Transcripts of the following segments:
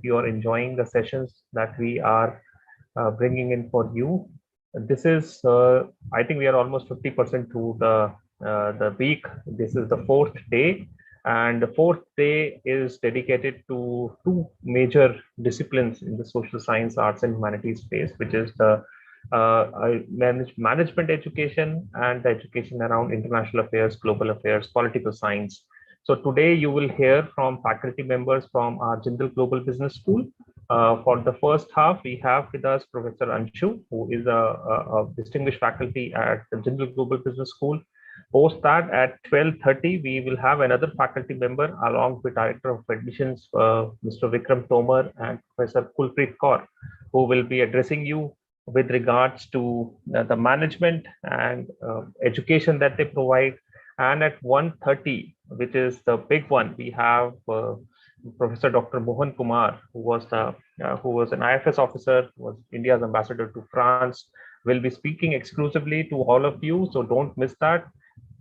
you are enjoying the sessions that we are bringing in for you. This is, I think we are almost 50% through the week. This is the fourth day, and the fourth day is dedicated to two major disciplines in the social science, arts, and humanities space, which is the management education and the education around international affairs, global affairs, political science. So today you will hear from faculty members from our Jindal Global Business School. For the first half, we have with us Professor Anshu, who is a distinguished faculty at the Jindal Global Business School. Post that, at 12:30, we will have another faculty member along with Director of Admissions, Mr. Vikram Tomar, and Professor Kulpreet Kaur, who will be addressing you with regards to the management and education that they provide. And at 1:30, which is the big one, we have Professor Dr. Mohan Kumar, who was an IFS officer, was India's ambassador to France, will be speaking exclusively to all of you. So don't miss that.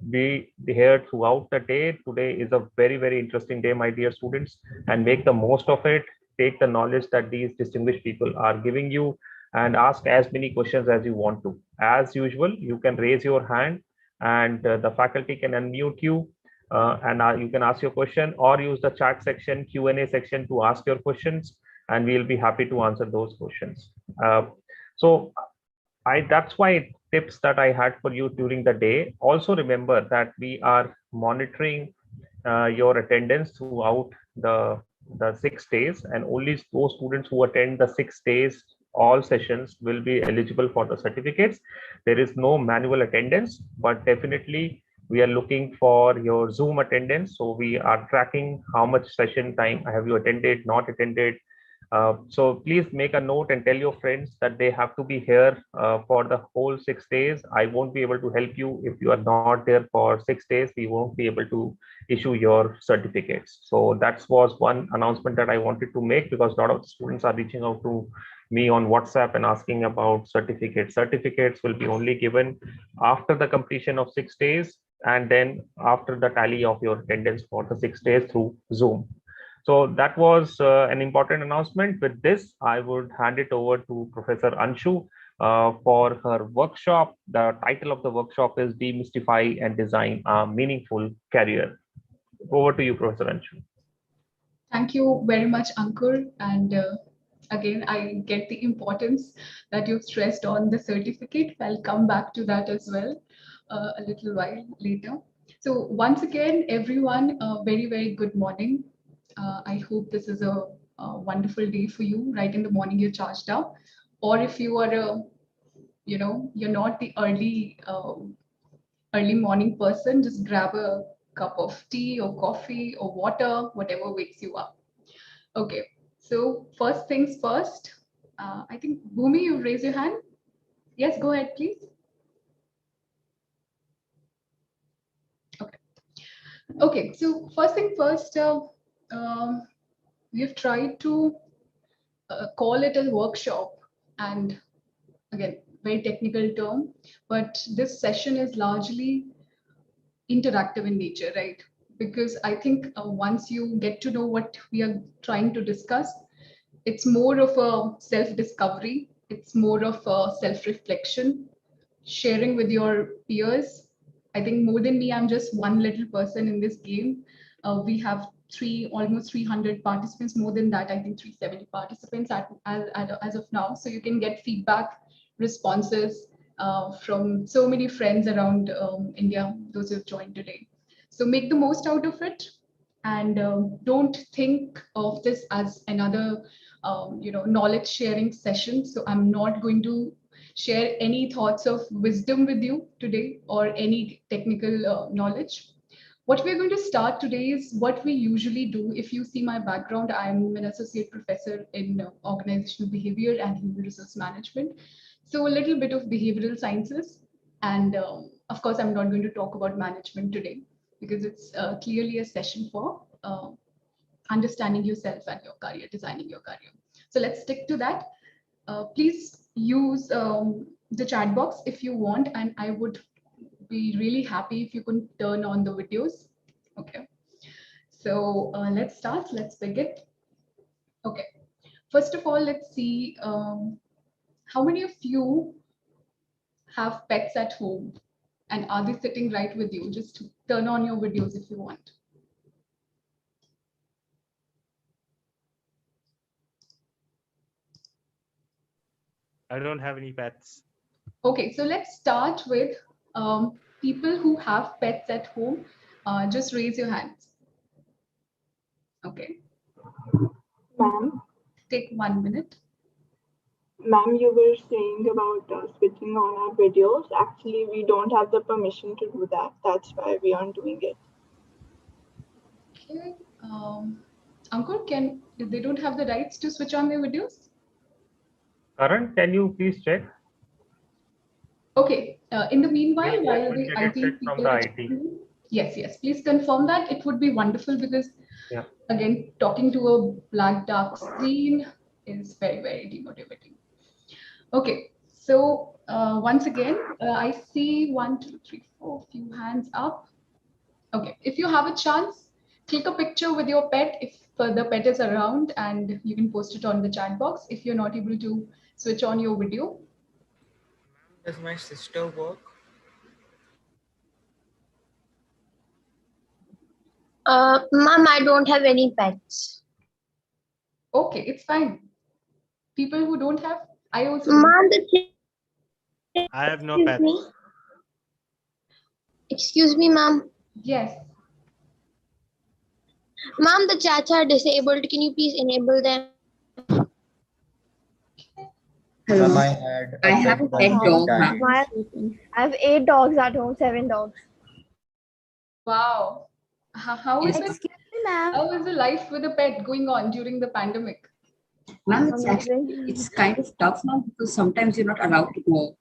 Be here throughout the day. Today is a very, very interesting day, my dear students, and make the most of it. Take the knowledge that these distinguished people are giving you and ask as many questions as you want to. As usual, you can raise your hand and the faculty can unmute you and you can ask your question, or use the chat section, Q&A section to ask your questions, and we'll be happy to answer those questions. So that's why tips that I had for you during the day. Also remember that we are monitoring your attendance throughout the 6 days, and only those students who attend the 6 days all sessions will be eligible for the certificates. There is no manual attendance, but definitely we are looking for your Zoom attendance. So we are tracking how much session time have you attended, not attended. So please make a note and tell your friends that they have to be here for the whole 6 days. I won't be able to help you if you are not there for 6 days. We won't be able to issue your certificates. So that was one announcement that I wanted to make, because a lot of students are reaching out to me on WhatsApp and asking about certificates. Certificates will be only given after the completion of 6 days, and then after the tally of your attendance for the 6 days through Zoom. So that was an important announcement. With this, I would hand it over to Professor Anshu for her workshop. The title of the workshop is Demystify and Design a Meaningful Career. Over to you, Professor Anshu. Thank you very much, Ankur. And again, I get the importance that you've stressed on the certificate. I'll come back to that as well a little while later. So once again, everyone, very, very good morning. I hope this is a wonderful day for you. Right in the morning, you're charged up. Or if you are, you're not the early morning person, just grab a cup of tea or coffee or water, whatever wakes you up. Okay, so first things first, I think Bhumi, you raise your hand. Yes, go ahead, please. Okay, so first thing first, we've tried to call it a workshop, and again, very technical term, but this session is largely interactive in nature, right? Because I think once you get to know what we are trying to discuss, it's more of a self-discovery, it's more of a self-reflection, sharing with your peers. I think more than me, I'm just one little person in this game. We have almost 300 participants, more than that, I think 370 participants as of now. So you can get feedback, responses from so many friends around India, those who have joined today. So make the most out of it, and don't think of this as another knowledge sharing session. So I'm not going to share any thoughts of wisdom with you today or any technical knowledge. What we're going to start today is what we usually do. If you see my background, I'm an associate professor in organizational behavior and human resource management. So a little bit of behavioral sciences. And of course, I'm not going to talk about management today because it's clearly a session for understanding yourself and your career, designing your career. So let's stick to that. Please use the chat box if you want, and I would be really happy if you could turn on the videos. Okay, so let's start, let's begin. Okay, First of all, let's see how many of you have pets at home, and are they sitting right with you? Just turn on your videos if you want. I don't have any pets. Okay, so let's start with people who have pets at home. Just raise your hands. Okay, Ma'am, take 1 minute. ma'am, you were saying about switching on our videos. Actually, we don't have the permission to do that. That's why we aren't doing it. Okay, Ankur, they don't have the rights to switch on their videos? Karan, can you please check? Okay, in the meanwhile, We'll while the get it checked IT from people the are IT. checking, yes, please confirm that. It would be wonderful because, Yeah. again, talking to a black dark screen is very, very demotivating. Okay, so once again, I see 1, 2, 3, 4, few hands up. Okay, if you have a chance, click a picture with your pet if the pet is around, and you can post it on the chat box if you're not able to switch on your video. Does my sister work? Mom, I don't have any pets. Okay, it's fine. People who don't have, I also don't. Mom, I have no excuse pets. me. Excuse me, mom. Yes. Mom, the chats are disabled. Can you please enable them? Hello. Ma'am, I have a pet dog, ma'am. I have 8 dogs at home, 7 dogs. Wow. How is Yes, it? Excuse me, ma'am. How is the life with a pet going on during the pandemic? Ma'am, it's kind of tough now because sometimes you're not allowed to go out.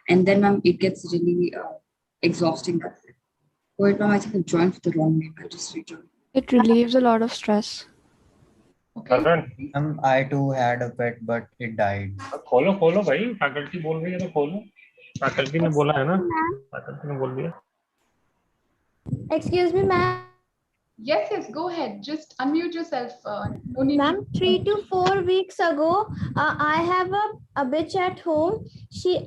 And then, ma'am, it gets really exhausting. Wait, ma'am, I think I joined for the wrong name. I just rejoined. It relieves a lot of stress. Okay. Karan, I too had a pet, but it died. खोलो खोलो भाई, faculty बोल रही है तो खोलो. Faculty ने बोला है ना, फैकल्टी ने बोल दिया. Excuse me, ma'am. Yes, go ahead. Just unmute yourself. No need Ma'am, 3 to 4 weeks ago, I have a bitch at home.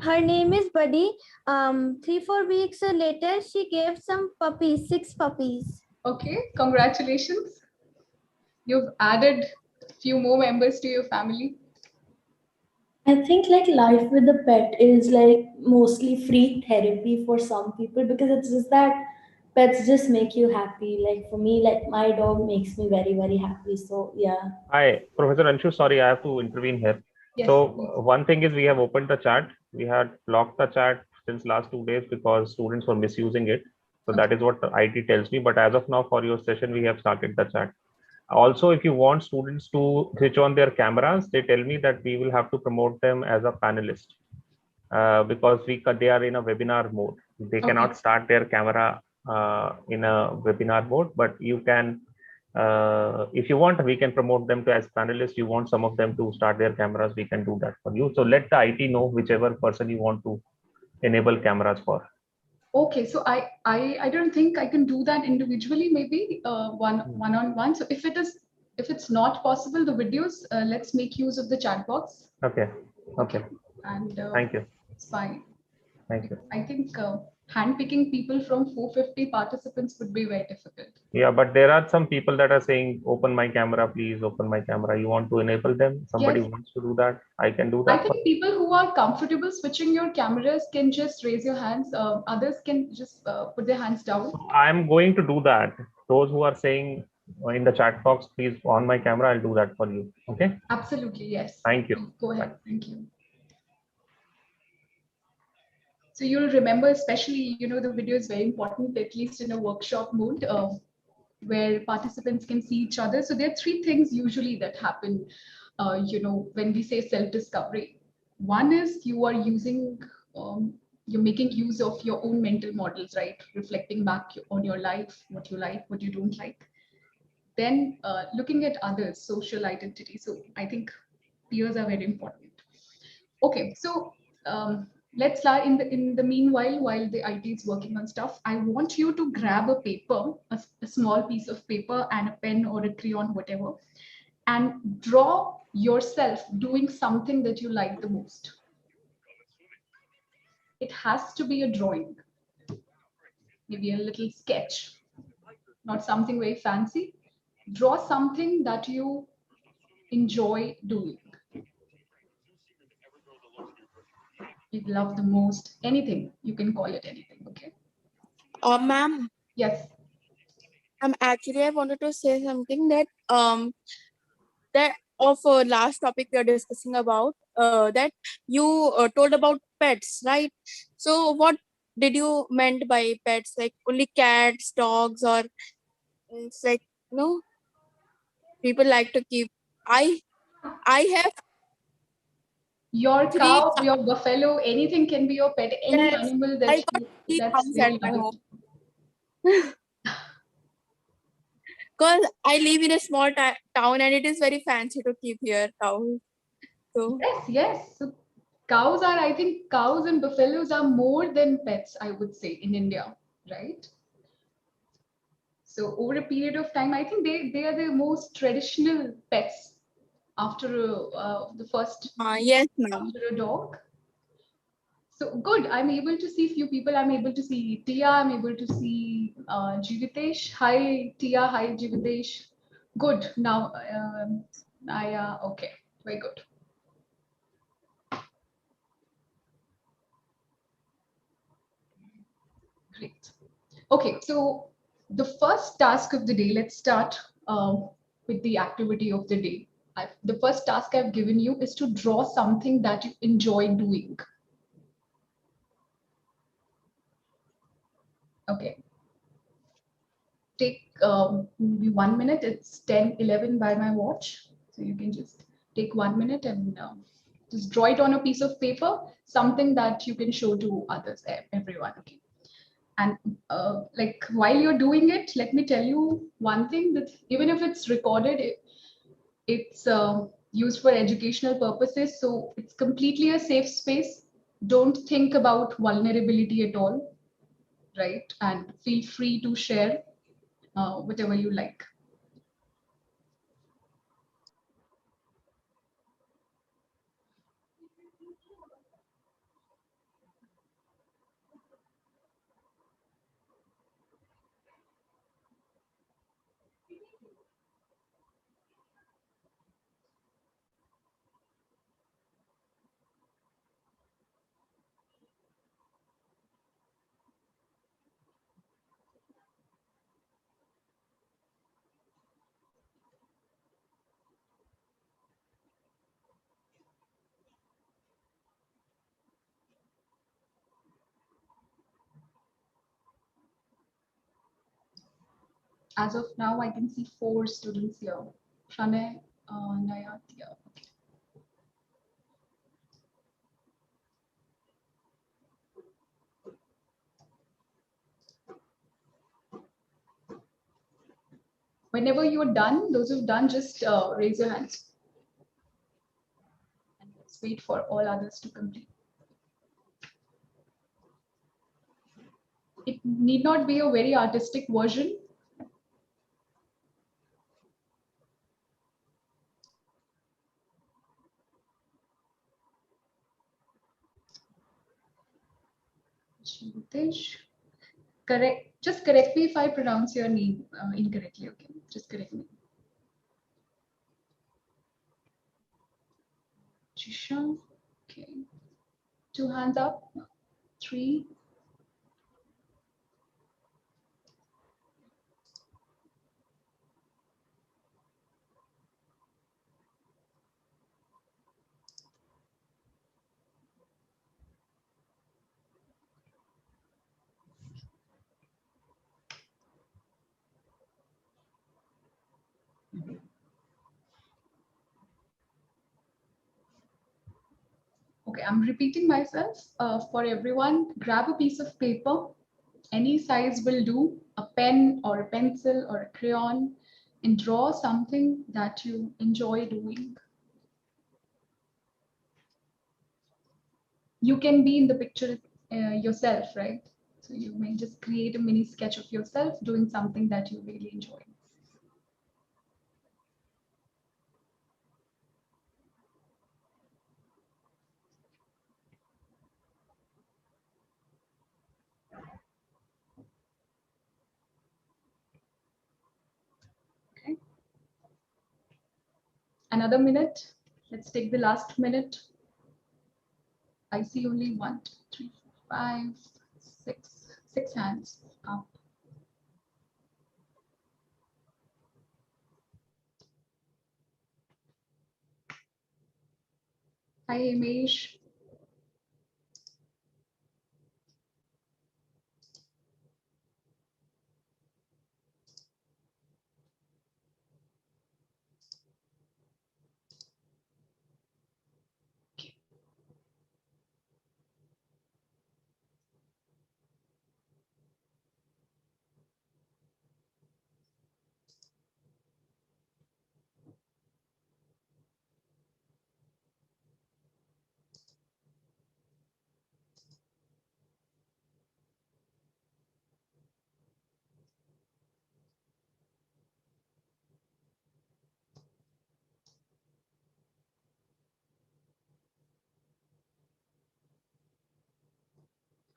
Her name is Buddy. 3-4 weeks later, she gave some puppies, 6 puppies. Okay, congratulations. You've added a few more members to your family. I think like life with a pet is like mostly free therapy for some people because it's just that pets just make you happy. Like for me, like my dog makes me very, very happy. So yeah. Hi, Professor Anshu. Sorry, I have to intervene here. Yes, so please. one thing is we have opened the chat. We had blocked the chat since last 2 days because students were misusing it. So that is what the IT tells me. But as of now, for your session, we have started the chat. Also, if you want students to switch on their cameras, they tell me that we will have to promote them as a panelist because they are in a webinar mode. They cannot start their camera in a webinar mode, but you can, if you want, we can promote them to as panelists. You want some of them to start their cameras, we can do that for you. So let the IT know whichever person you want to enable cameras for. Okay, so I don't think I can do that individually, maybe one-on-one. So if it's not possible, the videos, let's make use of the chat box. Okay. And thank you. It's fine. Thank you. I think handpicking people from 450 participants would be very difficult. Yeah, but there are some people that are saying, open my camera, please open my camera. You want to enable them? Somebody wants to do that. I can do that. I think people who are comfortable switching your cameras can just raise your hands. Others can just put their hands down. I'm going to do that. Those who are saying in the chat box, please on my camera, I'll do that for you. Okay? Absolutely, yes. Thank you. Go ahead. Bye. Thank you. So you'll remember, especially, the video is very important, at least in a workshop mode where participants can see each other. So there are 3 things usually that happen, when we say self-discovery. One is you are using, you're making use of your own mental models, right? Reflecting back on your life, what you like, what you don't like. Then looking at others, social identity. So I think peers are very important. Okay, so let's start in the meanwhile, while the IT is working on stuff, I want you to grab a paper, a small piece of paper and a pen or a crayon, whatever, and draw yourself doing something that you like the most. It has to be a drawing, maybe a little sketch, not something very fancy. Draw something that you enjoy doing. You love the most, anything, you can call it anything, okay? Ma'am, Yes. Actually, I wanted to say something that that of last topic we are discussing about, that you told about pets, right? So what did you meant by pets? Like only cats, dogs, or it's like no people like to keep. I have Your three cow, your buffalo, anything can be your pet, any cats. animal I that got you, three that's cows at really my loving. home because I live in a small town and it is very fancy to keep here cows. So Yes. So cows are, I think cows and buffaloes are more than pets, I would say, in India, right? So over a period of time, I think they are the most traditional pets after the first, yes, ma'am. after a dog. So good. I'm able to see few people. I'm able to see Tia. I'm able to see Jivitesh. Hi Tia. Hi Jivitesh. Good. Now, Naya. Okay. Very good. Great. Okay. So the first task of the day. Let's start with the activity of the day. The first task I've given you is to draw something that you enjoy doing. Okay. Take maybe 1 minute. It's 10:11 by my watch. So you can just take 1 minute and just draw it on a piece of paper, something that you can show to others, everyone. Okay. And like while you're doing it, let me tell you one thing, that even if it's recorded, it's used for educational purposes. So it's completely a safe space. Don't think about vulnerability at all, right? And feel free to share whatever you like. As of now, I can see 4 students here. Pranay, Naya, Tia. Okay. Whenever you're done, those who've done, just raise your hands. And let's wait for all others to complete. It need not be a very artistic version. Jyotish. Correct. Just correct me if I pronounce your name incorrectly. Okay. Just correct me. Jisha. Okay. 2 hands up. 3. Okay, I'm repeating myself for everyone. Grab a piece of paper, any size will do, a pen or a pencil or a crayon, and draw something that you enjoy doing. You can be in the picture yourself, right? So you may just create a mini sketch of yourself doing something that you really enjoy. Another minute. Let's take the last minute. I see only 1, 2, 3, 4, 5, 6 hands up. Hi, Hamish.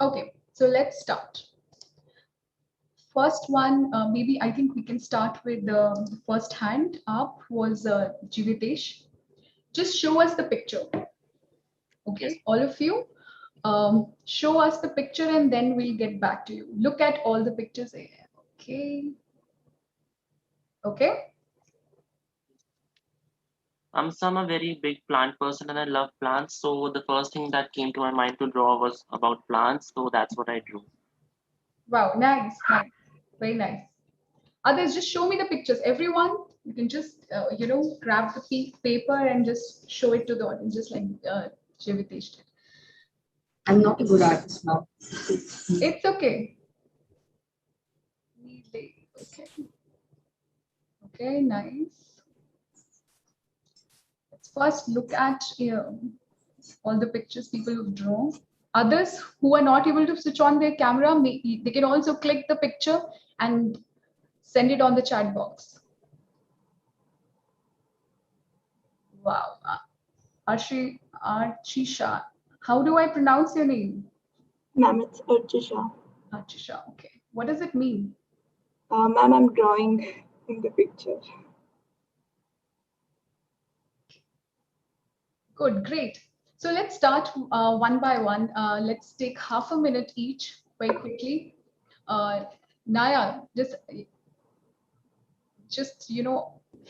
Okay, so let's start. First one, maybe I think we can start with the first hand up was Jivitesh. Just show us the picture. Okay, yes. All of you, show us the picture and then we'll get back to you. Look at all the pictures here. Okay. Okay. I'm a very big plant person and I love plants. So the first thing that came to my mind to draw was about plants. So that's what I drew. Wow, nice, nice, very nice. Others, just show me the pictures. Everyone, you can just, grab the paper and just show it to the audience, just like Jivitesh did. I'm not a good artist now. It's okay. Okay. Okay, nice. Let's first look at all the pictures people have drawn. Others who are not able to switch on their camera, they can also click the picture and send it on the chat box. Wow. Archisha. How do I pronounce your name? Ma'am, it's Archisha. Archisha, okay. What does it mean? Ma'am, I'm drawing in the picture. Good, great. So let's start one by one. Let's take half a minute each, very quickly. Naya, just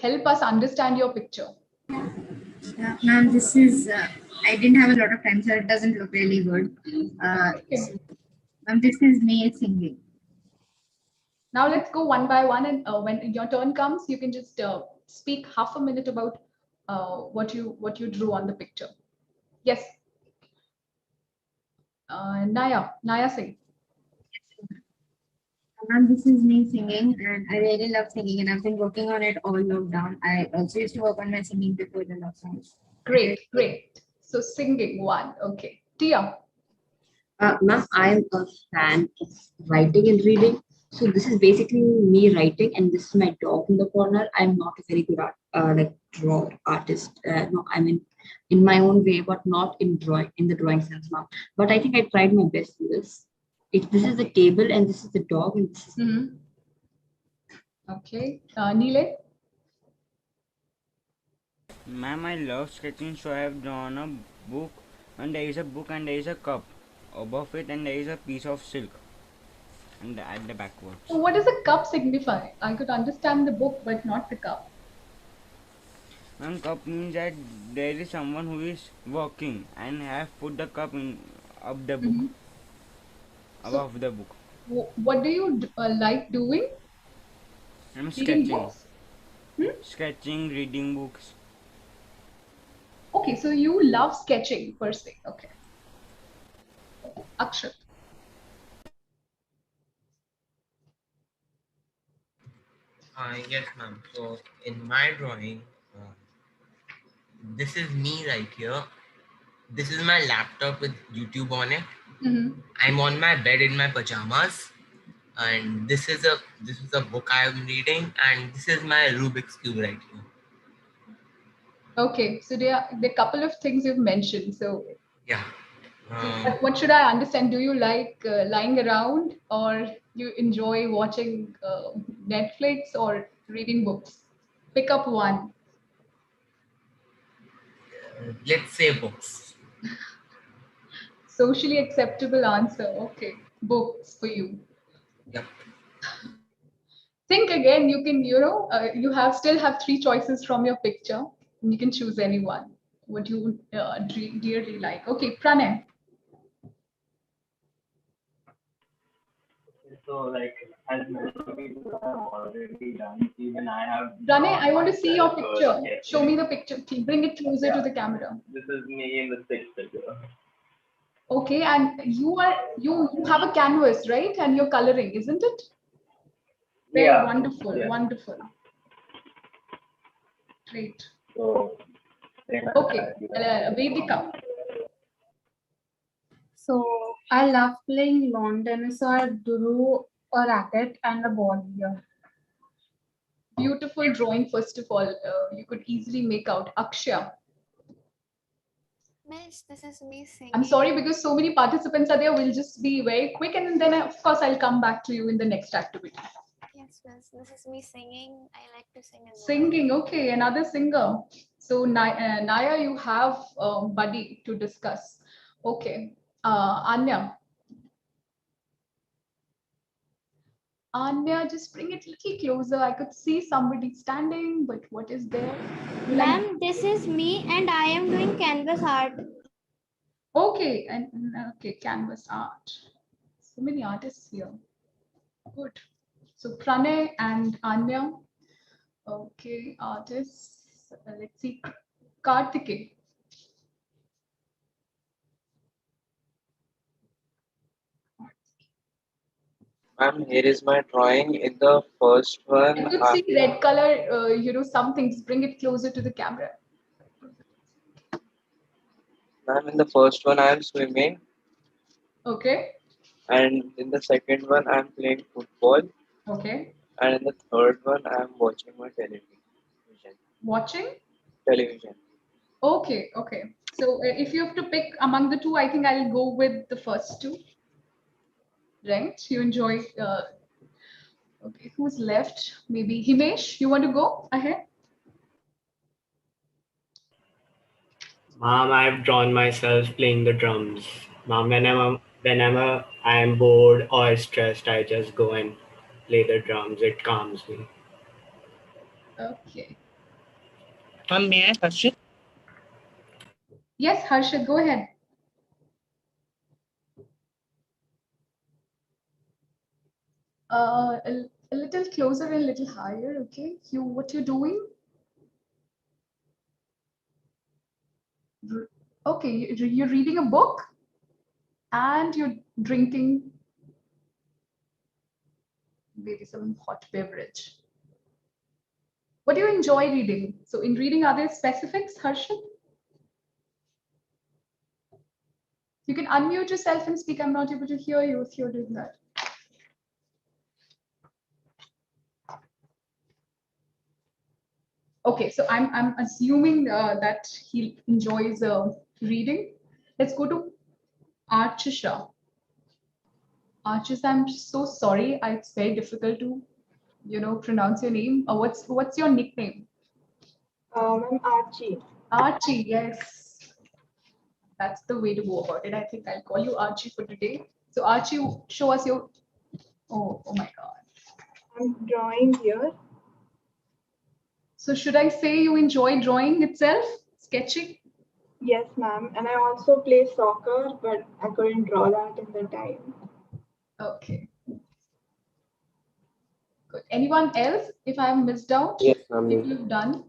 help us understand your picture. Ma'am, this is, I didn't have a lot of time, so it doesn't look really good. Okay. Ma'am, this is me singing. Now let's go one by one, and when your turn comes, you can just speak half a minute about what you drew on the picture. Yes. Naya sing. Ma'am, this is me singing, and I really love singing, and I've been working on it all lockdown. I also used to work on my singing before the lockdown. Great, great. So singing one, okay. Tia. Ma'am, I'm a fan of writing and reading. So this is basically me writing, and this is my dog in the corner. I'm not a very good artist. No, I mean in my own way, but not in the drawing sense, ma'am. But I think I tried my best in this. This is the table, and this is the dog, and this is. Okay, Neele. Ma'am, I love sketching, so I have drawn a book, and there is a book and there is a cup above it, and there is a piece of silk, and at the backwards. So what does a cup signify? I could understand the book, but not the cup. Ma'am, cup means that there is someone who is working and have put the cup in up the book, above the book. What do you like doing? I'm Reading sketching. books? Sketching, reading books. Okay, so you love sketching per se. Okay. Akshat. Yes, ma'am. So in my drawing, this is me right here. This is my laptop with YouTube on it. I'm on my bed in my pajamas, and this is a book I am reading, and this is my Rubik's cube right here. Okay, so there are a couple of things you've mentioned. So yeah. What should I understand? Do you like lying around, or you enjoy watching Netflix or reading books? Pick up one. Let's say books. Socially acceptable answer. Okay, books for you. Yep. Think again. You can, you still have three choices from your picture. You can choose any one. What you dearly like. Okay, Pranay. So, like, as many people have already done, even I have. Pranay, I want to see your picture. Yes, Show me the picture. Bring it closer to the camera. This is me in the sixth figure. Okay, and you have a canvas, right? And you're coloring, isn't it? Very wonderful, wonderful. Great. So, okay, Vedika. So I love playing lawn tennis, so I drew a racket and a ball here. Beautiful drawing, first of all. You could easily make out. Akshay. Miss, this is me singing. I'm sorry because so many participants are there. We'll just be very quick and then of course I'll come back to you in the next activity. Yes, miss. This is me singing. I like to sing as well. Singing, okay, another singer. So Naya, you have Buddy to discuss. Okay, Anya. Anya, just bring it a little closer. I could see somebody standing, but what is there? Ma'am, this is me and I am doing canvas art. Okay, and okay, canvas art. So many artists here. Good. So Pranay and Anya. Okay, artists. Let's see. Karthike. Ma'am, here is my drawing. In the first one, I could see red color, some things. Bring it closer to the camera. ma'am, in the first one, I am swimming. Okay. And in the second one, I am playing football. Okay. And in the third one, I am watching my television. Watching? Television. Okay, okay. So if you have to pick among the two, I think I'll go with the first two. Right? You enjoy. Okay, who's left? Maybe Himesh, you want to go ahead? Mom, I've drawn myself playing the drums. Mom, I am bored or stressed, I just go and play the drums. It calms me. Okay. May I, Harshit? Yes, Harshit, go ahead. A little closer and a little higher, okay? What you're doing? Okay, you're reading a book and you're drinking maybe some hot beverage. What do you enjoy reading? So in reading, are there specifics, Harshit? You can unmute yourself and speak. I'm not able to hear you if you're doing that. Okay, so I'm assuming that he enjoys reading. Let's go to Archisha. Archisha, I'm so sorry. It's very difficult to, pronounce your name. What's your nickname? I'm Archie. Archie, yes. That's the way to go about it. I think I'll call you Archie for today. So Archie, show us your. Oh my God. I'm drawing here. So should I say you enjoy drawing itself, sketching? Yes, ma'am. And I also play soccer, but I couldn't draw that in the time. Okay. Good. Anyone else? If I have missed out, yes, ma'am. if you've done,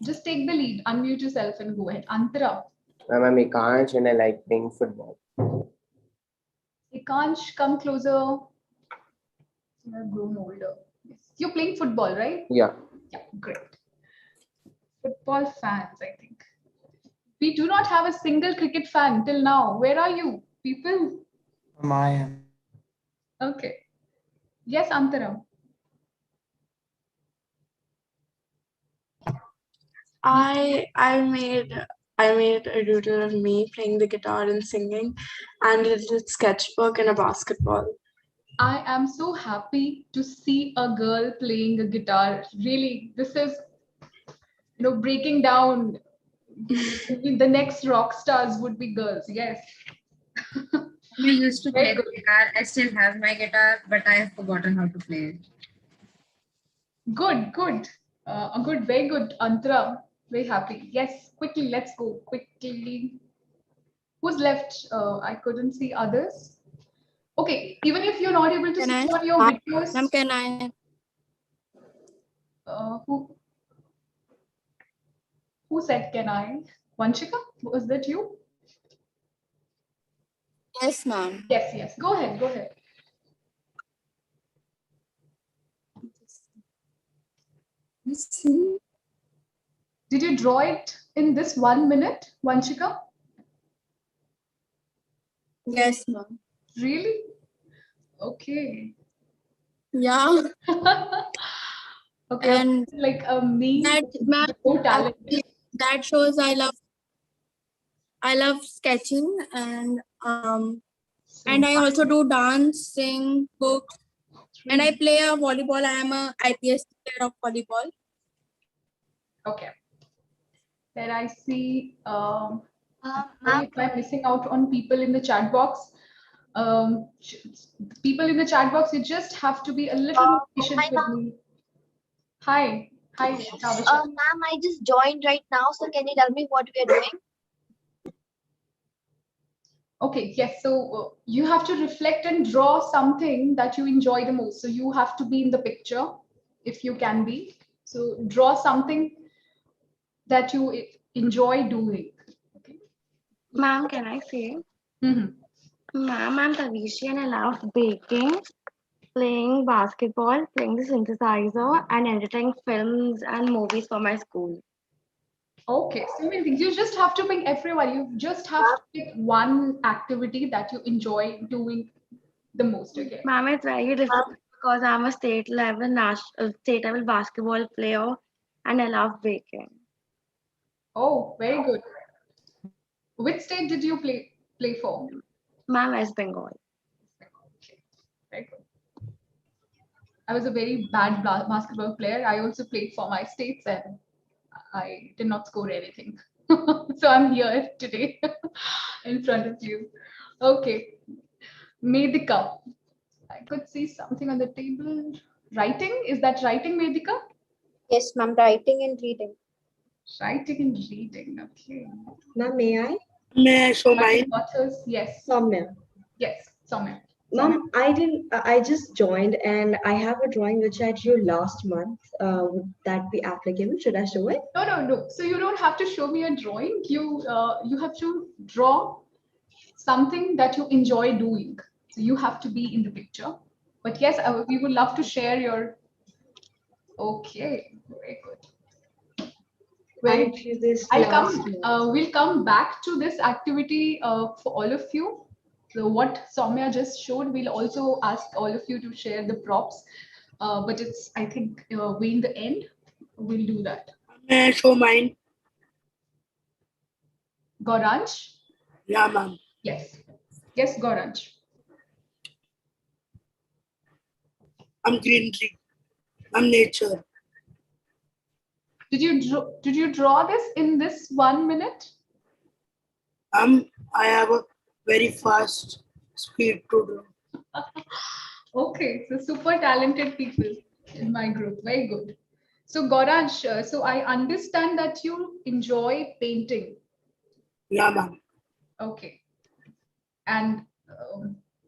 just take the lead. Unmute yourself and go ahead. Antara. I'm Ikansh and I like playing football. Ikansh, come closer. You have grown older. Yes. You're playing football, right? Yeah. Yeah, great. Football fans, I think. We do not have a single cricket fan till now. Where are you, people? Maya. Okay. Yes, Antara. I made a doodle of me playing the guitar and singing, and a little sketchbook and a basketball. I am so happy to see a girl playing a guitar. Really, this is breaking down. The next rock stars would be girls. Yes. We used to Very play the good. guitar. I still have my guitar, but I have forgotten how to play it. Good, good. Good, very good, Antara. Very happy. Yes, quickly, let's go. Quickly. Who's left? I couldn't see others. Okay, even if you're not able to Can I? switch on your videos. Ma'am, can I? Who said can I? Vanshika, was that you? Yes, ma'am. Yes, yes. Go ahead, go ahead. Did you draw it in this 1 minute, Vanshika? Yes, ma'am. Really? Okay. Yeah. Okay. And like me, that, ma'am, so talented. that shows I love sketching and I also do dance, sing, books, and I play a volleyball. I am a IPS player of volleyball. Okay. Then I see if I'm missing out on people in the chat box. People in the chat box, you just have to be a little more patient with me. Hi. Hi, Tavasha. Ma'am, I just joined right now, so can you tell me what we are doing? Okay, yes. So you have to reflect and draw something that you enjoy the most. So you have to be in the picture if you can be. So draw something that you enjoy doing. Ma'am, can I say? Mm-hmm. Ma'am, I'm Tavishi and I love baking, playing basketball, playing the synthesizer, and editing films and movies for my school. Okay, so many things. You just have to pick everyone. You just have to pick one activity that you enjoy doing the most. Okay. Ma'am, it's very difficult because I'm a state level basketball player, and I love baking. Oh, very good. Which state did you play for? Ma'am, West Bengal. Okay, very good. I was a very bad basketball player. I also played for my states and I did not score anything. So I'm here today in front of you. Okay. Medika. I could see something on the table. Writing? Is that writing, Medika? Yes, ma'am. Writing and reading. Writing and reading. Okay. Ma'am, may I? May I show mine? Authors, yes. Soumya. Yes, Soumya. Ma'am, I just joined and I have a drawing which I drew last month. Would that be applicable? Should I show it? No. So you don't have to show me a drawing. You have to draw something that you enjoy doing. So you have to be in the picture. But yes, we would love to share your. Okay, very good. We'll come back to this activity for all of you. So what Soumya just showed, we'll also ask all of you to share the props. But it's, I think, way in the end, we'll do that. May I show mine? Gauranj? Yeah, ma'am. Yes. Yes, Gauranj. I'm greenery. I'm nature. Did you draw this in this 1 minute? I have a very fast speed to draw. Okay, so super talented people in my group. Very good. So Gauranj, so I understand that you enjoy painting. Yeah, ma'am. Okay. And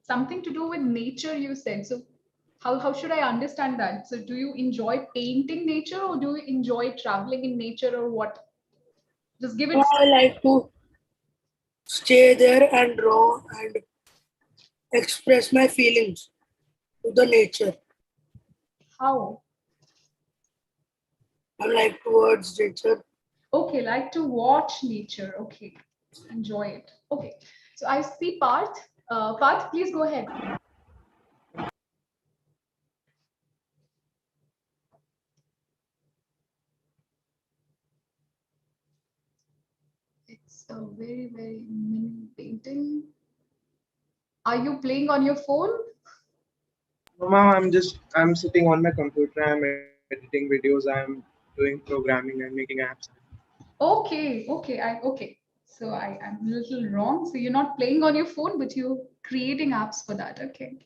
something to do with nature, you said. So how should I understand that? So do you enjoy painting nature or do you enjoy traveling in nature or what? Just give it. I like to stay there and draw and express my feelings to the nature. How? I like towards nature. Okay, like to watch nature. Okay, enjoy it. Okay, so I see Parth. Parth, please go ahead. It's a very, very mini painting. Are you playing on your phone? No, ma'am, I'm sitting on my computer. I'm editing videos. I'm doing programming and making apps. Okay, okay. So I'm a little wrong. So you're not playing on your phone, but you're creating apps for that. Okay.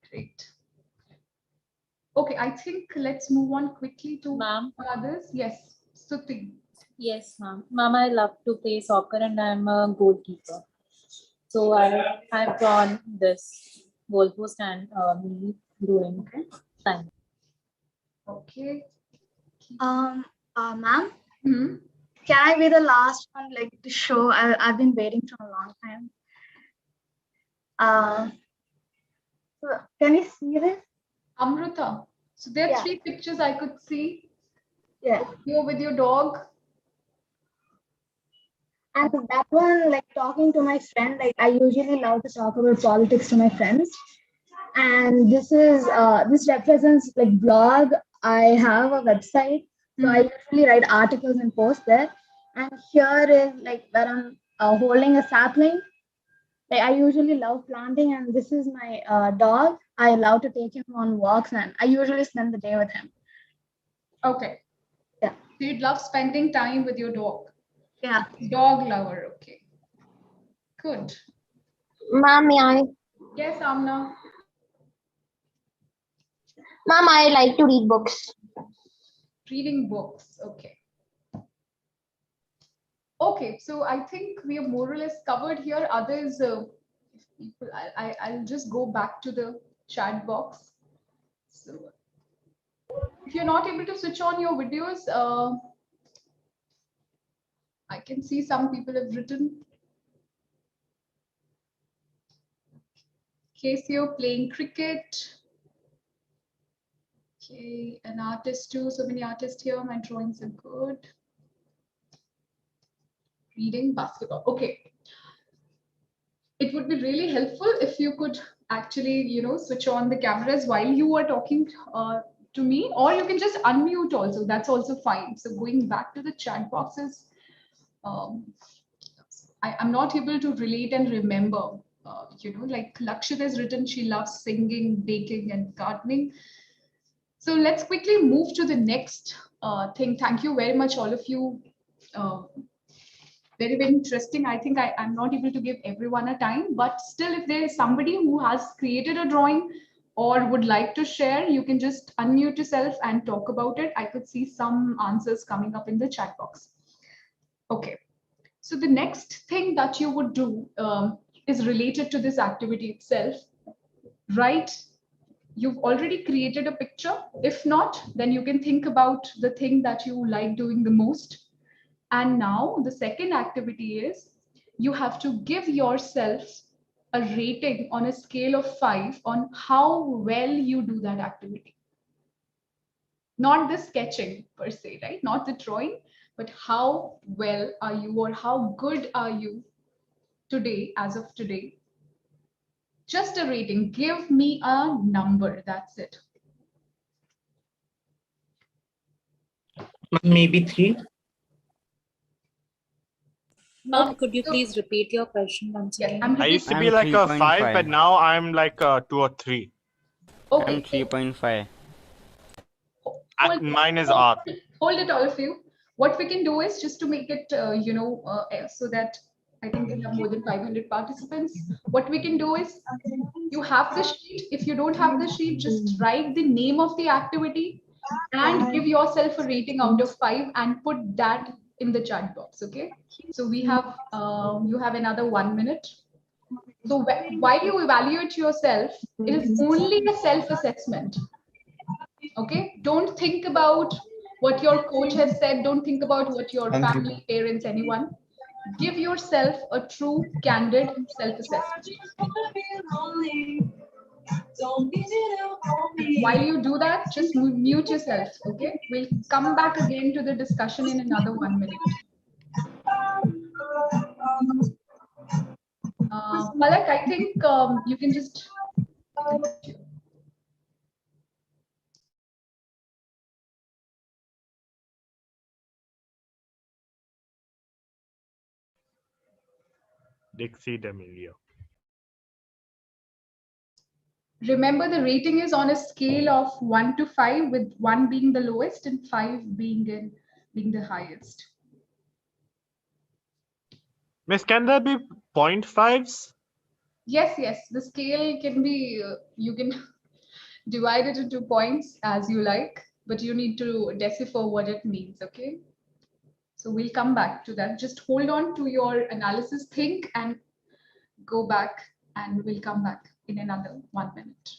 Great. Okay, I think let's move on quickly to others. Yes, Stuti. Yes, ma'am. Ma'am, I love to play soccer and I'm a goalkeeper. So I've drawn this goalpost and me doing time. Okay. Ma'am, Hmm. can I be the last one, like to show? I've been waiting for a long time. So can you see this? Amrita. So there are Yeah. 3 pictures I could see. Yeah. You're with your dog. And that one, like talking to my friend, like I usually love to talk about politics to my friends. And this is this represents like blog. I have a website, so I usually write articles and post there. And here is like where I'm holding a sapling. Like I usually love planting, and this is my dog. I love to take him on walks, and I usually spend the day with him. Okay. Yeah. So you'd love spending time with your dog. Yeah. Dog lover. Okay. Good. Ma'am, may I? Yes, Amna. Ma'am, I like to read books. Reading books. Okay. Okay, so I think we have more or less covered here. Others, people, I'll just go back to the chat box. So if you're not able to switch on your videos, I can see some people have written. Casio playing cricket. Okay, an artist too. So many artists here. My drawings are good. Reading basketball. Okay. It would be really helpful if you could actually, switch on the cameras while you are talking to me, or you can just unmute also. That's also fine. So going back to the chat boxes, I'm not able to relate and remember. Like Lakshit has written, she loves singing, baking, and gardening. So let's quickly move to the next thing. Thank you very much, all of you. Very, very interesting. I think I'm not able to give everyone a time, but still, if there is somebody who has created a drawing or would like to share, you can just unmute yourself and talk about it. I could see some answers coming up in the chat box. Okay. So the next thing that you would do is related to this activity itself, right? You've already created a picture. If not, then you can think about the thing that you like doing the most. And now the second activity is you have to give yourself a rating on a scale of 5 on how well you do that activity. Not the sketching per se, right? Not the drawing, but how well are you or how good are you today, as of today? Just a rating. Give me a number. That's it. Maybe 3. Ma'am, could you please repeat your question once again? I used to be like a 5, but now I'm like a 2 or 3. Okay. I'm 3.5. Mine is R. Hold it, all of you. What we can do is just to make it, so that I think we have more than 500 participants. What we can do is you have the sheet. If you don't have the sheet, just write the name of the activity and give yourself a rating out of 5 and put that in the chat box. Okay. So we have, you have another 1 minute. So while you evaluate yourself, it is only a self-assessment. Okay, don't think about what your coach has said. Don't think about what your family, parents, anyone. Give yourself a true, candid self-assessment. While you do that, just mute yourself. Okay, we'll come back again to the discussion in another 1 minute. Palak, I think you can just. Dixie D'Amelio. Remember, the rating is on a scale of 1 to 5, with 1 being the lowest and 5 being the highest. Miss, can there be 0.5s? Yes, the scale can be, you can divide it into points as you like, but you need to decipher what it means, okay? So we'll come back to that. Just hold on to your analysis, think, and go back, and we'll come back in another 1 minute.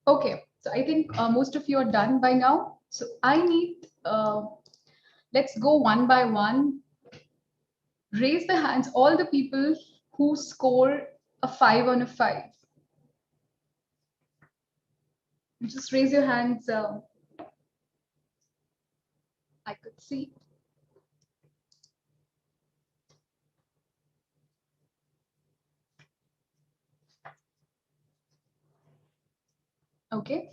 Okay, so I think most of you are done by now. So I need, let's go one by one. Raise the hands, all the people who score a 5 on a 5. Just raise your hands. I could see. Okay.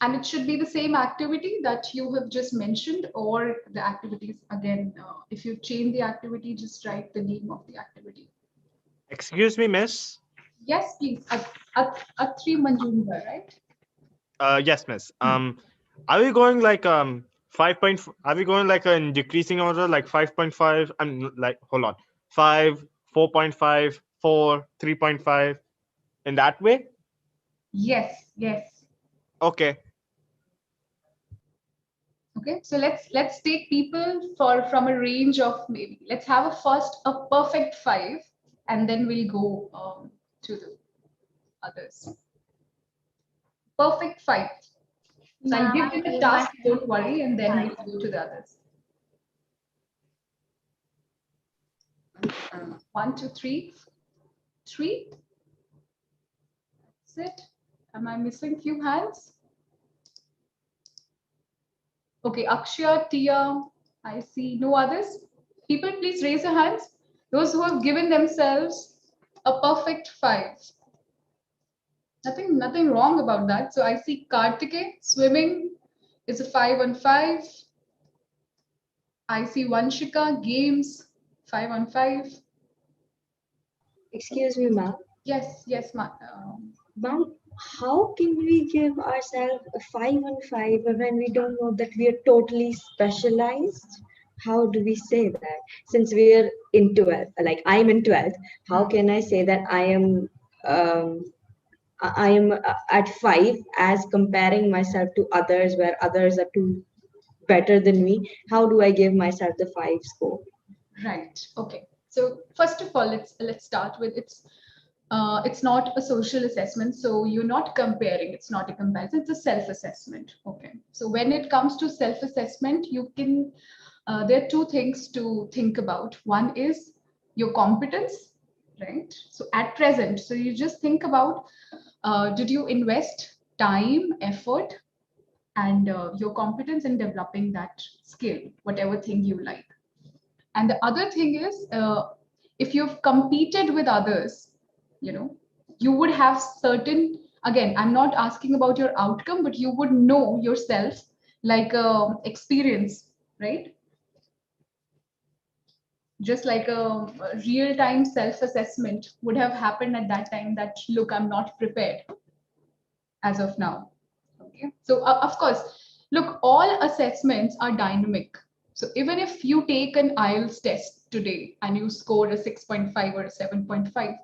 And it should be the same activity that you have just mentioned, or the activities again. If you change the activity, just write the name of the activity. Excuse me, miss. Yes, please. Atri Manjumba, right? Yes, miss. Are we going like 5 point? Are we going like in decreasing order, like 5.5? I'm like, hold on, 5, 4.5, 4, 3.5, in that way? Yes. Okay. Okay, so let's take people from a range of, maybe let's have a perfect 5, and then we'll go to the others. Perfect 5. So I'll give you the task, don't worry, and then we'll go to the others. 1, 2, 3. 3. That's it. Am I missing few hands? Okay, Akshya, Tia, I see no others. People, please raise your hands. Those who have given themselves a perfect 5. Nothing wrong about that. So I see Kartike, swimming is a 5 on 5. I see Vanshika, games, 5 on 5. Excuse me, ma'am. Yes, ma'am. Ma'am, how can we give ourselves a 5 on 5 when we don't know that we are totally specialized? How do we say that? Since we are in 12th, like I'm in 12th, how can I say that I am at 5 as comparing myself to others where others are too better than me? How do I give myself the 5 score? Right. Okay. So first of all, let's start with it's not a social assessment, so you're not comparing. It's not a comparison. It's a self-assessment. Okay. So when it comes to self-assessment, you can there are two things to think about. One is your competence, right? So at present, so you just think about did you invest time, effort, and your competence in developing that skill, whatever thing you like. And the other thing is, if you've competed with others, you would have certain, again, I'm not asking about your outcome, but you would know yourself, like experience, right? just like a real-time self-assessment would have happened at that time, that look, I'm not prepared as of now. Okay, so of course, look, all assessments are dynamic. So even if you take an IELTS test today and you score a 6.5 or a 7.5,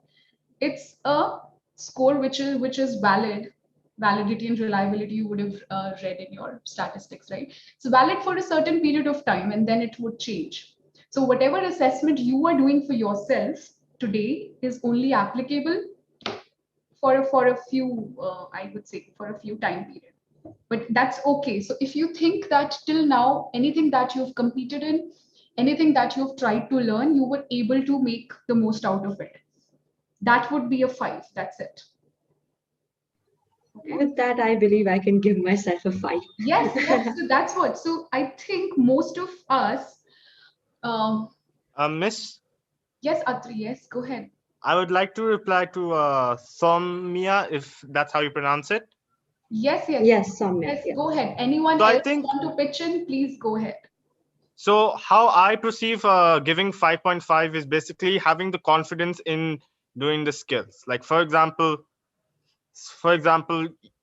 it's a score which is valid. Validity and reliability you would have read in your statistics, right? So valid for a certain period of time, and then it would change. So whatever assessment you are doing for yourself today is only applicable for a few, I would say, for a few time period. But that's okay. So if you think that till now, anything that you've competed in, anything that you've tried to learn, you were able to make the most out of it, that would be a 5. That's it. Okay. With that, I believe I can give myself a 5. Yes, yes. So that's what. So I think most of us. Miss, Yes, Atri. Yes, go ahead. I would like to reply to Somya, if that's how you pronounce it. Yes, yes. Yes, Soumya. Yes, Yeah. go ahead. Anyone So I else think- want to pitch in? Please go ahead. So how I perceive giving 5.5 is basically having the confidence in doing the skills. Like for example,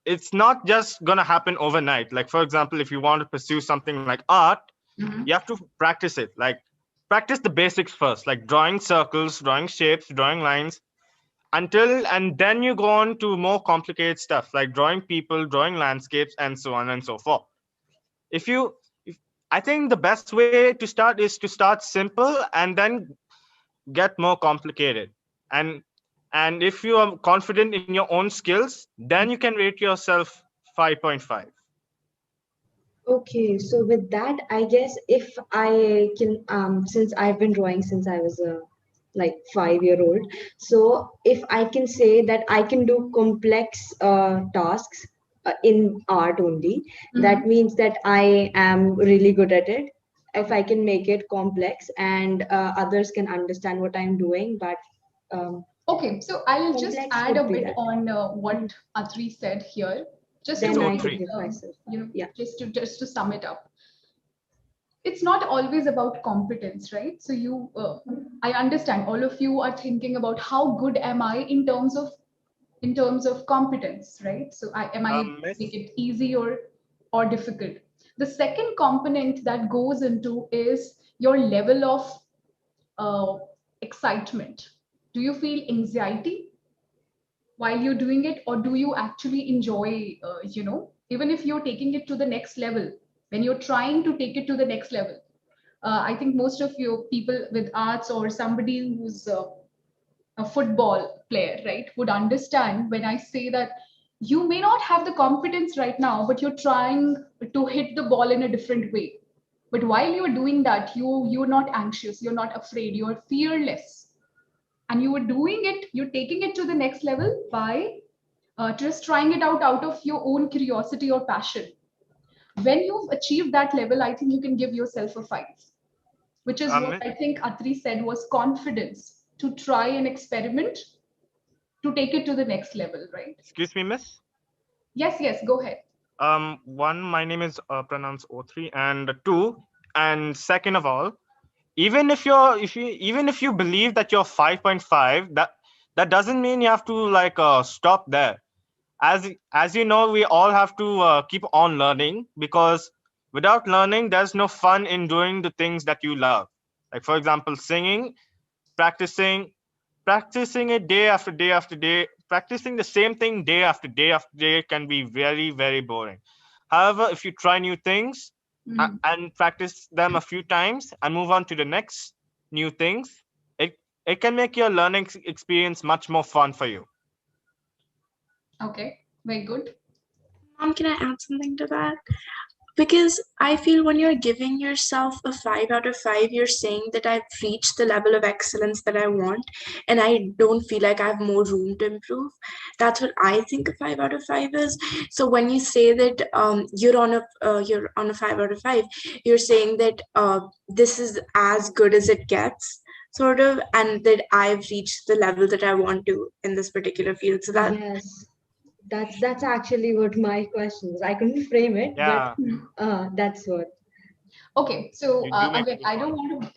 it's not just gonna happen overnight. Like for example, if you want to pursue something like art, you have to practice it. Like practice the basics first, like drawing circles, drawing shapes, drawing lines, and then you go on to more complicated stuff like drawing people, drawing landscapes, and so on and so forth. I think the best way to start is to start simple and then get more complicated. And if you are confident in your own skills, then you can rate yourself 5.5. Okay, so with that, I guess if I can, since I've been drawing since I was a like 5-year-old, so if I can say that I can do complex tasks in art only, that means that I am really good at it. If I can make it complex and others can understand what I'm doing, but okay, so I'll just complex add a would be bit that. on what Atri said here, just Then to I make could it, give myself. Yeah. just to sum it up. It's not always about competence, right? So I understand all of you are thinking about how good am I in terms of competence, right? So am I make it easy or difficult? The second component that goes into is your level of excitement. Do you feel anxiety while you're doing it, or do you actually enjoy, even if you're taking it to the next level, when you're trying to take it to the next level? I think most of you people with arts or somebody who's a football player, right, would understand when I say that you may not have the competence right now, but you're trying to hit the ball in a different way. But while you're doing that, you're not anxious, you're not afraid, you're fearless, and you are doing it, you're taking it to the next level by just trying it out of your own curiosity or passion. When you've achieved that level, I think you can give yourself a 5, which is what I think Atri said was confidence to try and experiment to take it to the next level, right? Excuse me, miss. Yes, go ahead. One, my name is pronounced O3, and 2, and second of all, even if you believe that you're 5.5, that doesn't mean you have to like stop there. As you know, we all have to keep on learning, because without learning, there's no fun in doing the things that you love. Like for example, singing, practicing it day after day after day, practicing the same thing day after day after day can be very, very boring. However, if you try new things and practice them a few times and move on to the next new things, it can make your learning experience much more fun for you. Okay, very good. Mom, can I add something to that? Because I feel when you're giving yourself a 5 out of 5, you're saying that I've reached the level of excellence that I want, and I don't feel like I have more room to improve. That's what I think a 5 out of 5 is. So when you say that you're on a 5 out of 5, you're saying that this is as good as it gets, sort of, and that I've reached the level that I want to in this particular field. So that Yes. That's actually what my question was. I couldn't frame it, Yeah. but that's what. Okay, so You do make again, it I fun. don't want to.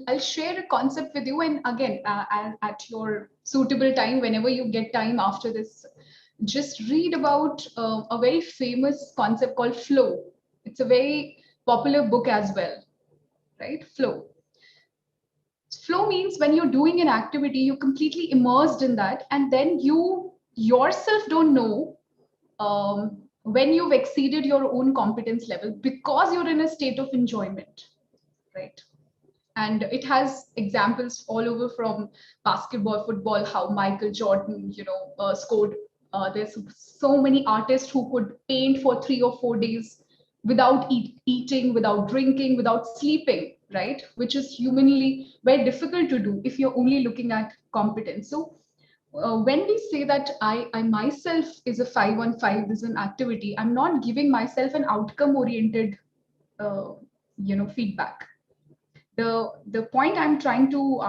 I'll share a concept with you, and again, at your suitable time, whenever you get time after this, just read about a very famous concept called flow. It's a very popular book as well, right? Flow. Flow means when you're doing an activity, you're completely immersed in that, and then you yourself don't know when you've exceeded your own competence level because you're in a state of enjoyment, right? And it has examples all over from basketball, football, how Michael Jordan, scored. There's so many artists who could paint for 3 or 4 days without eating, without drinking, without sleeping, right? Which is humanly very difficult to do if you're only looking at competence. So when we say that I myself is a 5 on 5 is an activity, I'm not giving myself an outcome oriented, feedback. The point I'm trying to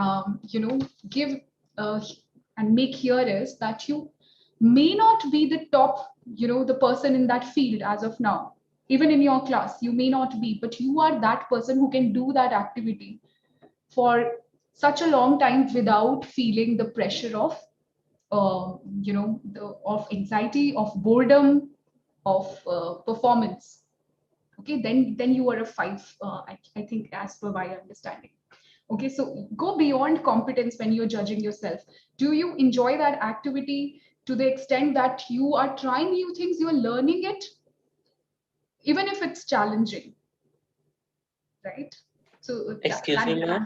give uh, and make here is that you may not be the top, the person in that field as of now. Even in your class, you may not be, but you are that person who can do that activity for such a long time without feeling the pressure of, of anxiety, of boredom, of performance. Okay, then you are a 5, I think, as per my understanding. Okay, so go beyond competence when you're judging yourself. Do you enjoy that activity to the extent that you are trying new things, you're learning it, even if it's challenging, right? So Excuse me, ma'am.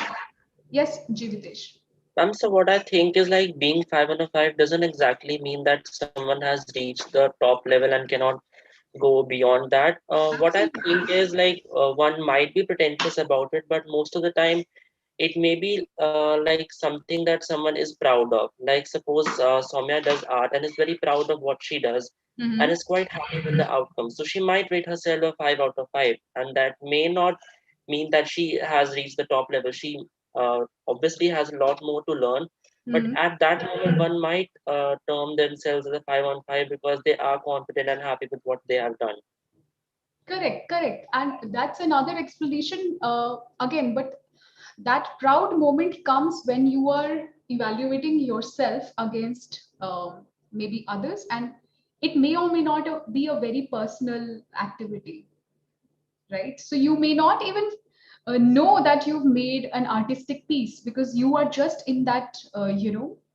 Yes, Jivitesh. Ma'am, so what I think is like being 5 on a 5 doesn't exactly mean that someone has reached the top level and cannot go beyond that. What I think is like one might be pretentious about it, but most of the time it may be like something that someone is proud of. Like suppose Soumya does art and is very proud of what she does and is quite happy with the outcome. So she might rate herself a 5 out of 5, and that may not mean that she has reached the top level. She obviously has a lot more to learn, but at that level, one might term themselves as a 5 on 5 because they are confident and happy with what they have done. Correct, correct. And that's another explanation again, but that proud moment comes when you are evaluating yourself against maybe others, and it may or may not be a very personal activity, right? So you may not even know that you've made an artistic piece because you are just in that,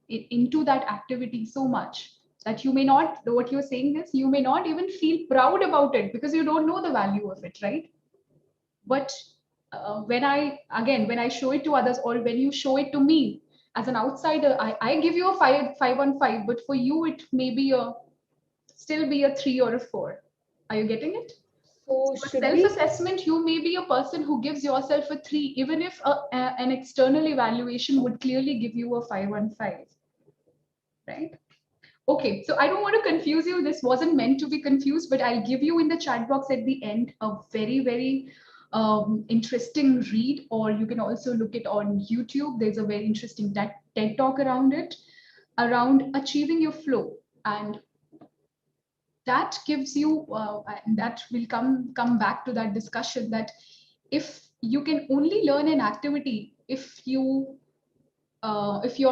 into that activity so much that you may not, what you're saying is you may not even feel proud about it because you don't know the value of it, right? But when I show it to others, or when you show it to me as an outsider, I give you a 5 on 5, but for you it may be a still be a 3 or a 4. Are you getting it? So So should we? self-assessment, you may be a person who gives yourself a 3, even if an external evaluation would clearly give you a 5 on 5, right? Okay, so I don't want to confuse you. This wasn't meant to be confused, but I'll give you in the chat box at the end a very, very interesting read, or you can also look it on YouTube. There's a very interesting TED talk around it, around achieving your flow. And that gives you, and that will come back to that discussion, that if you can only learn an activity if your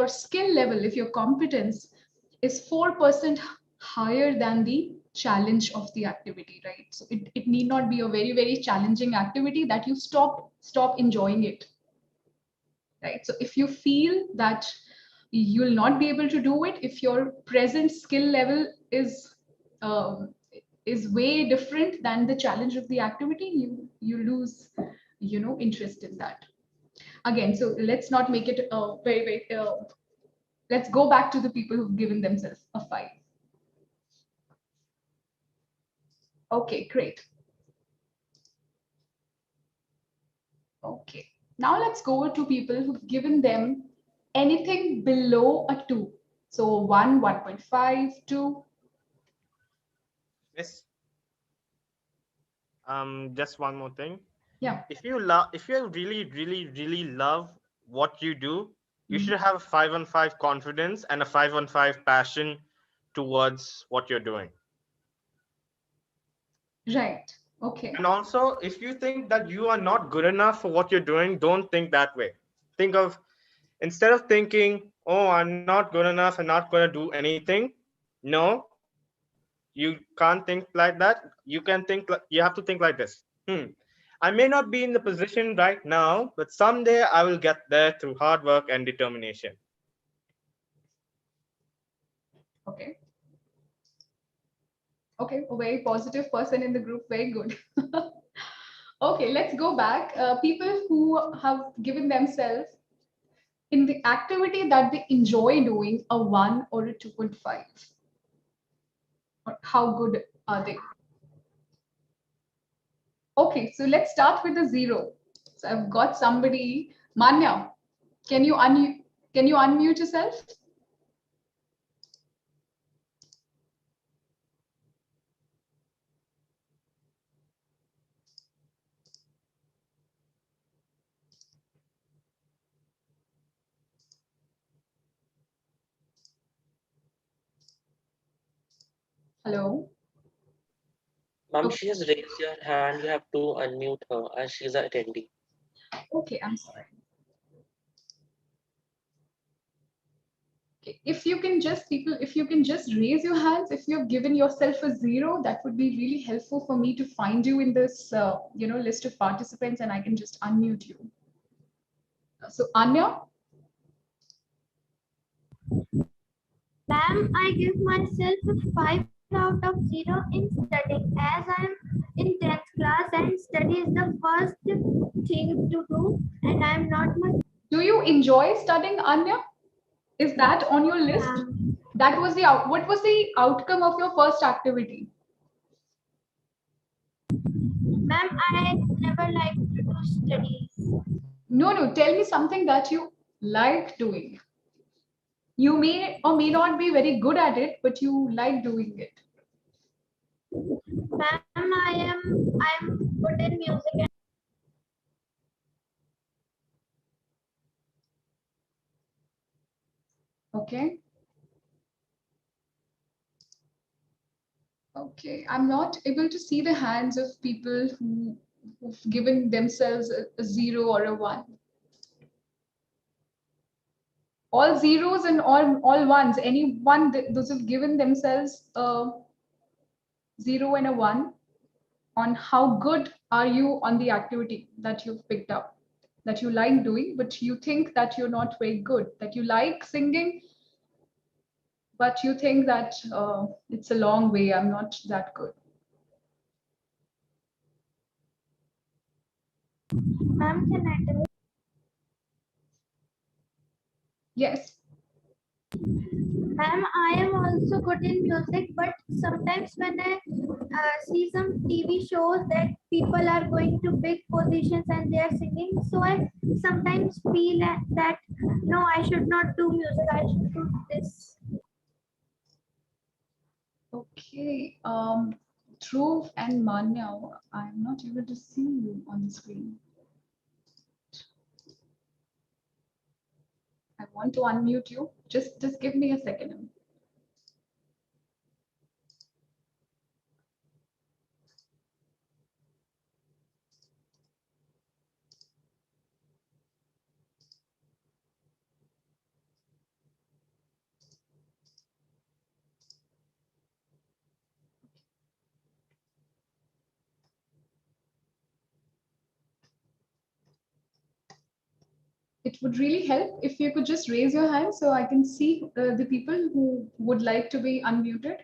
skill level, if your competence is 4% higher than the challenge of the activity, right? So it need not be a very, very challenging activity that you stop enjoying it, right? So if you feel that you'll not be able to do it, if your present skill level um, is way different than the challenge of the activity, you lose, interest in that. Again, so let's not make it very, very let's go back to the people who've given themselves a 5. Okay, great. Okay, now let's go to people who've given them anything below a 2. So 1, 1.5, 2. Yes. Just one more thing. Yeah. If you really, really, really love what you do, you Mhm. should have a 5 on 5 confidence and a 5 on 5 passion towards what you're doing. Right. Okay. And also, if you think that you are not good enough for what you're doing, don't think that way. Think of, instead of thinking, oh, I'm not good enough and not going to do anything. No, you can't think like that. You can think, you have to think like this. I may not be in the position right now, but someday I will get there through hard work and determination. Okay. Okay, a very positive person in the group. Very good. Okay, let's go back. People who have given themselves in the activity that they enjoy doing a 1 or a 2.5. How good are they? Okay, so let's start with a 0. So I've got somebody. Manya, can you unmute yourself? Hello. Ma'am, she has raised your hand. You have to unmute her as she's an attendee. Okay, I'm sorry. Okay. If you can just raise your hands if you've given yourself a 0, that would be really helpful for me to find you in this list of participants, and I can just unmute you. So Anya. Ma'am, I give myself a 5 out of 0 in studying, as I am in 10th class and study is the first thing to do, and I am not much. Do you enjoy studying, Anya? Is that on your list? That was what was the outcome of your first activity? Ma'am, I never like to do studies. No, tell me something that you like doing. You may or may not be very good at it, but you like doing it. Ma'am, I'm good in music. Okay. Okay, I'm not able to see the hands of people who've given themselves a 0 or a 1. All zeros and all ones. Anyone, those who've given themselves a 0 and a 1 on how good are you on the activity that you've picked up, that you like doing, but you think that you're not very good, that you like singing, but you think that it's a long way, I'm not that good. Ma'am, can I do? Yes. Ma'am, I am also good in music, but sometimes when I see some TV shows that people are going to big positions and they are singing, so I sometimes feel that no, I should not do music, I should do this. Okay, Dhruv and Manya, I'm not able to see you on the screen. I want to unmute you. Just give me a second. It would really help if you could just raise your hand so I can see the people who would like to be unmuted.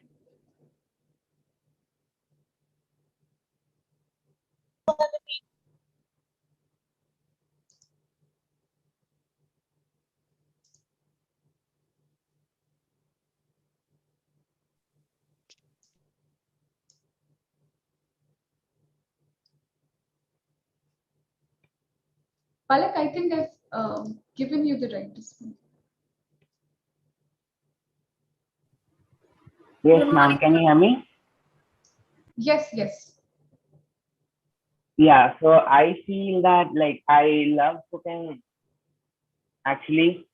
Palak, I think I've given you the right to speak. Yes, ma'am. Can you hear me? Yes. Yeah. So I feel that like I love cooking. Actually,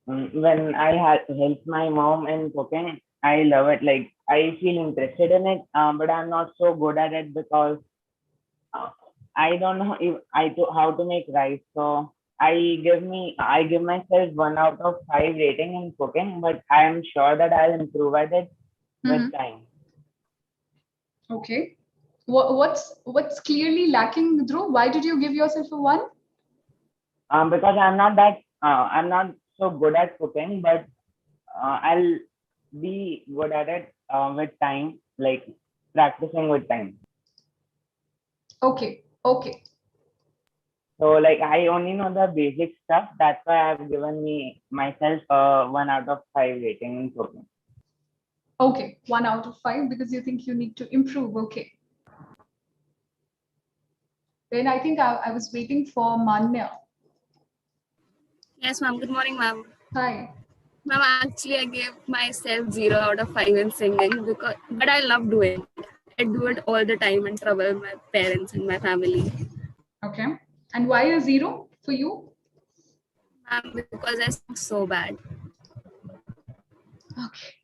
when I had helped my mom in cooking, I love it. Like I feel interested in it, but I'm not so good at it because I don't know if how to make rice, so I give myself 1 out of 5 rating in cooking, but I am sure that I'll improve at it with time. Okay. What's clearly lacking, Dhruv? Why did you give yourself a 1? Because I'm not so good at cooking, but I'll be good at it with time, like practicing with time. Okay. Okay. So like I only know the basic stuff. That's why I've given myself a 1 out of 5 rating in cooking. Okay. 1 out of 5 because you think you need to improve. Okay. Then I think I was waiting for Manya. Yes, ma'am. Good morning, ma'am. Hi. Ma'am, actually, I gave myself 0 out of 5 in singing but I love doing it. I do it all the time and trouble my parents and my family. Okay. And why a 0 for you? Ma'am, because I sing so bad. Okay.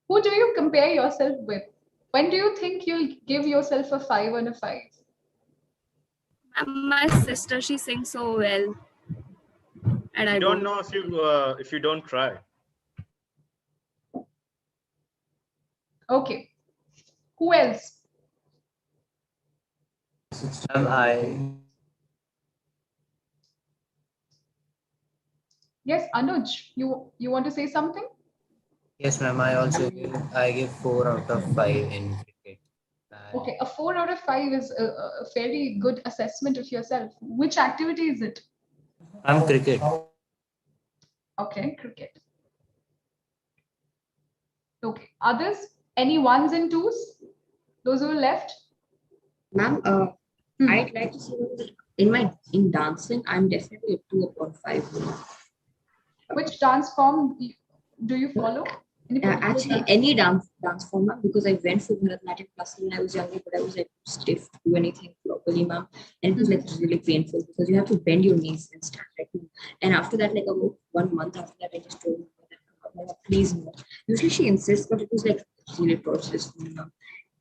Who do you compare yourself with? When do you think you'll give yourself a 5 on a 5? Ma'am, my sister, she sings so well. And You I don't don't. know if you don't try. Okay. Who else? I Yes, Anuj, you want to say something? yes, ma'am. I give 4 out of 5 in cricket. Okay, a 4 out of 5 is a fairly good assessment of yourself. Which activity is it? I'm cricket. Okay, cricket. Okay, others? Any 1s and 2s? Those who are left? Ma'am, I'd like to say that in dancing, I'm definitely a 2/5. Which dance form do you follow? Any particular Actually, dance? any dance form, ma'am, because I went for Bharatanatyam classes when I was younger, but I was like stiff to do anything properly, ma'am. And it was like really painful because you have to bend your knees and stand like me. And after that, like about 1 month after that, I just told her that, "Mama, please no." Usually she insists, but it was like really torturous for me, ma'am.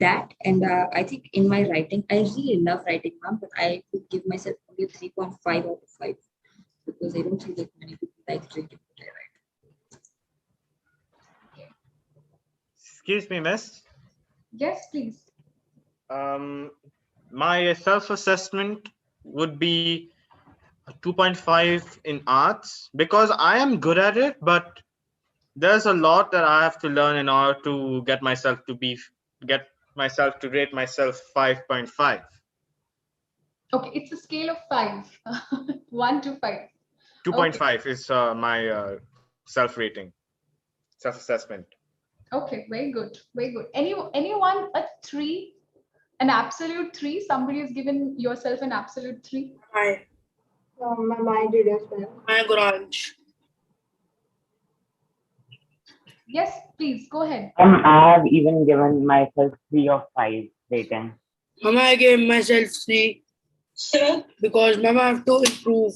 That and I think in my writing, I really love writing, ma'am, but I could give myself only 3.5 out of 5 because I don't think that many people like reading what I write. Excuse me, miss. Yes, please. My self-assessment would be a 2.5 in arts because I am good at it, but there's a lot that I have to learn in order to get myself to rate myself 5.5. Okay, it's a scale of 5. 1 to 5. 2.5 is my self-rating, self-assessment. Okay, very good. Very good. Anyone a 3? An absolute 3? Somebody has given yourself an absolute 3? Hi. I did as well. Hi, Guranj. Yes, please go ahead. I have even given myself 3 of 5 rating. Mama, I gave myself 3 because Mama, I have to improve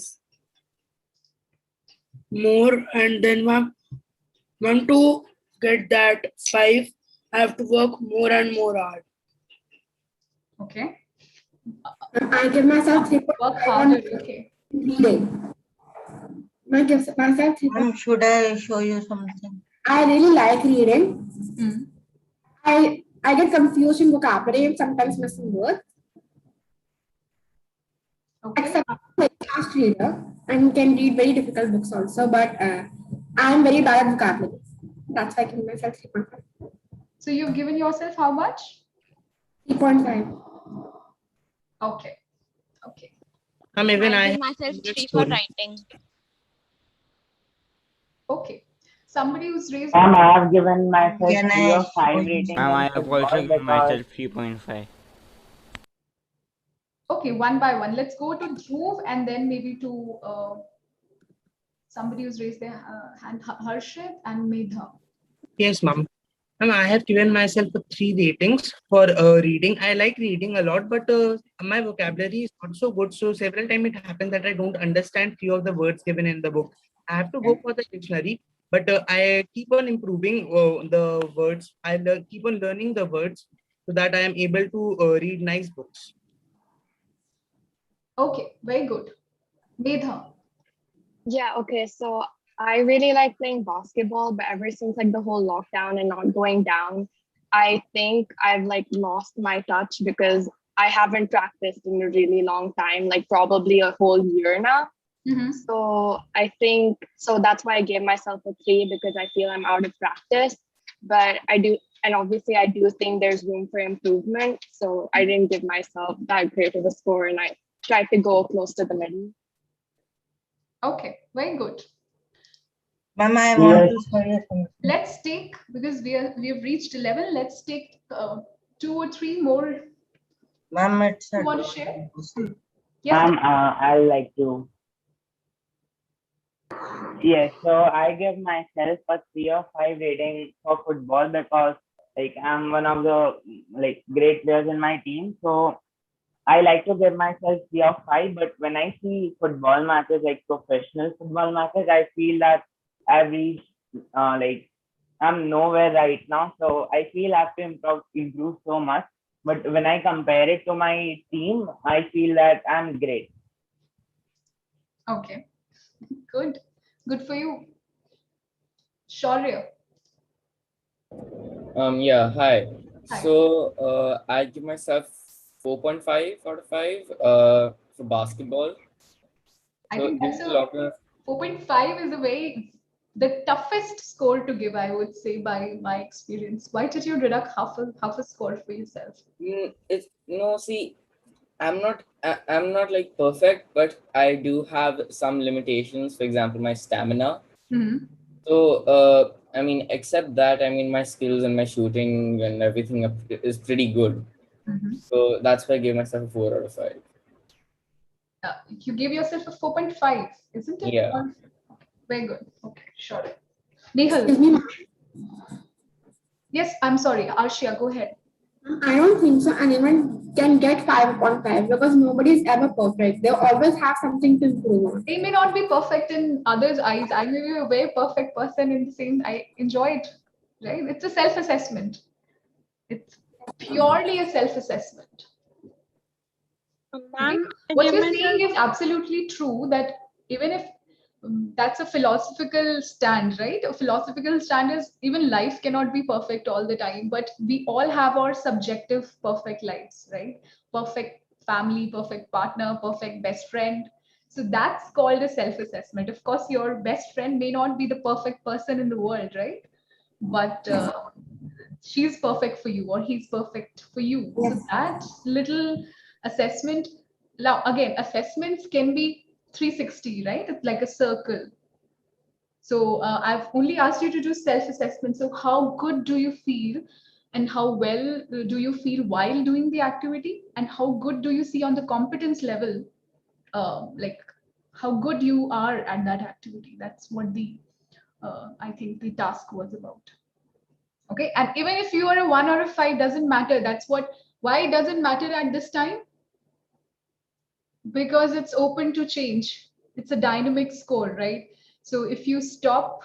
more, and then Mom, to get that 5, I have to work more and more hard. Okay. I give myself 3. Work harder. Okay. Reading. I give myself 3. Should I show you something? I really like reading. I get confused in vocabulary and sometimes missing words. Okay. Except I'm a fast reader and can read very difficult books also, but I'm very bad at vocabulary. That's why I give myself 3.5. So you've given yourself how much? 3.5. Okay. Okay. Even I I give myself 3 for writing. Okay. Somebody who's raised. I have given myself Can 3 I of 5 show you? rating Ma'am, I in have football also given because myself 3.5. Okay, one by one. Let's go to Dhruv and then maybe to somebody who's raised their hand, Harshit and Medha. Yes, ma'am. Ma'am, I have given myself 3 ratings for reading. I like reading a lot, but my vocabulary is not so good. So several times it happens that I don't understand few of the words given in the book. I have to go for the dictionary, but I keep on improving the words. I keep on learning the words. so that I am able to read nice books. Okay, very good. Medha. Yeah, okay. So I really like playing basketball, but ever since like the whole lockdown and not going down, I think I've like lost my touch because I haven't practiced in a really long time, like probably a whole year now. So I think so that's why I gave myself a 3 because I feel I'm out of practice. But I do, and obviously I do think there's room for improvement. So I didn't give myself that great of a score, and I tried to go close to the middle. Okay, very good. Ma'am, I want to show you something. Let's take, because we have reached 11, let's take 2 or 3 more. Ma'am, it's You a want to share? Yes. I like to. Yes, so I give myself a 3 or 5 rating for football because like I'm one of the like great players in my team. So I like to give myself 3 or 5. But when I see football matches, like professional football matches, I feel that I've reached like I'm nowhere right now. So I feel I have to improve so much. But when I compare it to my team, I feel that I'm great. Okay, good. Good for you. Shaurya. Yeah, hi. Hi. So I give myself 4.5 out of 5 for basketball. I So think due that's to a lockdown, 4.5 is the toughest score to give, I would say, by my experience. Why did you deduct half a score for yourself? it's see, I'm not like perfect, but I do have some limitations. For example, my stamina. So I mean, except that, I mean, my skills and my shooting and everything is pretty good. So that's why I gave myself a 4 out of 5. You gave yourself a 4.5, isn't it? Yeah. Very good. Okay, sure. Nehal. Excuse me, Yes, I'm sorry. Arshia, go ahead. I don't think so. Anyone can get 5.5 because nobody is ever perfect. They always have something to improve on. They may not be perfect in others' eyes. I may be a very perfect person in the same. I enjoy it, right? It's a self-assessment. It's purely a self-assessment. Okay? What you're saying is absolutely true, that even if that's a philosophical stand, right? A philosophical stand is even life cannot be perfect all the time, but we all have our subjective perfect lives, right? Perfect family, perfect partner, perfect best friend. So that's called a self-assessment. Of course, your best friend may not be the perfect person in the world, right? But she's perfect for you or he's perfect for you. Yes. So that little assessment, now again, assessments can be 360, right? It's like a circle. So I've only asked you to do self-assessment. So how good do you feel and how well do you feel while doing the activity, and how good do you see on the competence level, like how good you are at that activity? That's what the I think the task was about. Okay, and even if you are a 1 or a 5, doesn't matter. That's what, why it doesn't matter at this time, because it's open to change. It's a dynamic score, right? So if you stop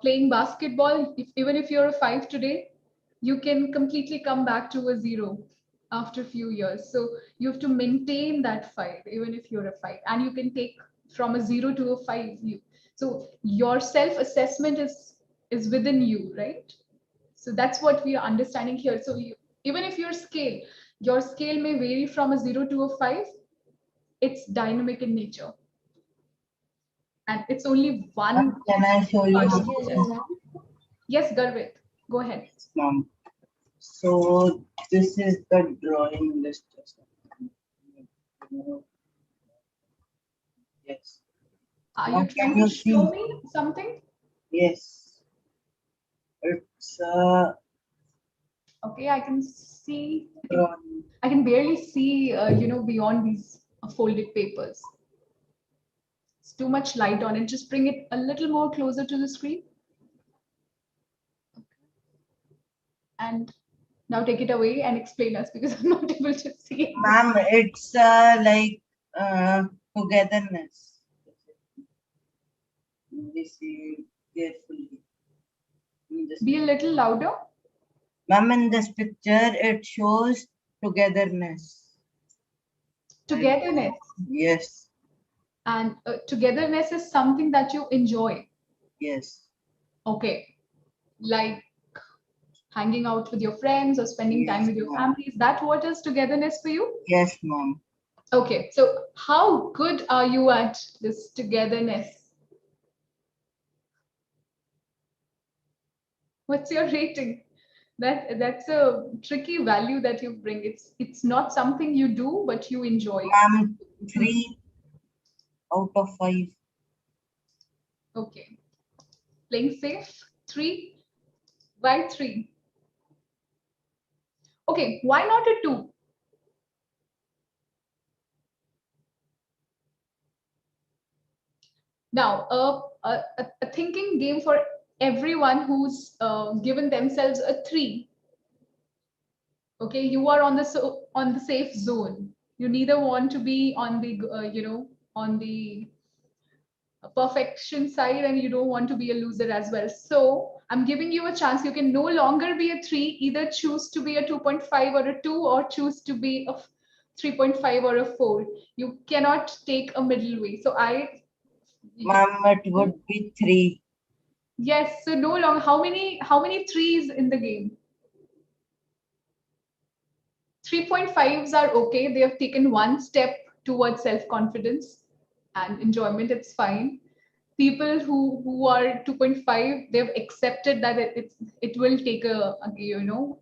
playing basketball, even if you're a 5 today, you can completely come back to a 0 after a few years. So you have to maintain that 5 even if you're a 5, and you can take from a 0 to a 5. So your self assessment is within you, right? So that's what we are understanding here. So even if your scale may vary from a 0 to a 5, it's dynamic in nature. And it's only one. Can I show you? Yes, Garvit, go ahead. So this is the drawing list. Yes. Are Now you trying can to you show see? me something? Yes. It's Okay, I can see. I can barely see, beyond these folded papers. It's too much light on it. Just bring it a little more closer to the screen. And now take it away and explain us, because I'm not able to see it. ma'am, it's like togetherness. We see carefully. Be a little louder. Ma'am, in this picture, it shows togetherness. Togetherness. Yes. And togetherness is something that you enjoy. Yes. Okay. Like hanging out with your friends or spending time with your family. Is that what is togetherness for you? Yes, ma'am. Okay. So how good are you at this togetherness? What's your rating? That's a tricky value that you bring. It's not something you do, but you enjoy. 3 out of 5. Okay. Playing safe, 3. Why 3? Okay, why not a 2? Now, a thinking game for everyone who's given themselves a 3. Okay, you are on the safe zone. You neither want to be on the on the perfection side, and you don't want to be a loser as well. So I'm giving you a chance. You can no longer be a 3. Either choose to be a 2.5 or a 2, or choose to be a 3.5 or a 4. You cannot take a middle way. So Ma'am, it would be 3. yes. So no longer. How many 3s in the game? 3.5s are okay. They have taken one step towards self-confidence and enjoyment. It's fine. People who are 2.5, they've accepted that it will take a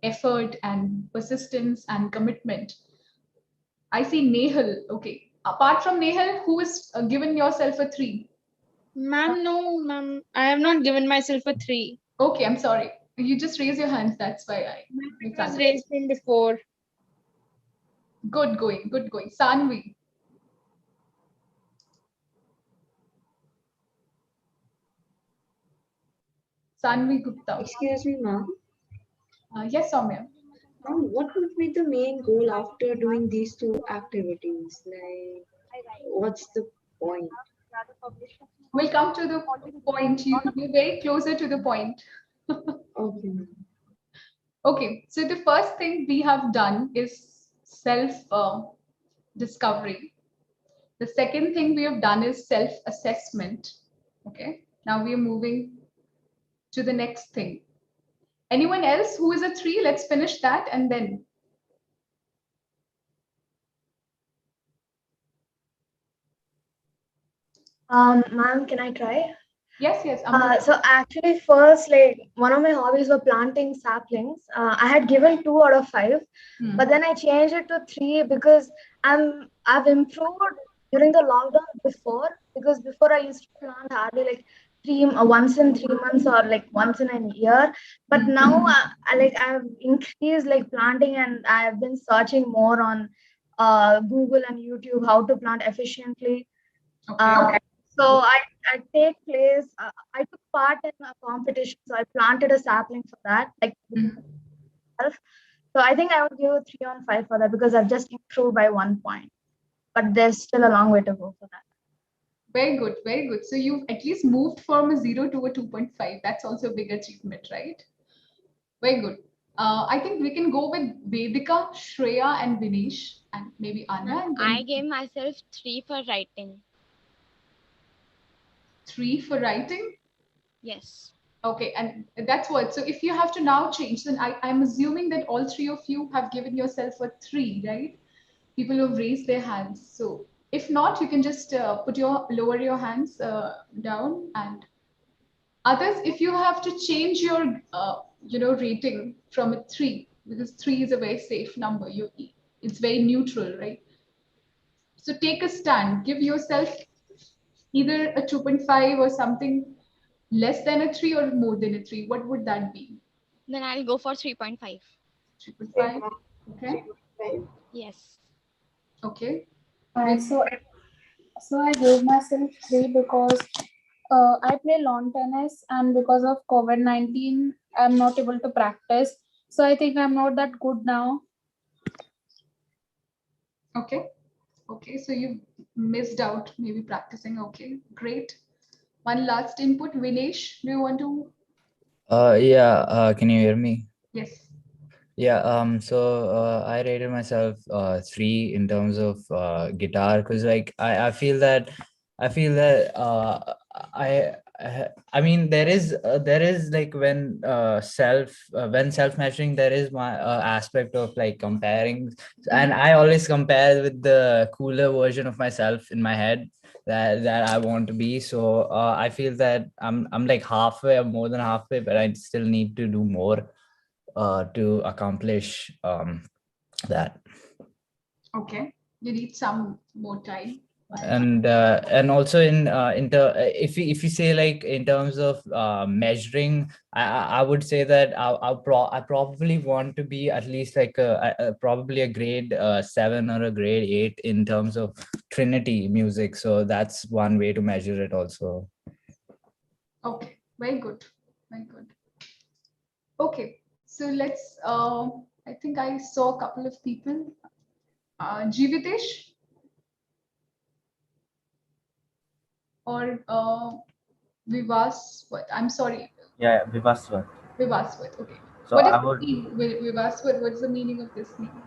effort and persistence and commitment. I see Nehal. Okay. Apart from Nehal, who is given yourself a 3? Ma'am, no, ma'am. I have not given myself a 3. Okay, I'm sorry. You just raise your hands. That's why I It was raised from before. Good going. Good going. Sanvi. Sanvi Gupta. Excuse me, ma'am. Yes, Soumya. Ma'am, what would be the main goal after doing these two activities? Like, what's the point? We'll come to the point. You're very closer to the point. Okay. Okay, so the first thing we have done is self discovery. The second thing we have done is self assessment. Okay, now we are moving to the next thing. Anyone else who is a 3? Let's finish that and then. Ma'am, can I try? Yes, yes. So actually, first, like one of my hobbies were planting saplings. I had given 2 out of 5, but then I changed it to 3 because I've improved during the lockdown before. Because before I used to plant hardly like once in 3 months or like once in a year. But now I've increased like planting, and I've been searching more on Google and YouTube how to plant efficiently. Okay. So I take place. I took part in a competition, so I planted a sapling for that. So I think I would give a 3 on 5 for that because I've just improved by 1 point. But there's still a long way to go for that. Very good, very good. So you've at least moved from a 0 to a 2.5. That's also a big achievement, right? Very good. I think we can go with Vedika, Shreya, and Vinesh, and maybe Anya. And I gave myself 3 for writing. 3 for writing? Yes. Okay, and that's what. So if you have to now change, then I'm assuming that all 3 of you have given yourself a 3, right? People who have raised their hands. So if not, you can just lower your hands down, and others, if you have to change your rating from a 3, because 3 is a very safe number. It's very neutral, right? So take a stand. Give yourself either a 2.5 or something less than a 3 or more than a 3. What would that be? Then I'll go for 3.5. 3.5. Okay. Yes. Okay. So I gave myself 3 because I play lawn tennis, and because of COVID-19, I'm not able to practice. So I think I'm not that good now. Okay. Okay. So you missed out maybe practicing. Okay. Great. One last input. Vinesh, do you want to? Yeah, can you hear me? Yes. Yeah, I rated myself 3 in terms of guitar, because like I feel that I mean there is like when self measuring, there is my aspect of like comparing, and I always compare with the cooler version of myself in my head that I want to be. So I feel that I'm like halfway or more than halfway, but I still need to do more to accomplish that. Okay, you need some more time. And also if you say like in terms of measuring, I would say that I probably want to be at least like probably a grade 7 or a grade 8 in terms of Trinity music. So that's one way to measure it also. Okay, very good, very good. Okay, so let's. I think I saw a couple of people. Jivitesh or Vivas. What? I'm sorry, Yeah, Vivaswat. Vivaswat. Okay. So What does I it would. mean, Vivaswat? What is the meaning of this name?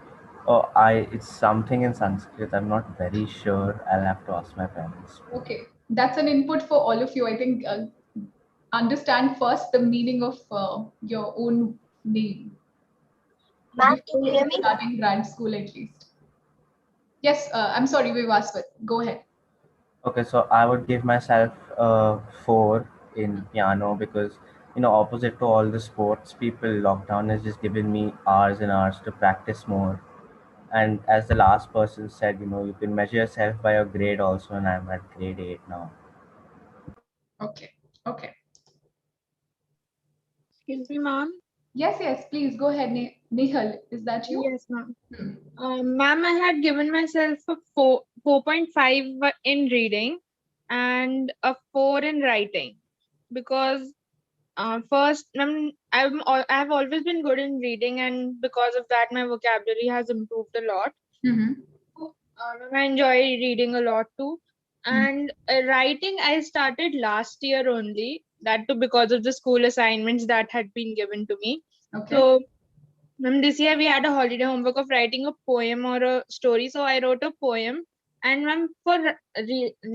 Oh, it's something in Sanskrit. I'm not very sure. I'll have to ask my parents. Okay, that's an input for all of you. I think understand first the meaning of your own name Ma'am, can you before hear me? starting grad school, at least. Yes, I'm sorry, Vivaswat. Go ahead. Okay, so I would give myself a 4 in piano because, opposite to all the sports people, lockdown has just given me hours and hours to practice more. And as the last person said, you can measure yourself by your grade also, and I'm at grade 8 now. Okay, okay. Excuse me, ma'am. Yes, yes, please go ahead, Nehal. Is that you? Yes, ma'am. Ma'am, I had given myself a 4.5 in reading and a 4 in writing because first, I've always been good in reading, and because of that, my vocabulary has improved a lot. I enjoy reading a lot too. And writing, I started last year only, that too because of the school assignments that had been given to me. Okay. So, this year we had a holiday homework of writing a poem or a story. So I wrote a poem. And for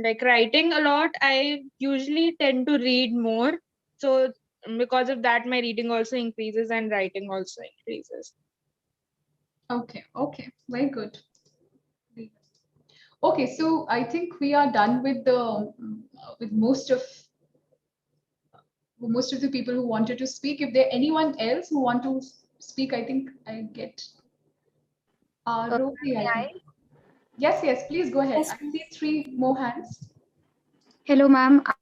like writing a lot, I usually tend to read more. So because of that, my reading also increases and writing also increases. Okay, okay, very good. Okay, so I think we are done with the with most of the people who wanted to speak. If there anyone else who want to speak, I think I get Rosie, I think. Yes, yes, please go ahead. I see 3 more hands. Hello, ma'am. I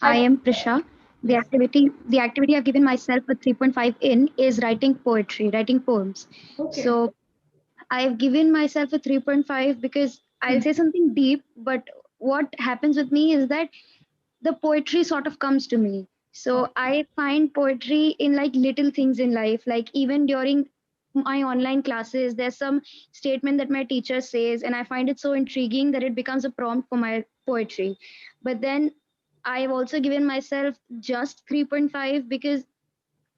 Hi. am Prisha. The activity I've given myself a 3.5 in is writing poetry, writing poems. Okay. So I've given myself a 3.5 because I'll say something deep, but what happens with me is that the poetry sort of comes to me. So I find poetry in like little things in life, like even during my online classes, there's some statement that my teacher says, and I find it so intriguing that it becomes a prompt for my poetry. But then I've also given myself just 3.5 because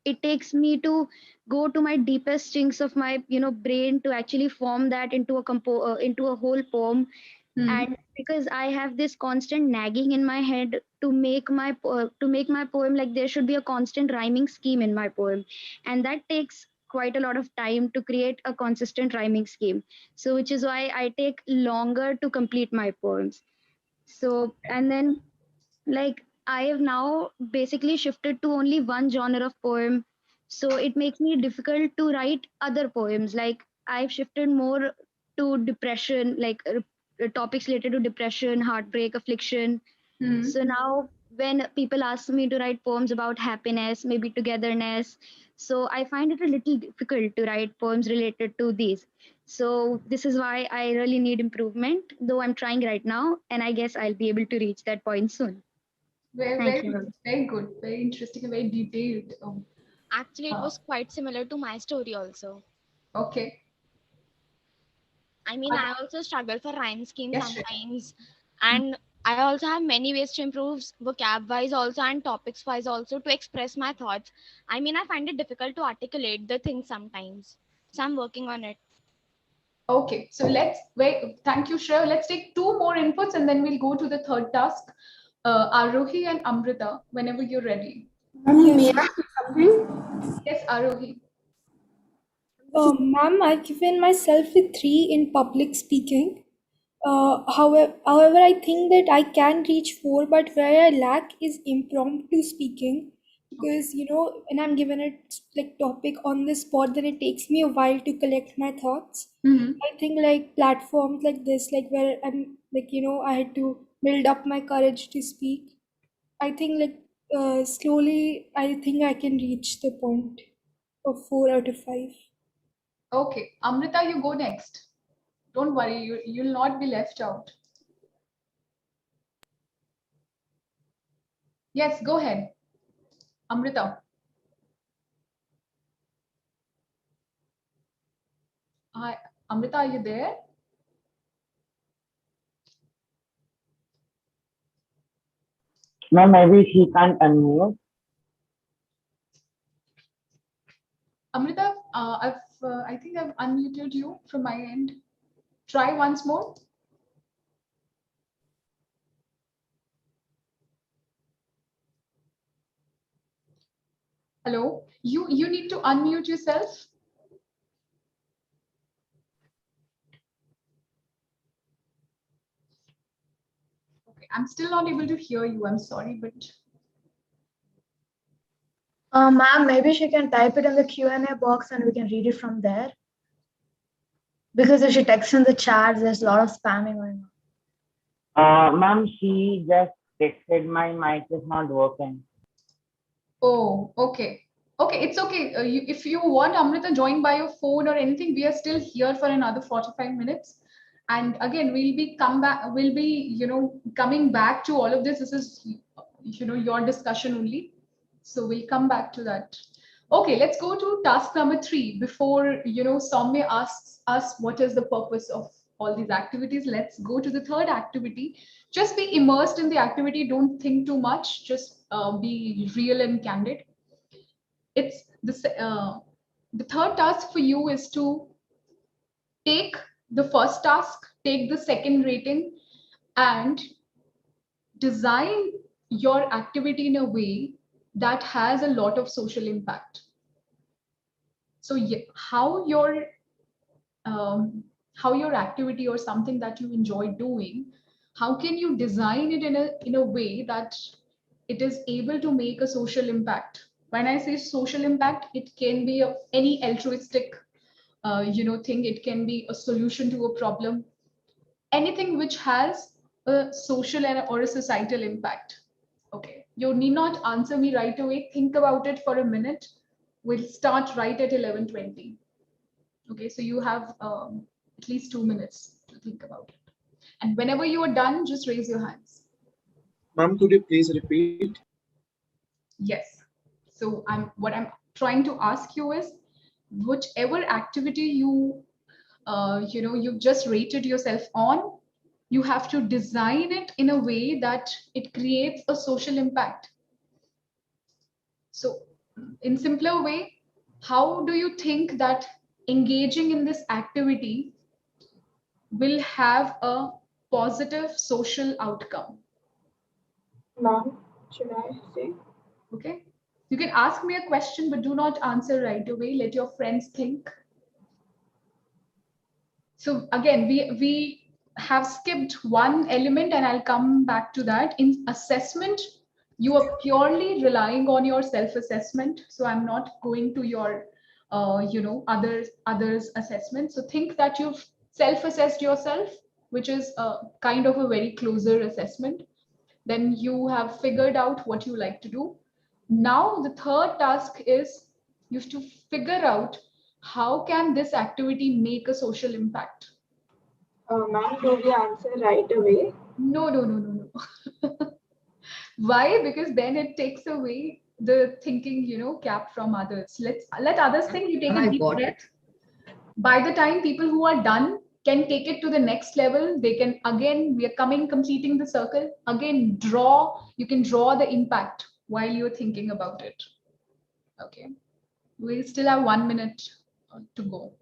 it takes me to go to my deepest chinks of my brain to actually form that into into a whole poem. And because I have this constant nagging in my head to make my poem, like there should be a constant rhyming scheme in my poem, and that takes quite a lot of time to create a consistent rhyming scheme, so which is why I take longer to complete my poems. So and then like I have now basically shifted to only one genre of poem, so it makes me difficult to write other poems. Like I've shifted more to depression, like topics related to depression, heartbreak, affliction. So now when people ask me to write poems about happiness, maybe togetherness, so I find it a little difficult to write poems related to these. So this is why I really need improvement, though I'm trying right now, and I guess I'll be able to reach that point soon. Very, Thank very, you. very good, very interesting, and very detailed. Actually, it was quite similar to my story also. Okay. I mean, I also struggle for rhyme scheme Yes, sure. sometimes, and I also have many ways to improve vocab wise also and topics wise also to express my thoughts. I mean, I find it difficult to articulate the things sometimes. So I'm working on it. Okay, so let's wait. Thank you, Shreya. Let's take two more inputs and then we'll go to the third task. Arohi and Amrita, whenever you're ready. May I say something? Yes, Arohi. Ma'am, I've given myself a 3 in public speaking. However, I think that I can reach 4, but where I lack is impromptu speaking. Because, when I'm given a like topic on the spot, then it takes me a while to collect my thoughts. I think like platforms like this, like where I'm like, I had to build up my courage to speak. I think like slowly, I think I can reach the point of 4 out of 5. Okay, Amrita, you go next. Don't worry, you'll not be left out. Yes, go ahead. Amrita. Hi, Amrita, are you there? No, maybe she can't unmute. Amrita, I think I've unmuted you from my end. Try once more. Hello, you need to unmute yourself. Okay, I'm still not able to hear you. I'm sorry, but Ma'am, maybe she can type it in the Q&A box and we can read it from there. Because if she texts in the chat, there's a lot of spamming going on. Ma'am, she just texted my mic is not working. oh, okay. Okay, it's okay. If you want Amrita join by your phone or anything, we are still here for another 45 minutes. And again, we'll be coming back to all of this. This is your discussion only. So we'll come back to that. Okay, let's go to task number 3 before Soumya asks us what is the purpose of all these activities. Let's go to the third activity. Just be immersed in the activity. Don't think too much. Just be real and candid. It's the third task for you is to take the first task, take the second rating, and design your activity in a way that has a lot of social impact. So how your activity or something that you enjoy doing, how can you design it in a way that it is able to make a social impact? When I say social impact, it can be any altruistic thing. It can be a solution to a problem, anything which has a social or a societal impact. Okay, you need not answer me right away. Think about it for a minute. We'll start right at 11:20. Okay, so you have at least 2 minutes to think about it. And whenever you are done, just raise your hands. Ma'am, could you please repeat? Yes. So what I'm trying to ask you is, whichever activity you've just rated yourself on, you have to design it in a way that it creates a social impact. So in simpler way, how do you think that engaging in this activity will have a positive social outcome? Ma'am, should I say? Okay. You can ask me a question, but do not answer right away. Let your friends think. So again, we have skipped one element and I'll come back to that. In assessment, you are purely relying on your self-assessment. So I'm not going to your others assessment. So think that you've self-assessed yourself, which is a kind of a very closer assessment. Then you have figured out what you like to do. Now the third task is you have to figure out how can this activity make a social impact. Ma'am, do we answer right away? No. Why? Because then it takes away the thinking, cap from others. Let others think. You take a deep breath. By the time people who are done, can take it to the next level, they can again, we are completing the circle, again draw, you can draw the impact while you're thinking about it. Okay, we still have 1 minute to go.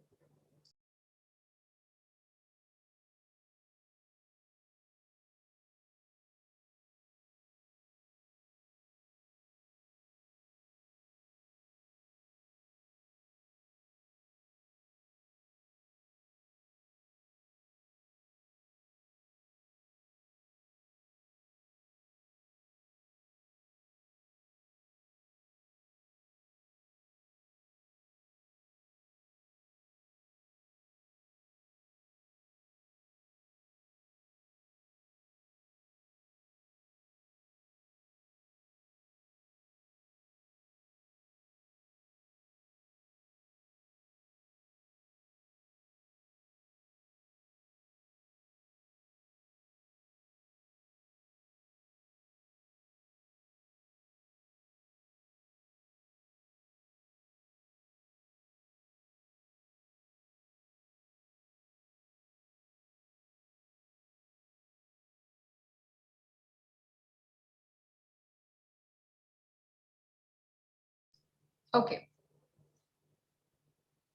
Okay.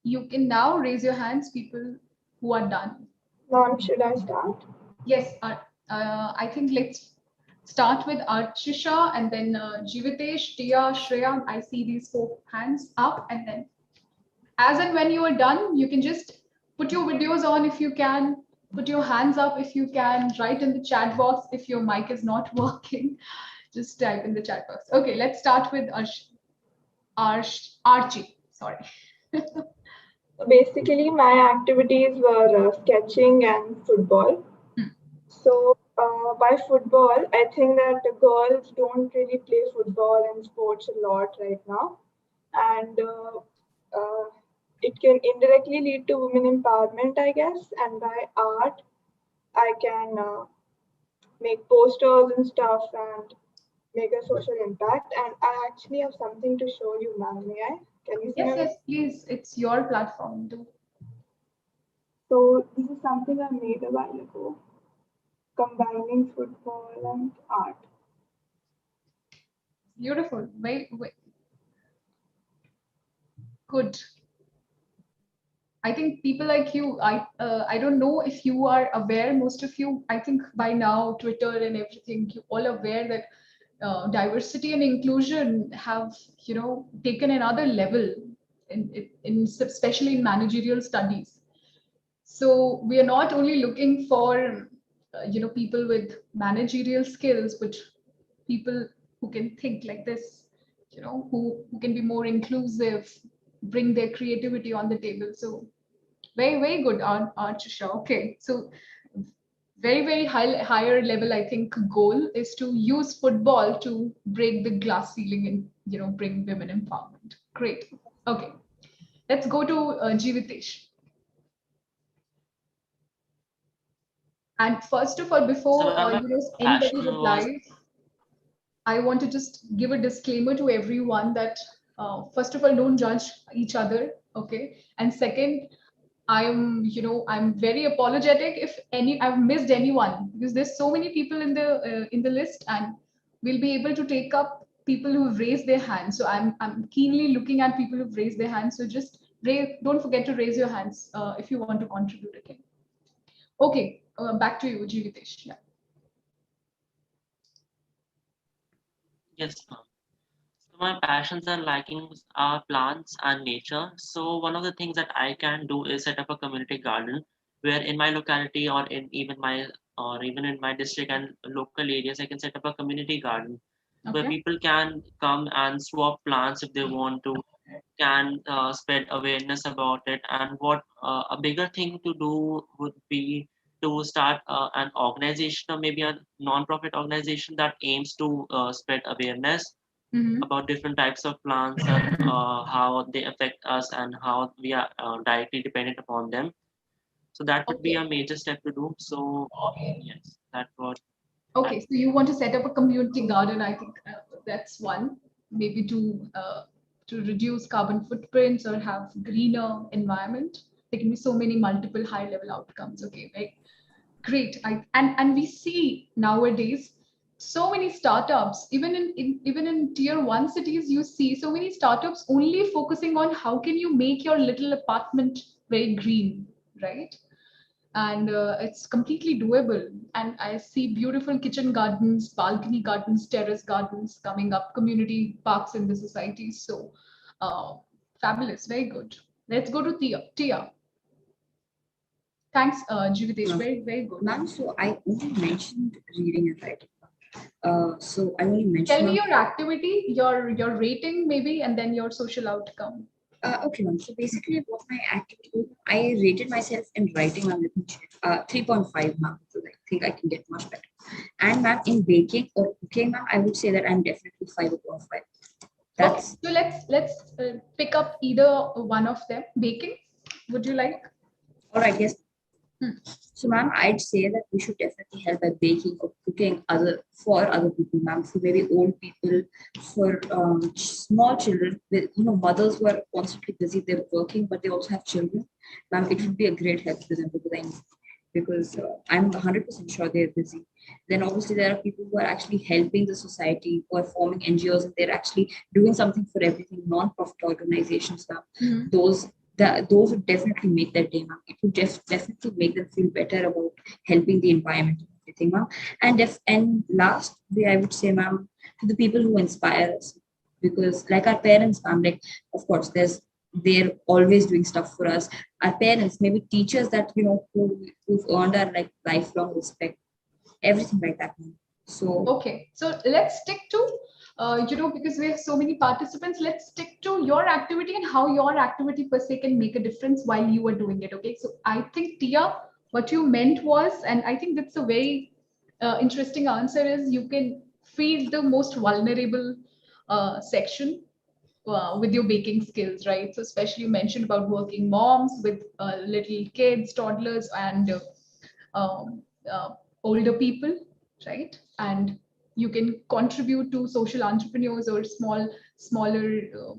You can now raise your hands, people who are done. Mom, should I start? Yes, I think let's start with Archisha and then Jivitesh, Tia, Shreya. I see these 4 hands up, and then as and when you are done, you can just put your videos on if you can, put your hands up if you can, write in the chat box if your mic is not working. Just type in the chat box. Okay, let's start with Archie. Sorry. Basically, my activities were sketching and football. So by football, I think that the girls don't really play football and sports a lot right now, and it can indirectly lead to women empowerment, I guess. And by art, I can make posters and stuff and make a social impact. And I actually have something to show you, ma'am. May I? Can you see Yes, my? yes, please. It's your platform. Do. So this is something I made a while ago, combining football and art. Beautiful. Very good. I think people like you, I don't know if you are aware, most of you, I think by now, Twitter and everything, you all aware that diversity and inclusion have, taken another level, especially in managerial studies. So we are not only looking for, people with managerial skills, but people who can think like this, who can be more inclusive, bring their creativity on the table. So very, very good, Archisha. Okay, so very higher level, I think, goal is to use football to break the glass ceiling and bring women empowerment. Great. Okay, let's go to Jivitesh. And first of all, before anybody replies, I want to just give a disclaimer to everyone that first of all, don't judge each other. Okay, and second, I'm very apologetic if I've missed anyone, because there's so many people in the list, and we'll be able to take up people who've raised their hands. So I'm keenly looking at people who've raised their hands. So just don't forget to raise your hands if you want to contribute again. Okay, back to you, Jivitesh. Yeah. Yes, ma'am. So my passions and likings are plants and nature. So one of the things that I can do is set up a community garden where in my locality or even in my district and local areas, I can set up a community garden where Okay. people can come and swap plants if they want to, can spread awareness about it. And what a bigger thing to do would be to start an organization or maybe a non-profit organization that aims to spread awareness about different types of plants and how they affect us and how we are directly dependent upon them. So that would be a major step to do. So yes, that's what. Okay, so you want to set up a community garden. I think that's one, maybe to reduce carbon footprints or have greener environment. there can be so many multiple high level outcomes. Okay, right? Great. And we see nowadays so many startups, even in tier 1 cities, you see so many startups only focusing on how can you make your little apartment very green, right? And it's completely doable. And I see beautiful kitchen gardens, balcony gardens, terrace gardens coming up, community parks in the society. So fabulous, very good. Let's go to Tia. Thanks, Jivitesh. Very, very good. Ma'am, so I only mentioned reading and writing. So I only mentioned. Tell me your activity, your rating maybe, and then your social outcome. Okay, ma'am. So basically, what my activity, I rated myself in writing, ma'am. 3.5, ma'am. So I think I can get much better. And ma'am, in baking or cooking, ma'am, I would say that I'm definitely 5.5. That's okay. So let's pick up either one of them. Baking, would you like? All right, yes. So, ma'am, I'd say that we should definitely help by baking or cooking for other people, ma'am. For maybe old people, for small children, with mothers who are constantly busy, they're working, but they also have children, ma'am. It would be a great help to them because I'm 100% sure they're busy. Then obviously there are people who are actually helping the society, who are forming NGOs, and they're actually doing something for everything. Non-profit organizations, ma'am. Those would definitely make their day, ma'am. It would definitely make them feel better about helping the environment and everything, ma'am. And lastly, I would say, ma'am, to the people who inspire us, because like our parents, ma'am, like of course they're always doing stuff for us. Our parents, maybe teachers that who've earned our like lifelong respect, everything like that, ma'am. So okay, so let's stick to because we have so many participants, let's stick to your activity and how your activity per se can make a difference while you are doing it. Okay, so I think Tia, what you meant was, and I think that's a very interesting answer, is you can feed the most vulnerable section with your baking skills, right? So especially you mentioned about working moms with little kids, toddlers, and um, uh, older people, right? And you can contribute to social entrepreneurs or smaller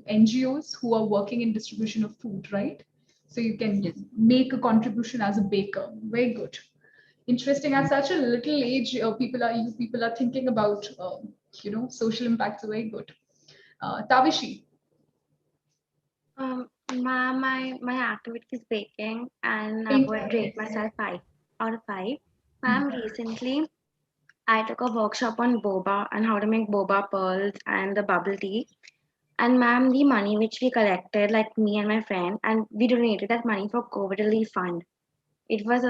NGOs who are working in distribution of food, right? So you can make a contribution as a baker. Very good. Interesting. At such a little age, people are thinking about social impacts. Very good. Tavishi. My activity is baking, and I would rate myself 5 out of 5. Ma'am, recently I took a workshop on boba and how to make boba pearls and the bubble tea. And ma'am, the money which we collected, like me and my friend, and we donated that money for COVID relief fund. It was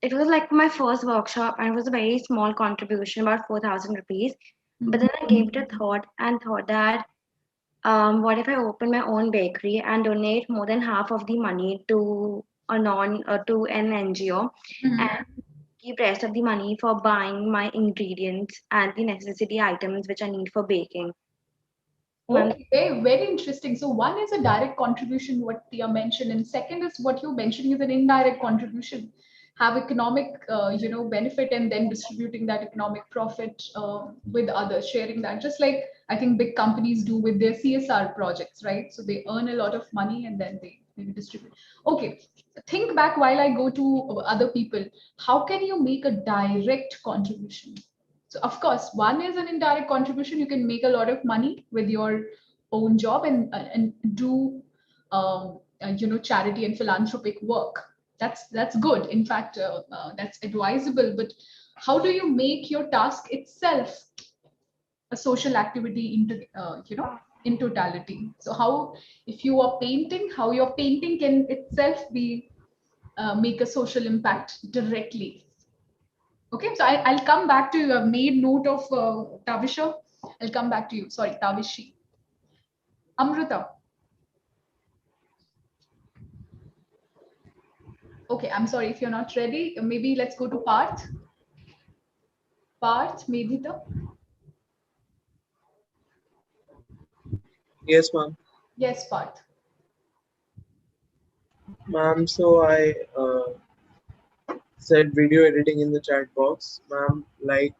like my first workshop, and it was a very small contribution, about 4,000 rupees. But then I gave it a thought and thought that what if I open my own bakery and donate more than half of the money to to an NGO, and keep rest of the money for buying my ingredients and the necessity items which I need for baking. Okay, very, very interesting. So one is a direct contribution, what Tia mentioned, and second is what you're mentioning is an indirect contribution. Have economic, benefit, and then distributing that economic profit with others, sharing that, just like I think big companies do with their CSR projects, right? So they earn a lot of money and then they distribute. Okay, think back while I go to other people. How can you make a direct contribution? So of course, one is an indirect contribution. You can make a lot of money with your own job and do charity and philanthropic work. That's good. In fact, that's advisable. But how do you make your task itself a social activity in totality? So how, if you are painting, how your painting can itself be make a social impact directly? Okay, so I'll come back to you. I've made note of Tavisha. I'll come back to you. Sorry, Tavishi. Amrita. Okay, I'm sorry if you're not ready. Maybe let's go to Parth. Parth, Medita. Yes, ma'am. Yes, Parth. Ma'am, so I said video editing in the chat box. Ma'am, like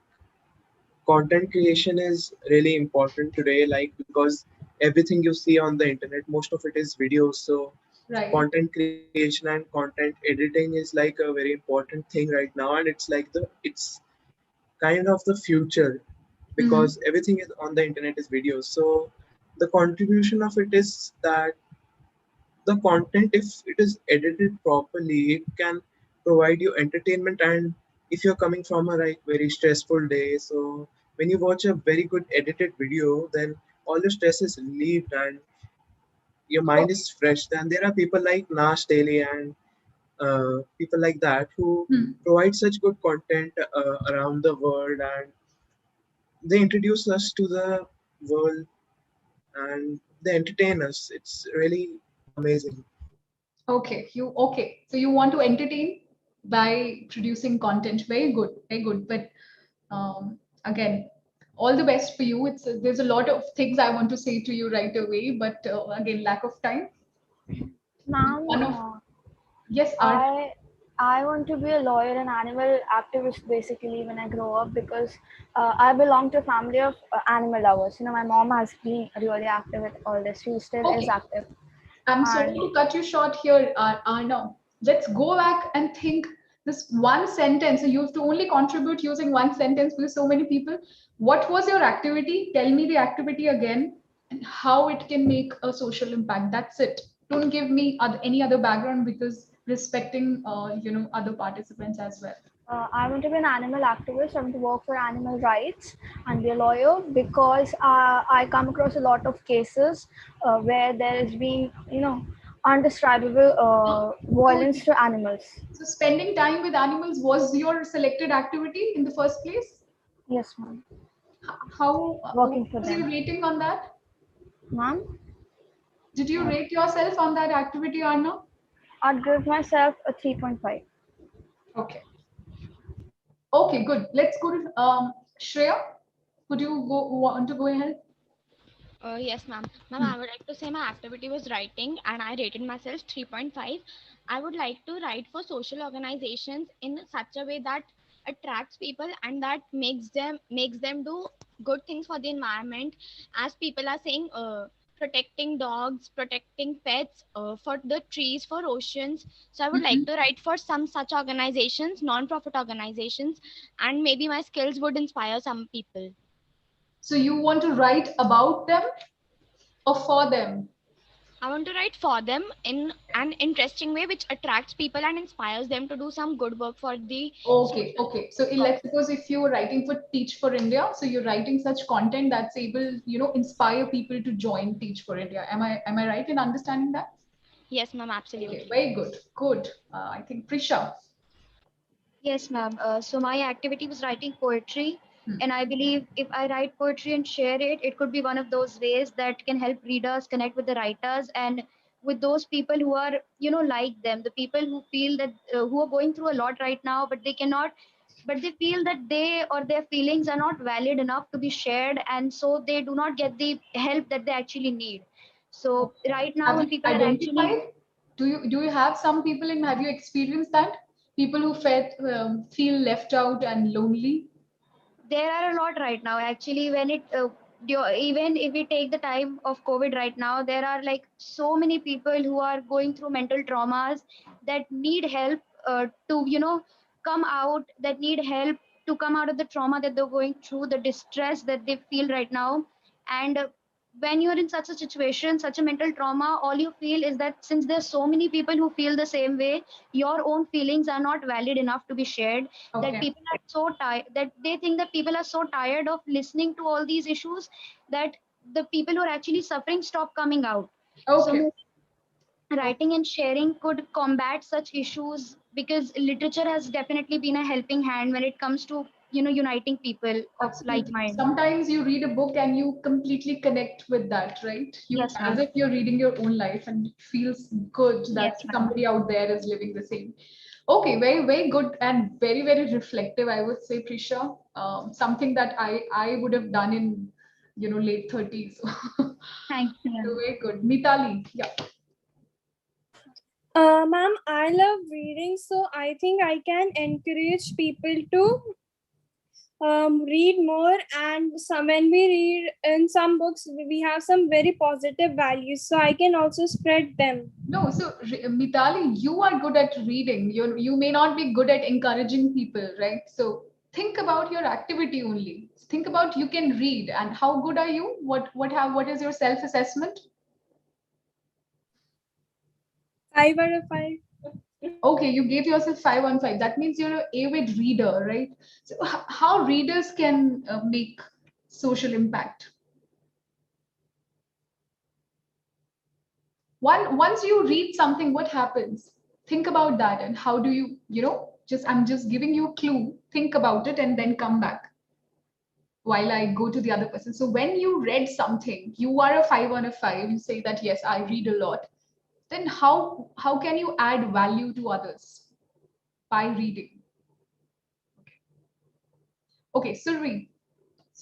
content creation is really important today, like because everything you see on the internet, most of it is videos. So Right. Content creation and content editing is like a very important thing right now, and it's kind of the future because everything is on the internet is videos. So the contribution of it is that the content, if it is edited properly, it can provide you entertainment. And if you're coming from a like very stressful day, so when you watch a very good edited video, then all your stress is relieved and your mind is fresh. Then there are people like Nash Daily and people like that who provide such good content around the world, and they introduce us to the world and they entertain us. It's really amazing. Okay. So you want to entertain by producing content. Very good, very good. But again, all the best for you. There's a lot of things I want to say to you right away, but again, lack of time. Ma'am, One of yes, Art. I want to be a lawyer and animal activist basically when I grow up because I belong to a family of animal lovers. You know, my mom has been really active with all this. She still is Okay. active. I'm sorry And to cut you short here, Arnav. Let's go back and think this one sentence. So you have to only contribute using one sentence with so many people. What was your activity? Tell me the activity again and how it can make a social impact. That's it. Don't give me any other background because respecting, other participants as well. I want to be an animal activist. I want to work for animal rights and be a lawyer because I come across a lot of cases where there is being, undescribable violence to animals. So spending time with animals was your selected activity in the first place? Yes, ma'am. How Working for was your them. rating on that? Ma'am? Did you rate yourself on that activity, Arnav? I'd give myself a 3.5. Okay. Okay, good. Let's go to Shreya. Would you want to go ahead? Yes, ma'am. Ma'am, I would like to say my activity was writing and I rated myself 3.5. I would like to write for social organizations in such a way that attracts people and that makes them do good things for the environment. As people are saying, protecting dogs, protecting pets, for the trees, for oceans. So I would like to write for some such organizations, non-profit organizations, and maybe my skills would inspire some people. So you want to write about them or for them? I want to write for them in an interesting way which attracts people and inspires them to do some good work for the Okay. So let's suppose if you were writing for Teach for India, so you're writing such content that's able, inspire people to join Teach for India. Am I right in understanding that? Yes, ma'am, absolutely. Okay, very good. Good. I think Prisha. Yes, ma'am. So my activity was writing poetry. And I believe if I write poetry and share it, it could be one of those ways that can help readers connect with the writers and with those people who are, like them, the people who feel that who are going through a lot right now, but they cannot, but they feel that they or their feelings are not valid enough to be shared. And so they do not get the help that they actually need. So right now, Have when you people are actually identified? Do you have some people in? Have you experienced that? People who feel left out and lonely. there are a lot right now actually when it even if we take the time of COVID right now, there are like so many people who are going through mental traumas that need help to come out, that need help to come out of the trauma that they're going through, the distress that they feel right now. And when you're in such a situation, such a mental trauma, all you feel is that since there's so many people who feel the same way, your own feelings are not valid enough to be shared. That Okay. people are so tired, that they think that people are so tired of listening to all these issues that the people who are actually suffering stop coming out. Okay. So writing and sharing could combat such issues, because literature has definitely been a helping hand when it comes to uniting people of like Absolutely. mind. Sometimes you read a book and you completely connect with that, right? Yes, As ma'am. if you're reading your own life and it feels good that Yes, ma'am. somebody out there is living the same. Okay, very, very good and very, very reflective, I would say, Prisha. Something that I would have done in, late 30s. Thank you. So very good. Mitali, yeah. Ma'am, I love reading, so I think I can encourage people to read more, and when we read in some books, we have some very positive values, so I can also spread them. No, so Mitali, you are good at reading. You may not be good at encouraging people, right? So think about your activity only. Think about you can read and how good are you? What is your self-assessment? 5 out of 5. Okay, you gave yourself 5 on 5. That means you're an avid reader, right? So how readers can make social impact? Once you read something, what happens? Think about that, and how do you, I'm just giving you a clue. Think about it and then come back while I go to the other person. So when you read something, you are a 5 on 5. You say that yes, I read a lot. Then how can you add value to others by reading? Okay, Survey,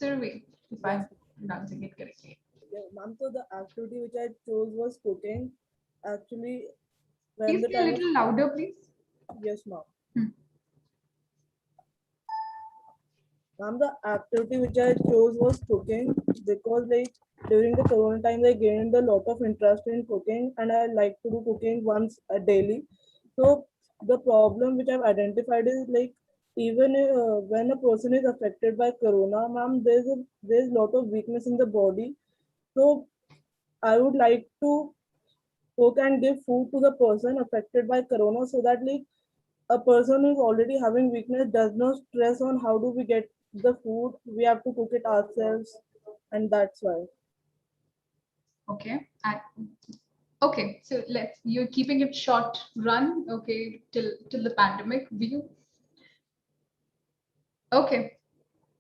if I'm pronouncing it correctly. Yeah, ma'am, so the activity which I chose was cooking. Actually, when Please the be a time of little louder, please. yes, ma'am. Ma'am, the activity which I chose was cooking because like during the corona time I gained a lot of interest in cooking and I like to do cooking once a daily. So the problem which I've identified is like even when a person is affected by corona, ma'am, there's a lot of weakness in the body. So I would like to cook and give food to the person affected by corona so that like a person who's already having weakness does not stress on how do we get the food, we have to cook it ourselves, and that's why. Okay. Okay, so you're keeping it short run, okay, till the pandemic view. Okay,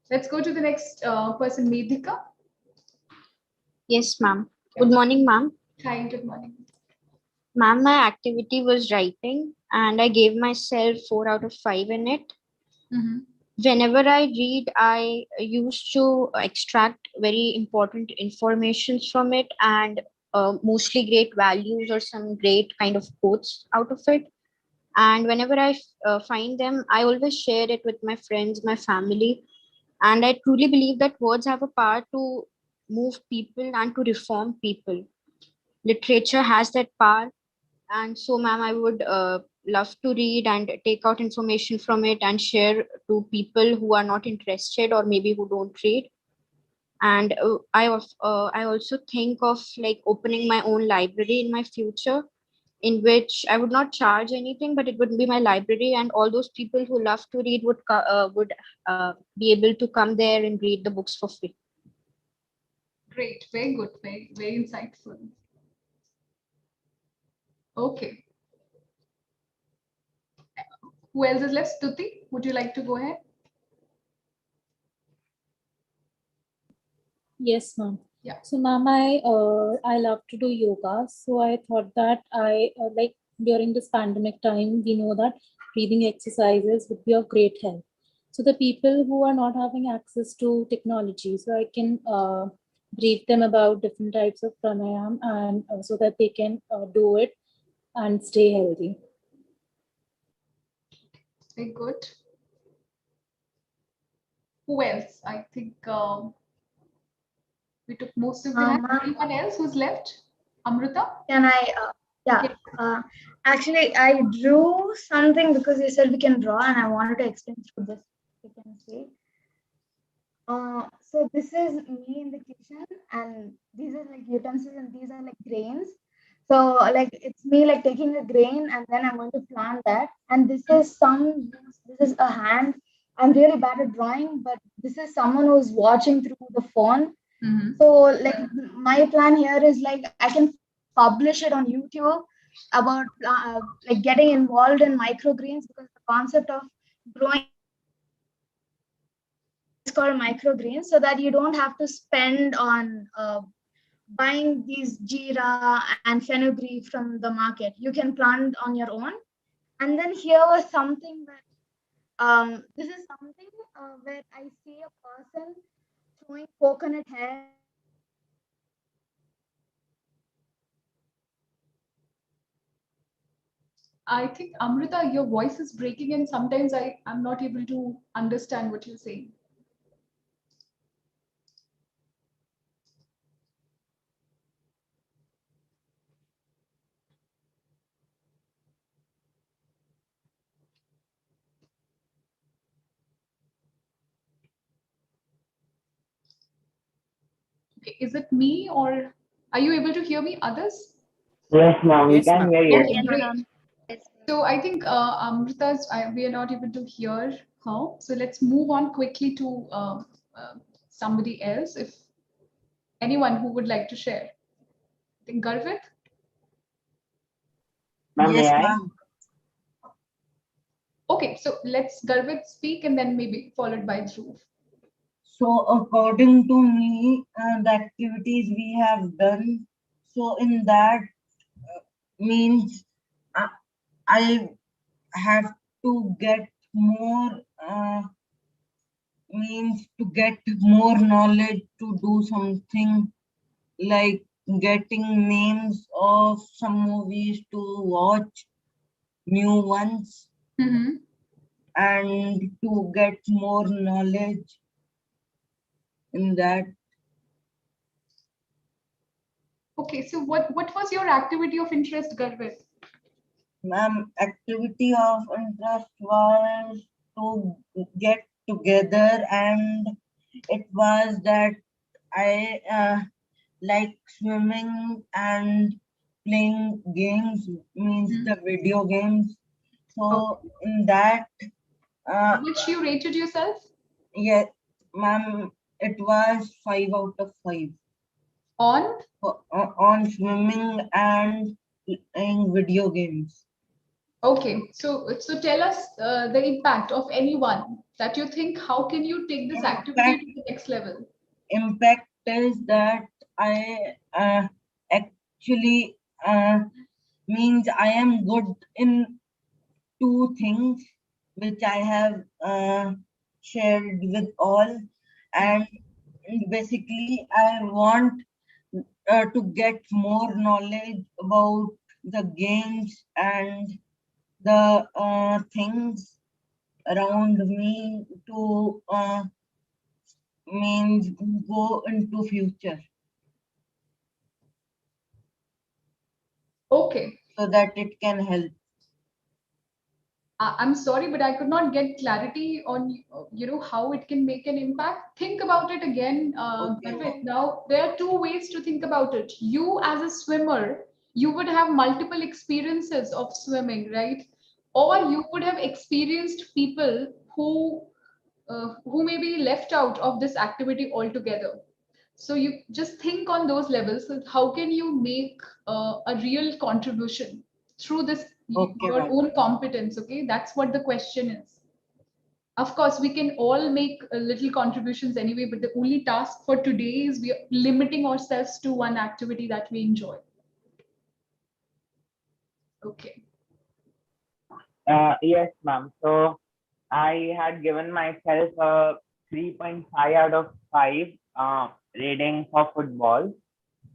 let's go to the next person, Medhika. Yes, ma'am. Good morning, ma'am. Hi, good morning. Ma'am, my activity was writing and I gave myself 4 out of 5 in it. Mm-hmm. Whenever I read, I used to extract very important informations from it and mostly great values or some great kind of quotes out of it. And whenever I find them, I always share it with my friends, my family. And I truly believe that words have a power to move people and to reform people. Literature has that power. And so, ma'am, I would love to read and take out information from it and share to people who are not interested or maybe who don't read. And I also think of like opening my own library in my future, in which I would not charge anything, but it would be my library, and all those people who love to read would be able to come there and read the books for free. Great, very good, very insightful. Okay. Who else is left? Stuti, would you like to go ahead? Yes, ma'am. Yeah. So, ma'am, I love to do yoga. So I thought that I like during this pandemic time, we know that breathing exercises would be of great help. So the people who are not having access to technology, so I can brief them about different types of pranayam and so that they can do it and stay healthy. Very good. Who else? I think we took most of the hands. Anyone else who's left? Amrita? Can I? Yeah. Actually, I drew something because you said we can draw, and I wanted to explain through this. You can see. So this is me in the kitchen, and these are like utensils, and these are like grains. So like it's me like taking a grain, and then I'm going to plant that. And this is this is a hand. I'm really bad at drawing, but this is someone who's watching through the phone. Mm-hmm. So like my plan here is like I can publish it on YouTube about like getting involved in microgreens, because the concept of growing is called microgreens, so that you don't have to spend on buying these jeera and fenugreek from the market. You can plant on your own. And then here was something that this is something where I see a person throwing coconut hair. I think Amrita, your voice is breaking, and sometimes I'm not able to understand what you're saying. Okay, is it me or are you able to hear me, others? Yes, ma'am. We Yes, can ma'am. hear you. Okay, great. So I think we are not able to hear her. So let's move on quickly to somebody else. If anyone who would like to share, I think Garvit. Ma'am, may Yes, I? ma'am. Okay, so let's Garvit speak and then maybe followed by Dhruv. So, according to me, the activities we have done, so in that means uh, I have to get more, means to get more knowledge to do something like getting names of some movies to watch, new ones, and to get more knowledge in that. Okay, so what was your activity of interest, Garvit? Ma'am, activity of interest was to get together, and it was that I like swimming and playing games, means the video games. So in that, How much you rated yourself? yeah, ma'am, it was 5 out of 5 On on swimming and playing video games. Okay, so tell us the impact of anyone that you think. How can you take this activity to the next level? Impact is that I actually means I am good in 2 things which I have shared with all, and basically I want to get more knowledge about the games and the things around me to means go into future. Okay. So that it can help. I'm sorry, but I could not get clarity on how it can make an impact. Think about it again, Garvit. Now there are 2 ways to think about it. You as a swimmer, you would have multiple experiences of swimming, right? Or you would have experienced people who may be left out of this activity altogether. So you just think on those levels. That how can you make a real contribution through this your ma'am. own competence? Okay, that's what the question is. Of course, we can all make little contributions anyway, but the only task for today is we are limiting ourselves to one activity that we enjoy. Okay. Yes, ma'am. So I had given myself a 3.5 out of 5 rating for football.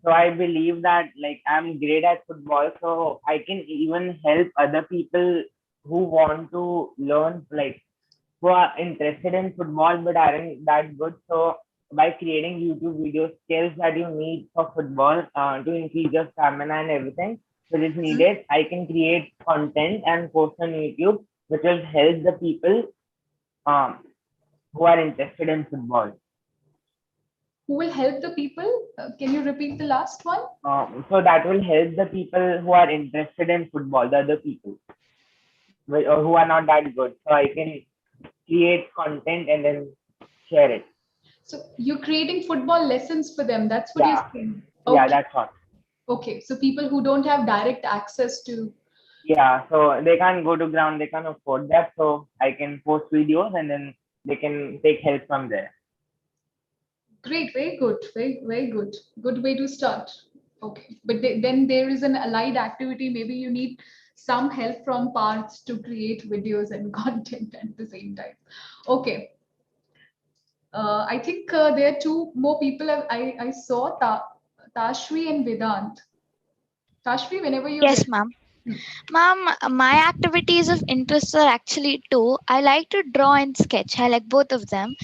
So I believe that like I'm great at football, so I can even help other people who want to learn, like who are interested in football but aren't that good. So by creating YouTube video skills that you need for football to increase your stamina and everything which is needed, I can create content and post on YouTube which will help the people um, who are interested in football. Who will help the people? Can you repeat the last one? So that will help the people who are interested in football, the other people or who are not that good. So I can create content and then share it. So you're creating football lessons for them. That's what you're saying. Yeah, Okay. that's all. Okay, so people who don't have direct access to. Yeah, so they can't go to ground, they can't afford that. So I can post videos and then they can take help from there. Great, very good, very good. Good way to start. Okay, but then there is an allied activity. Maybe you need some help from parts to create videos and content at the same time. Okay. I think there are 2 more people I saw, Tashvi and Vedant. Tashvi, whenever you're Yes, ready. ma'am. Ma'am, my activities of interest are actually 2. I like to draw and sketch. I like both of them.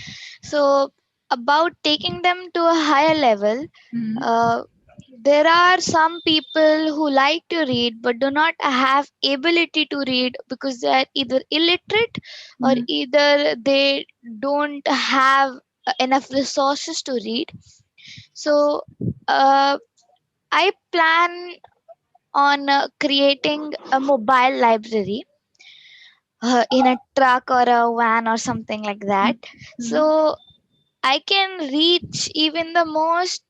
So, about taking them to a higher level, there are some people who like to read but do not have ability to read because they are either illiterate or either they don't have enough resources to read. So I plan on creating a mobile library in a truck or a van or something like that. So I can reach even the most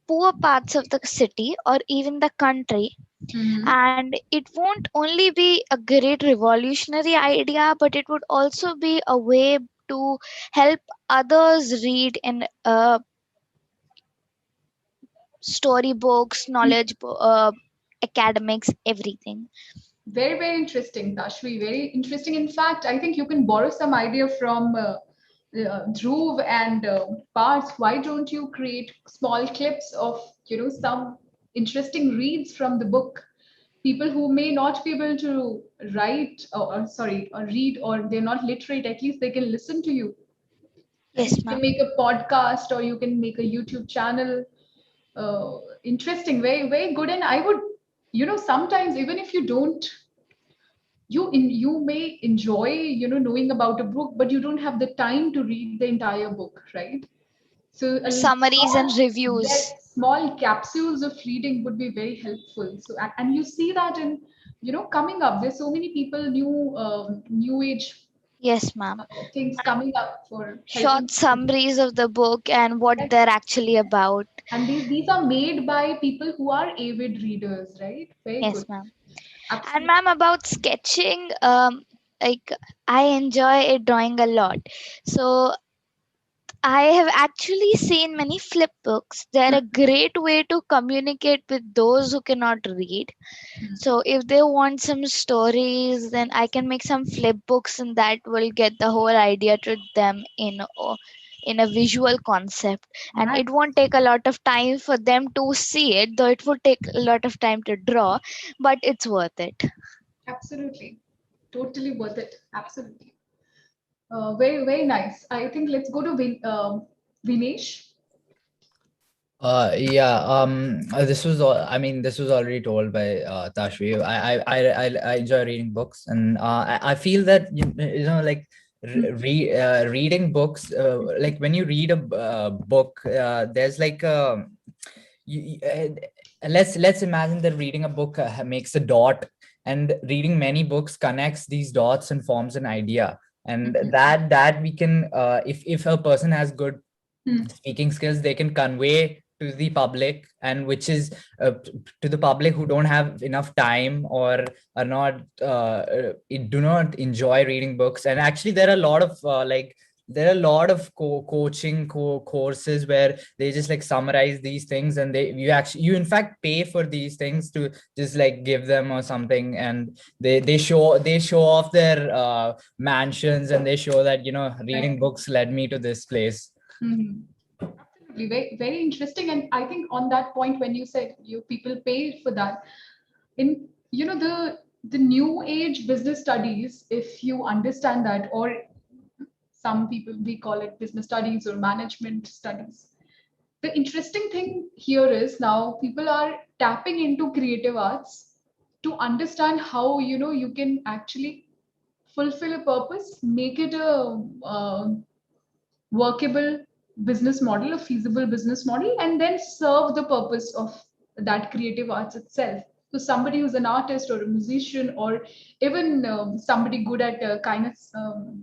poor parts of the city or even the country. And it won't only be a great revolutionary idea, but it would also be a way to help others read in storybooks, academics, everything. Very, very interesting, Tashvi. Very interesting. In fact, I think you can borrow some idea from Dhruv and Parth. Why don't you create small clips of some interesting reads from the book? People who may not be able to write or read, or they're not literate, at least they can listen to you. Right? Yes, You can ma'am. make a podcast or you can make a YouTube channel. Interesting, very, very good. And I would, sometimes even if you don't you may enjoy knowing about a book, but you don't have the time to read the entire book, right? So a Summaries and small, reviews. yes, small capsules of reading would be very helpful. So and you see that in coming up, there's so many people, new age Yes, ma'am. things coming up for helping Short people. summaries of the book and what Yes. they're actually about. And these are made by people who are avid readers, right? Very Yes, good. ma'am. And Absolutely. ma'am, about sketching, like I enjoy drawing a lot. So I have actually seen many flip books. They're a great way to communicate with those who cannot read. So if they want some stories, then I can make some flip books, and that will get the whole idea to them in a visual concept. And Nice. it won't take a lot of time for them to see it, though it would take a lot of time to draw, but it's worth it. Absolutely. Totally worth it. Absolutely. Very, very nice. I think let's go to Vinesh. Yeah, this was all, I mean, this was already told by Tashvi. I enjoy reading books, and I feel that you know, like reading books, like when you read a book, there's like let's imagine that reading a book makes a dot, and reading many books connects these dots and forms an idea, and that we can, if a person has good speaking skills, they can convey to the public, and which is to the public who don't have enough time or are not do not enjoy reading books. And actually there are a lot of there are a lot of coaching courses where they just like summarize these things, and you in fact pay for these things to just like give them or something, and they show off their mansions, and they show that reading books led me to this place. Absolutely, very, very interesting. And I think on that point, when you said you people pay for that, in the new age business studies, if you understand that, or some people we call it business studies or management studies. The interesting thing here is now people are tapping into creative arts to understand how you can actually fulfill a purpose, make it a workable business model, a feasible business model, and then serve the purpose of that creative arts itself. So somebody who's an artist or a musician, or even somebody good at kind of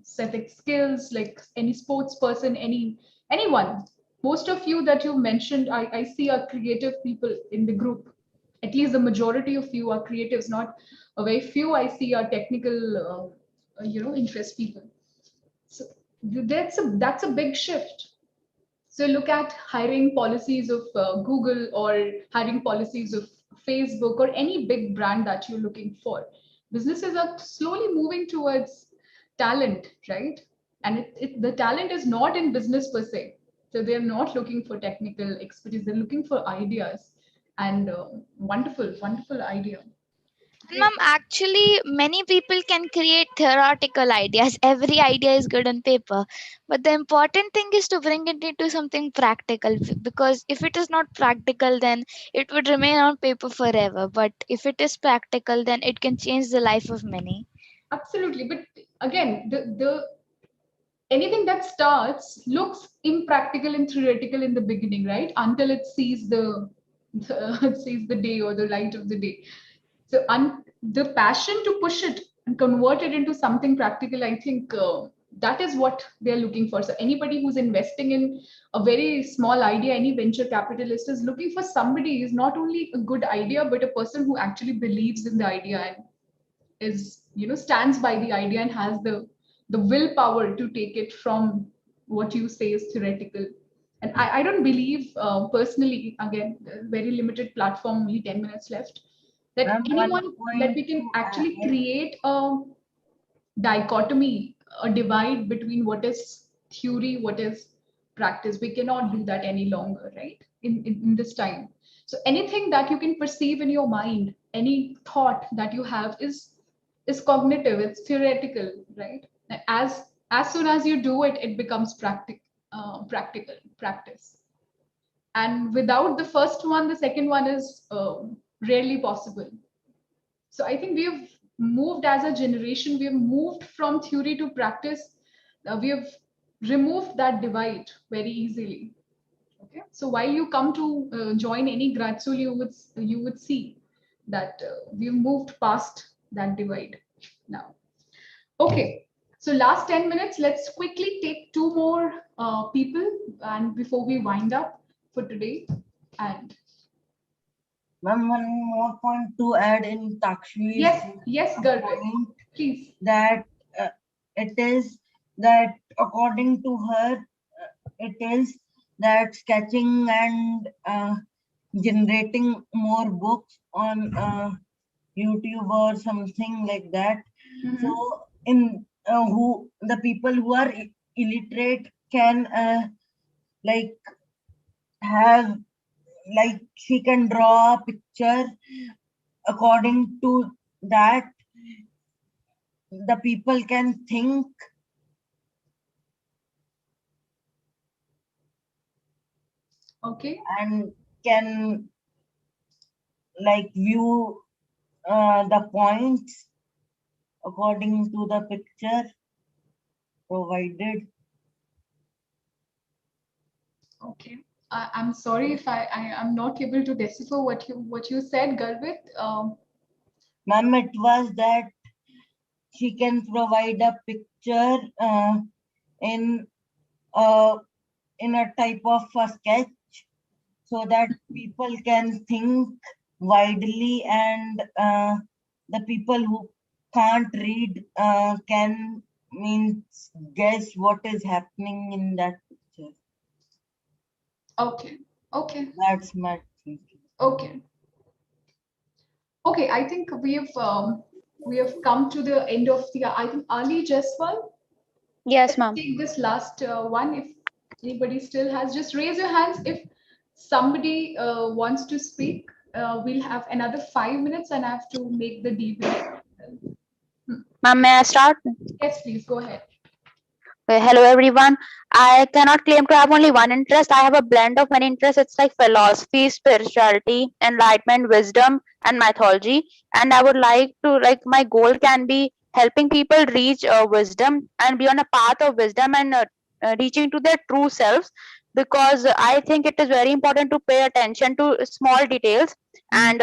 aesthetic skills, like any sports person, anyone. Most of you that you mentioned, I see are creative people in the group. At least the majority of you are creatives, not a very few I see are technical, interest people. So that's a big shift. So look at hiring policies of Google, or hiring policies of Facebook, or any big brand that you're looking for. Businesses are slowly moving towards talent, right? And the talent is not in business per se. So they're not looking for technical expertise. They're looking for ideas, and wonderful, wonderful idea. And ma'am, actually, many people can create theoretical ideas. Every idea is good on paper. But the important thing is to bring it into something practical, because if it is not practical, then it would remain on paper forever. But if it is practical, then it can change the life of many. Absolutely. But again, the anything that starts looks impractical and theoretical in the beginning, right? Until it sees the sees the day or the light of the day. So the passion to push it and convert it into something practical, I think that is what they're looking for. So anybody who's investing in a very small idea, any venture capitalist is looking for somebody who's not only a good idea, but a person who actually believes in the idea and is, stands by the idea and has the willpower to take it from what you say is theoretical. And I don't believe personally, again, very limited platform, only 10 minutes left, that that we can actually create a dichotomy, a divide between what is theory, what is practice. We cannot do that any longer, right? In this time. So anything that you can perceive in your mind, any thought that you have is cognitive, it's theoretical, right? And as soon as you do it, it becomes practical practice. And without the first one, the second one is rarely possible. So I think we have moved as a generation, we have moved from theory to practice. We have removed that divide very easily. Okay, so while you come to join any grad school, you would see that we've moved past that divide now. Okay, so last 10 minutes, let's quickly take two more people and before we wind up for today. And Ma'am, one more point to add in Takshvi's yes, Garvit, please. That it is that according to her, it is that sketching and generating more books on YouTube or something like that. So in who the people who are illiterate can like have, like she can draw a picture. According to that, the people can think. Okay. And can like view the points according to the picture provided. Okay. I'm sorry if I am not able to decipher what you said, Garvit. Ma'am, it was that she can provide a picture in a type of a sketch so that people can think widely, and the people who can't read can means guess what is happening in that picture. Okay. Okay. That's my thinking. Okay. Okay. I think we have come to the end of the. I think Ali Jaiswal. Yes, ma'am. Take this last one. If anybody still has, just raise your hands. If somebody wants to speak, we'll have another 5 minutes, and I have to make the debrief. Ma'am, may I start? Yes, please go ahead. Hello everyone. I cannot claim to have only one interest. I have a blend of many interests. It's like philosophy, spirituality, enlightenment, wisdom, and mythology. And I would like to, like, my goal can be helping people reach wisdom and be on a path of wisdom and reaching to their true selves. Because I think it is very important to pay attention to small details and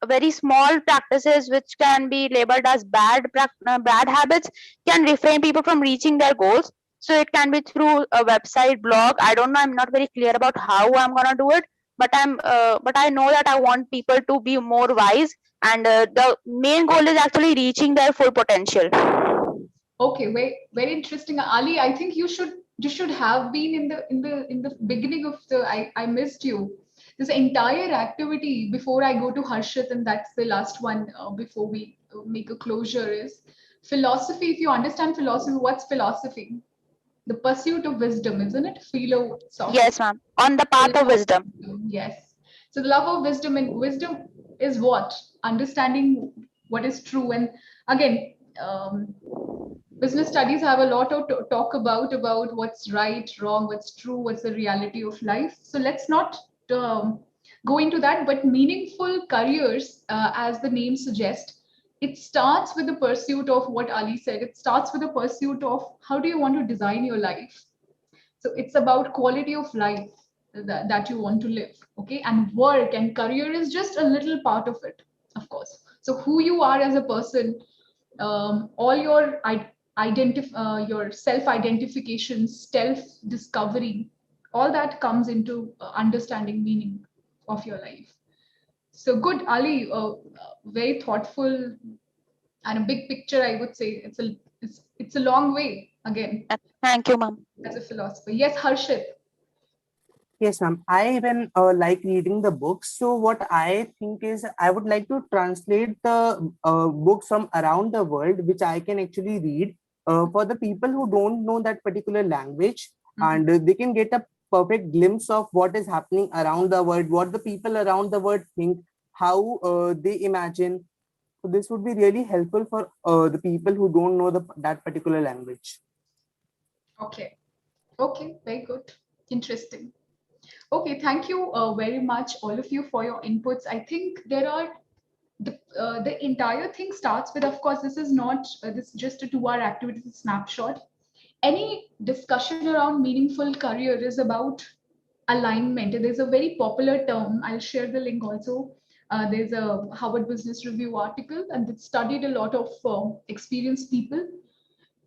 very small practices which can be labeled as bad habits can refrain people from reaching their goals. So it can be through a website, blog. I don't know, I'm not very clear about how I'm gonna do it, but I know that I want people to be more wise, and the main goal is actually reaching their full potential. Okay, very interesting, Ali. I think you should have been in the beginning of the. I missed you. This entire activity before I go to Harshit, and that's the last one before we make a closure, is philosophy. If you understand philosophy, what's philosophy? The pursuit of wisdom, isn't it? Philosophy. Yes, ma'am. On the path of wisdom. Yes. So the love of wisdom, and wisdom is what? Understanding what is true. And again, business studies have a lot to talk about what's right, wrong, what's true, what's the reality of life. So let's not go into that, but meaningful careers, as the name suggests, it starts with the pursuit of what Ali said. It starts with the pursuit of how do you want to design your life. So it's about quality of life that you want to live. Okay, and work and career is just a little part of it, of course. So who you are as a person, all your your self-identification, self-discovery, all that comes into understanding meaning of your life. So good, Ali. Very thoughtful and a big picture. I would say it's a long way again. Thank you, ma'am. As a philosopher, yes, Harshit. Yes, ma'am. I even like reading the books. So what I think is I would like to translate the books from around the world, which I can actually read for the people who don't know that particular language, and they can get a perfect glimpse of what is happening around the world, what the people around the world think, how they imagine. So this would be really helpful for the people who don't know that particular language. Okay. Okay, very good. Interesting. Okay, thank you very much, all of you, for your inputs. I think there are the entire thing starts with, of course, this is not this is just a 2-hour activity, it's a snapshot. Any discussion around meaningful career is about alignment. There's a very popular term. I'll share the link also. There's a Harvard Business Review article, and it studied a lot of experienced people,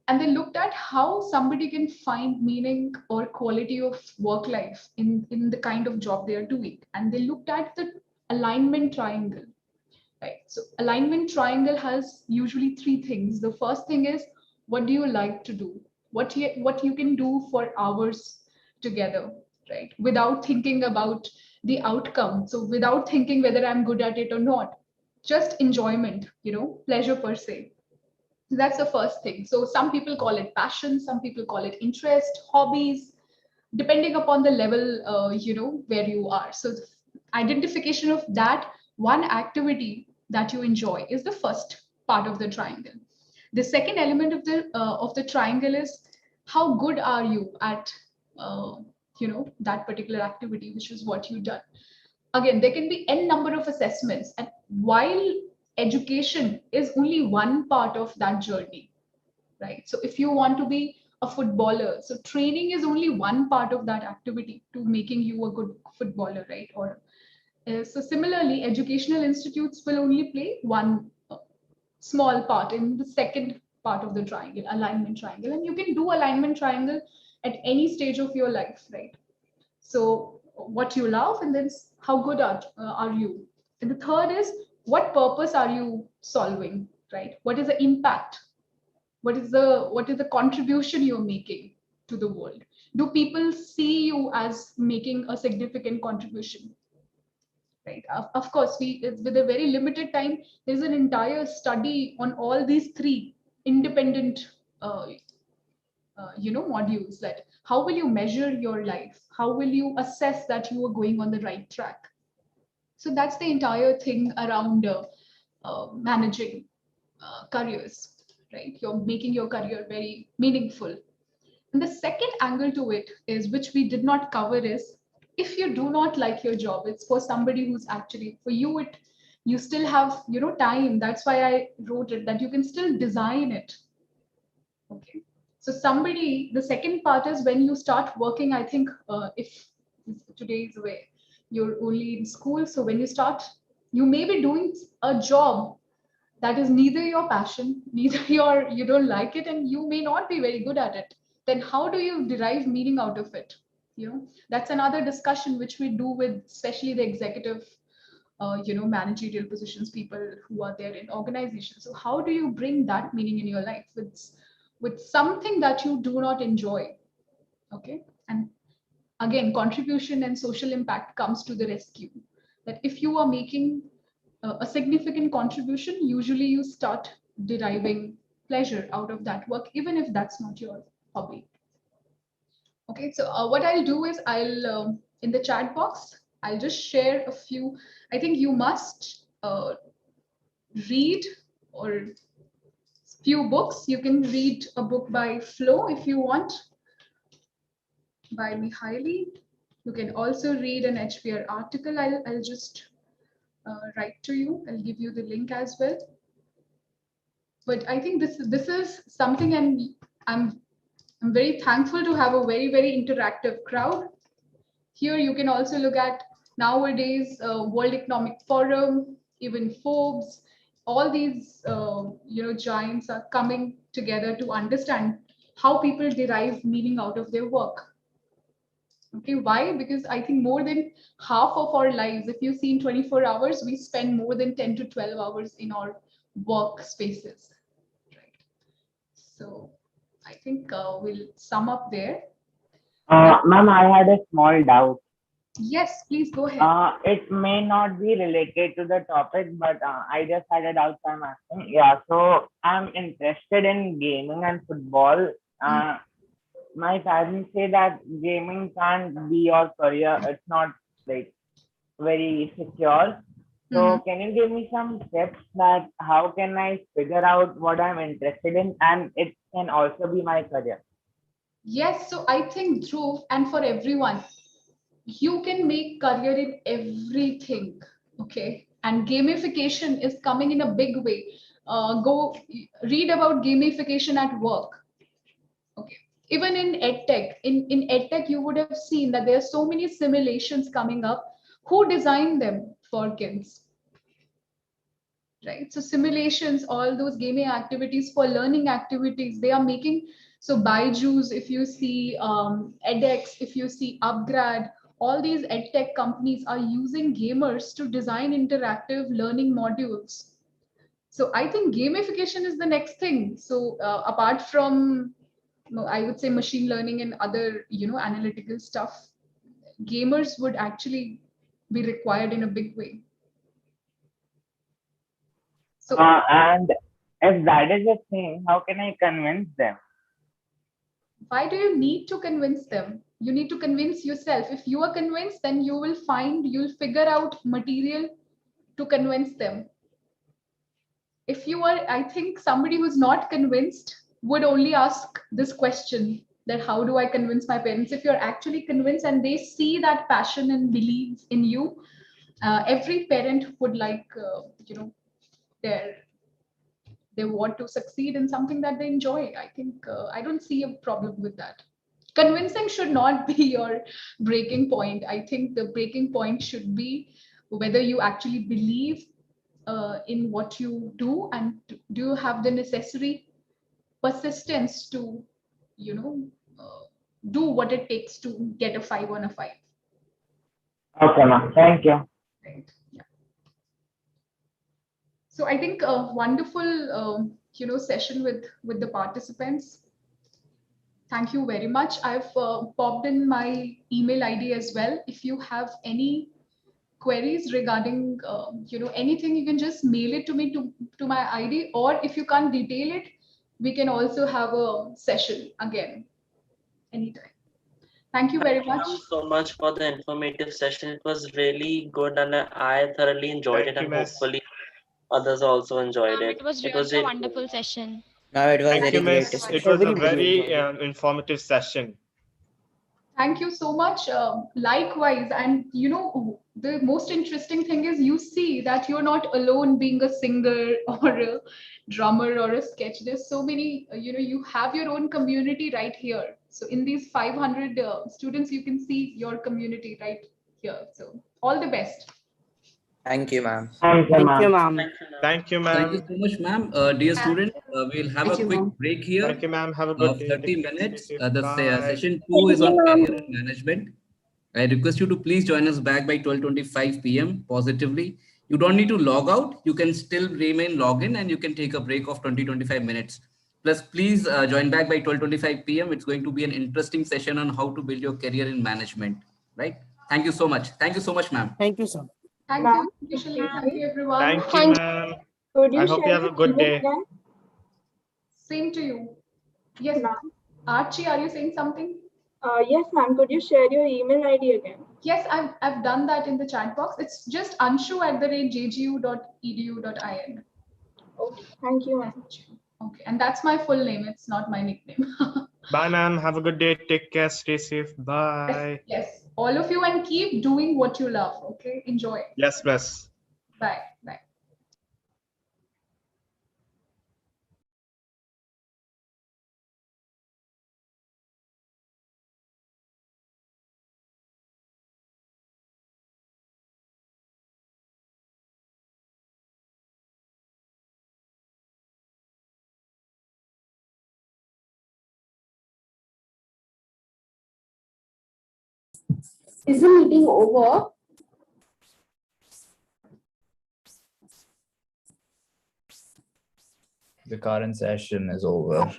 and they looked at how somebody can find meaning or quality of work life in the kind of job they are doing. And they looked at the alignment triangle, right? So alignment triangle has usually 3 things. The first thing is, what do you like to do? What you can do for hours together, right? Without thinking about the outcome. So without thinking whether I'm good at it or not, just enjoyment, pleasure per se. That's the first thing. So some people call it passion, some people call it interest, hobbies, depending upon the level, where you are. So identification of that one activity that you enjoy is the first part of the triangle. The second element of the triangle is how good are you at, that particular activity, which is what you've done. Again, there can be n number of assessments, and while education is only one part of that journey, right? So if you want to be a footballer, so training is only one part of that activity to making you a good footballer, right? Or so similarly, educational institutes will only play one small part in the second part of the triangle, alignment triangle. And you can do alignment triangle at any stage of your life, right? So what you love, and then how good are you? And the third is, what purpose are you solving, right? What is the impact? What is the contribution you're making to the world? Do people see you as making a significant contribution, right? Of course, with a very limited time, there's an entire study on all these 3 independent modules. That how will you measure your life, how will you assess that you are going on the right track? So that's the entire thing around managing careers, right? You're making your career very meaningful. And the second angle to it is, which we did not cover, is if you do not like your job, it's for somebody who's actually, for you, you still have, time. That's why I wrote it, that you can still design it. Okay. So the second part is when you start working, I think if today's way, you're only in school. So when you start, you may be doing a job that is neither your passion, neither you don't like it, and you may not be very good at it. Then how do you derive meaning out of it? That's another discussion which we do with especially the executive, managerial positions, people who are there in organizations. So how do you bring that meaning in your life with something that you do not enjoy? Okay. And again, contribution and social impact comes to the rescue. That if you are making a significant contribution, usually you start deriving pleasure out of that work, even if that's not your hobby. Okay, so what I'll do is in the chat box, I'll just share a few. I think you must read or few books. You can read a book by Flo if you want, by Mihaly. You can also read an HBR article. I'll just write to you. I'll give you the link as well. But I think this is something, and I'm very thankful to have a very interactive crowd. Here you can also look at nowadays World Economic Forum, even Forbes. All these giants are coming together to understand how people derive meaning out of their work. Okay, why? Because I think more than half of our lives, if you see in 24 hours, we spend more than 10 to 12 hours in our work spaces. Right. So I think we'll sum up there. Ma'am, I had a small doubt. Yes, please go ahead. It may not be related to the topic, but I just had a doubt, so I'm asking. Yeah, so I'm interested in gaming and football. My parents say that gaming can't be your career. It's not like very secure. So can you give me some tips that how can I figure out what I'm interested in and it can also be my career? Yes, so I think Dhruv, and for everyone, you can make career in everything. Okay, and gamification is coming in a big way. Go read about gamification at work. Okay, even in edtech, in edtech, you would have seen that there are so many simulations coming up. Who designed them for kids? Right, so simulations, all those gaming activities for learning activities, they are making. So Byju's, if you see edX, if you see Upgrad, all these edtech companies are using gamers to design interactive learning modules. So I think gamification is the next thing. So apart from, I would say, machine learning and other analytical stuff, gamers would actually be required in a big way. So And if that is a thing, how can I convince them? why do you need to convince them? You need to convince yourself. If you are convinced, then you'll figure out material to convince them. If you are, I think somebody who's not convinced would only ask this question, that how do I convince my parents? If you're actually convinced and they see that passion and believes in you, every parent would like, their they want to succeed in something that they enjoy. I think I don't see a problem with that. Convincing should not be your breaking point. I think the breaking point should be whether you actually believe in what you do, and do you have the necessary persistence to, do what it takes to get a 5 on a 5. Okay, ma'am. Thank you. Right. Yeah. So I think a wonderful, session with the participants. Thank you very much. I've popped in my email ID as well. If you have any queries regarding, anything, you can just mail it to me to my ID, or if you can't detail it, we can also have a session again anytime. Thank you very much. Thank you so much for the informative session. It was really good and I thoroughly enjoyed it, and hopefully others also enjoyed it. It was It really was a really wonderful session. No, it was Thank very you, great miss. It was a discussion. very informative session. Thank you so much. Likewise, and the most interesting thing is you see that you're not alone being a singer or a drummer or a sketch. There's so many, you have your own community right here. So in these 500 students, you can see your community right here. So all the best. Thank you, ma'am. Thank you, Thank you, ma'am. ma'am. Thank you, Thank you ma'am. so much, ma'am. Dear students, we'll have a quick break here Thank you, ma'am. Have a good of day. 30 Take care. Stay minutes. safe. The Bye. session 2 Thank is you, on ma'am. career and management. I request you to please join us back by 12:25 p.m. positively. You don't need to log out. You can still remain logged in and you can take a break of 20-25 minutes. Plus, please join back by 12:25 p.m. It's going to be an interesting session on how to build your career in management. Right? Thank you so much. Thank you so much, ma'am. Thank you, sir. Thank Ma'am, you, Shalini. excuse Thank me. you, everyone. Thank you, ma'am. Could I you hope share you have your a good email day. again? Same to you. Yes, Ma'am. Archie, are you saying something? Yes, ma'am. Could you share your email ID again? Yes, I've done that in the chat box. It's just anshu@jgu.edu.in. Okay. Thank you, ma'am. Okay, and that's my full name. It's not my nickname. Bye, ma'am. Have a good day. Take care. Stay safe. Bye. Yes, all of you, and keep doing what you love. Okay, enjoy. Yes, miss. Bye. Bye. Is the meeting over? The current session is over.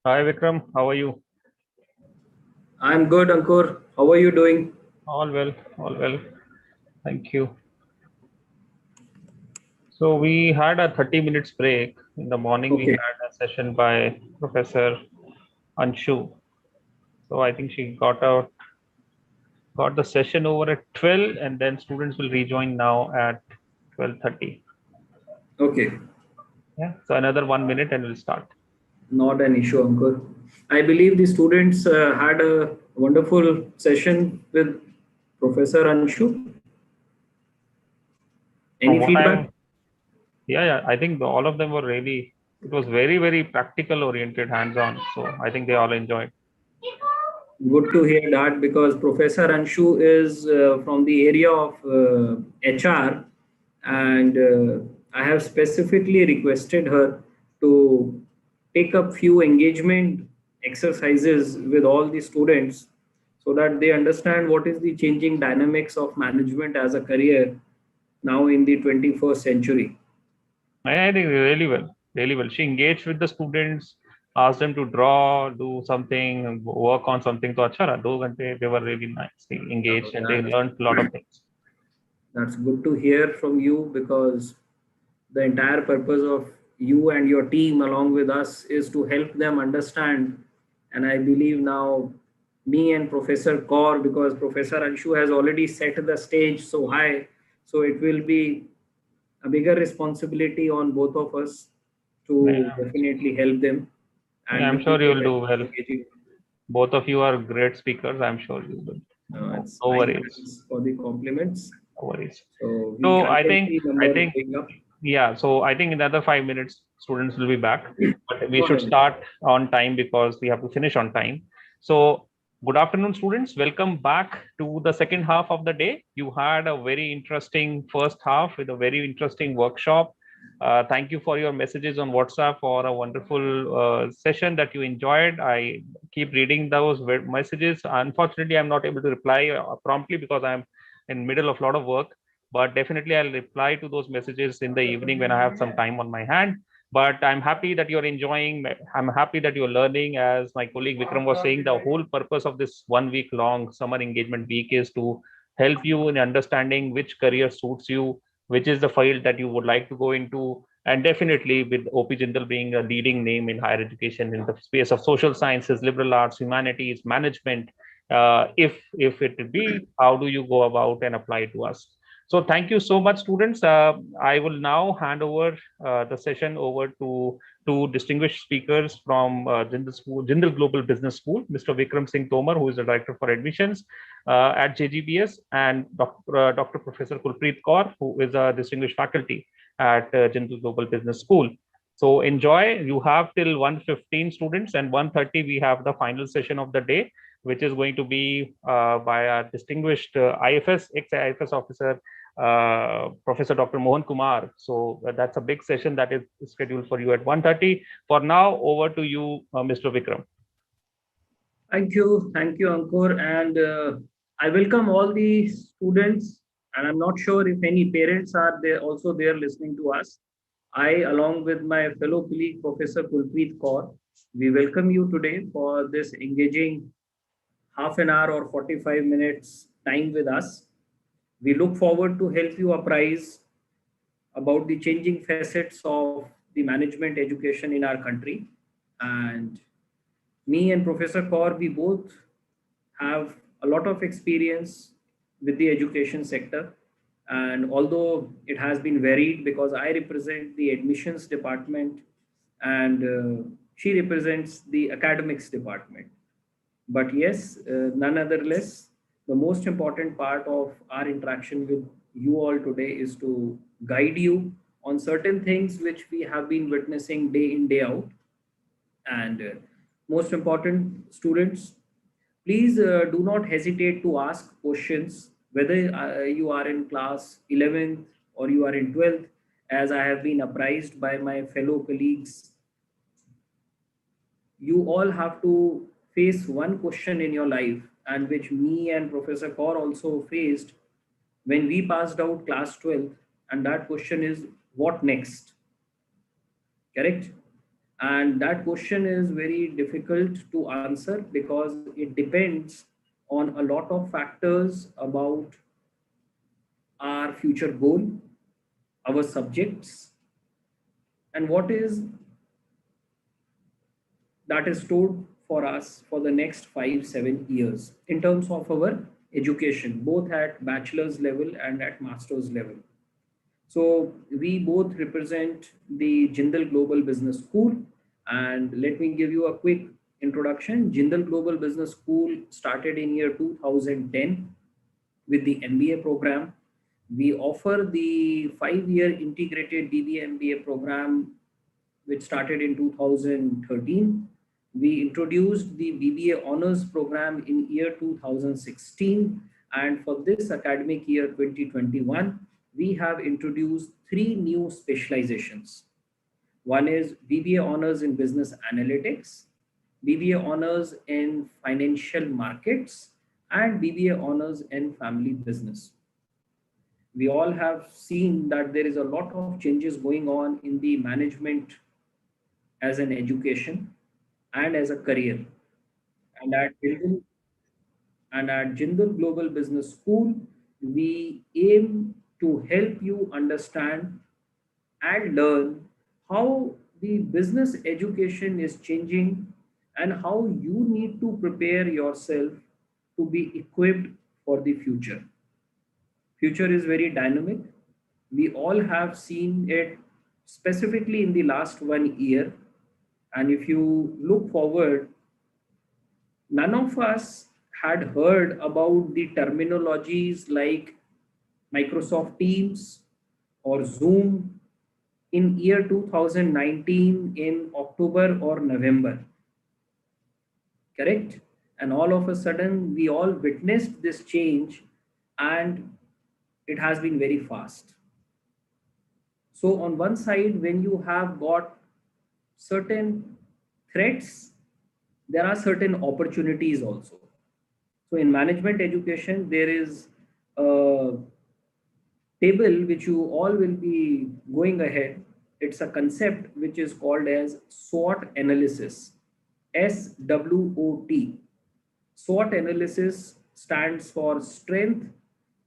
Hi Vikram, how are you? I'm good, Ankur. How are you doing? All well, all well. Thank you. So we had a 30 minutes break. In the morning, we Okay. had a session by Professor Anshu. So I think she got the session over at 12, and then students will rejoin now at 12:30. Okay. Yeah. So another 1 minute and we'll start. Not an issue, Ankur. I believe the students had a wonderful session with Professor Anshu. Any From what feedback? yeah, I think all of them were really, it was very, very practical oriented, hands-on. So I think they all enjoyed. Good to hear that because Professor Anshu is from the area of HR, and I have specifically requested her to take up few engagement exercises with all the students so that they understand what is the changing dynamics of management as a career now in the 21st century. I think really well, really well. She engaged with the students, asked them to draw, do something, work on something. So, acha, they were really nicely engaged and they learned a lot of things. That's good to hear from you because the entire purpose of you and your team along with us is to help them understand. And I believe now me and Professor Kaur, because Professor Anshu has already set the stage so high, so it will be a bigger responsibility on both of us to Yeah, definitely help them yeah, and I'm make sure it you a will do better well. engaging. Both of you are great speakers. I'm sure you will. No, It's no kind. worries. Thanks for the compliments. No worries. So we So can I get think the I number think going up. yeah. So I think in another 5 minutes, students will be back. But we Go should ahead. start on time because we have to finish on time. So good afternoon, students. Welcome back to the second half of the day. You had a very interesting first half with a very interesting workshop. Thank you for your messages on WhatsApp for a wonderful session that you enjoyed. I keep reading those messages. Unfortunately, I'm not able to reply promptly because I'm in middle of a lot of work, but definitely I'll reply to those messages in the evening when I have some time on my hand. But I'm happy that you're enjoying. I'm happy that you're learning. As my colleague Vikram was saying, the whole purpose of this 1 week long summer engagement week is to help you in understanding which career suits you, which is the field that you would like to go into. And definitely with OP Jindal being a leading name in higher education in the space of social sciences, liberal arts, humanities, management, if it would be, how do you go about and apply it to us? So thank you so much, students. I will now hand over the session over to two distinguished speakers from Jindal Global Business School, Mr. Vikram Singh Tomar, who is the Director for Admissions at JGBS, and Dr. Professor Kulpreet Kaur, who is a distinguished faculty at Jindal Global Business School. So enjoy. You have till 1:15 students, and 1:30 we have the final session of the day, which is going to be by a distinguished ex-IFS officer, Professor Dr. Mohan Kumar. So that's a big session that is scheduled for you at 1:30. For now, over to you, Mr. Vikram. Thank you, Ankur, and I welcome all the students. And I'm not sure if any parents are there also there listening to us. I, along with my fellow colleague, Professor Kulpreet Kaur, we welcome you today for this engaging half an hour or 45 minutes time with us. We look forward to help you apprise about the changing facets of the management education in our country. And me and Professor Kaur, we both have a lot of experience with the education sector. And although it has been varied because I represent the admissions department and she represents the academics department. But yes, none other less, the most important part of our interaction with you all today is to guide you on certain things which we have been witnessing day in, day out. And most important, students, please do not hesitate to ask questions, whether you are in class 11th or you are in 12th. As I have been apprised by my fellow colleagues, you all have to face one question in your life, and which me and Professor Kaur also faced when we passed out class 12th. And that question is, what next? Correct? And that question is very difficult to answer because it depends on a lot of factors about our future goal, our subjects, and what is that is stored for us for the next 5-7 years in terms of our education, both at bachelor's level and at master's level. So we both represent the Jindal Global Business School, and let me give you a quick introduction. Jindal Global Business School started in year 2010 with the MBA program. We offer the 5-year integrated BBA MBA program, which started in 2013. We introduced the BBA Honors program in year 2016. And for this academic year 2021, we have introduced 3 new specializations. One is BBA Honors in Business Analytics, BBA Honors in Financial Markets, and BBA Honors in Family Business. We all have seen that there is a lot of changes going on in the management as an education and as a career. And at Jindal Global Business School, we aim to help you understand and learn how the business education is changing and how you need to prepare yourself to be equipped for the future. Future is very dynamic. We all have seen it specifically in the last 1 year. And if you look forward, none of us had heard about the terminologies like Microsoft Teams or Zoom in year 2019 in October or November. Correct? And all of a sudden, we all witnessed this change, and it has been very fast. So on one side, when you have got certain threats, there are certain opportunities also. So in management education, there is a table which you all will be going ahead. It's a concept which is called as SWOT analysis, SWOT. SWOT analysis stands for strength,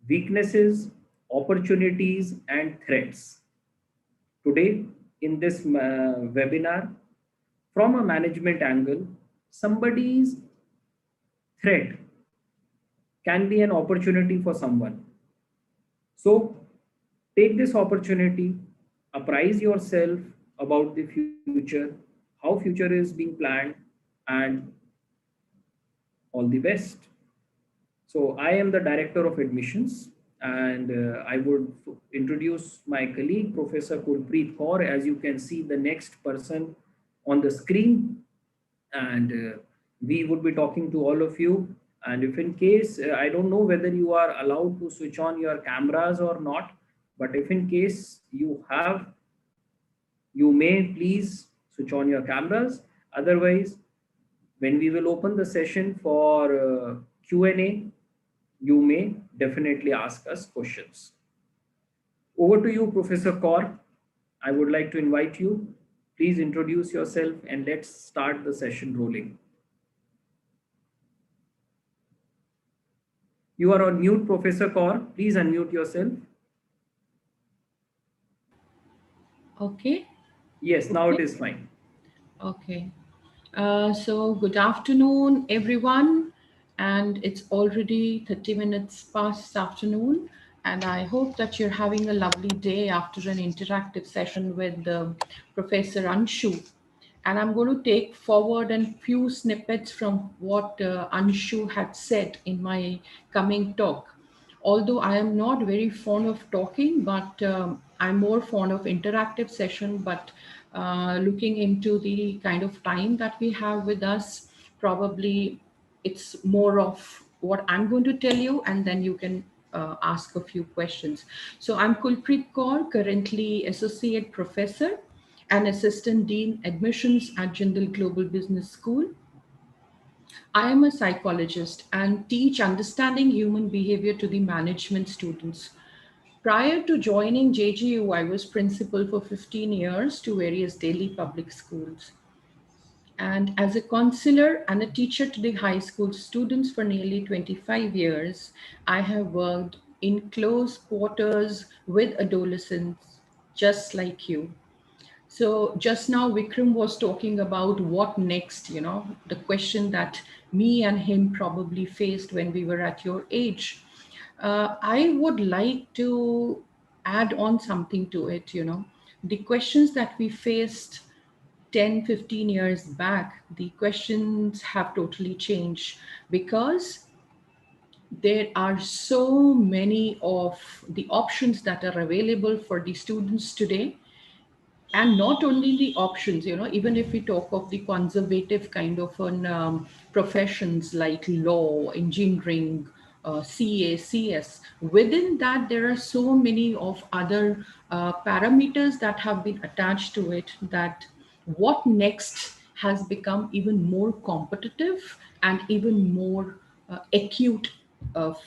weaknesses, opportunities, and threats. Today, in this webinar, from a management angle, somebody's threat can be an opportunity for someone. So take this opportunity, apprise yourself about the future, how future is being planned, and all the best. So I am the director of admissions, and I would introduce my colleague, Professor Gurpreet Kaur. As you can see, the next person on the screen, and we would be talking to all of you. And if in case, I don't know whether you are allowed to switch on your cameras or not, but if in case you have, you may please switch on your cameras. Otherwise, when we will open the session for Q&A, you may definitely ask us questions. Over to you, Professor Kaur. I would like to invite you. Please introduce yourself and let's start the session rolling. You are on mute, Professor Kaur. Please unmute yourself. Okay. Yes, now it is fine. Okay. So good afternoon, everyone. And it's already 30 minutes past afternoon. And I hope that you're having a lovely day after an interactive session with Professor Anshu. And I'm going to take forward a few snippets from what Anshu had said in my coming talk. Although I am not very fond of talking, but I'm more fond of interactive session, but looking into the kind of time that we have with us, probably it's more of what I'm going to tell you, and then you can ask a few questions. So I'm Kulpreet Kaur, currently Associate Professor and Assistant Dean Admissions at Jindal Global Business School. I am a psychologist and teach understanding human behavior to the management students. Prior to joining JGU, I was principal for 15 years to various Delhi public schools. And as a counselor and a teacher to the high school students for nearly 25 years, I have worked in close quarters with adolescents just like you. So just now Vikram was talking about what next, the question that me and him probably faced when we were at your age. I would like to add on something to it, the questions that we faced 10, 15 years back, the questions have totally changed because there are so many of the options that are available for the students today. And not only the options, even if we talk of the conservative kind of professions like law, engineering, CA, CS, within that there are so many of other parameters that have been attached to it, that what next has become even more competitive and even more acute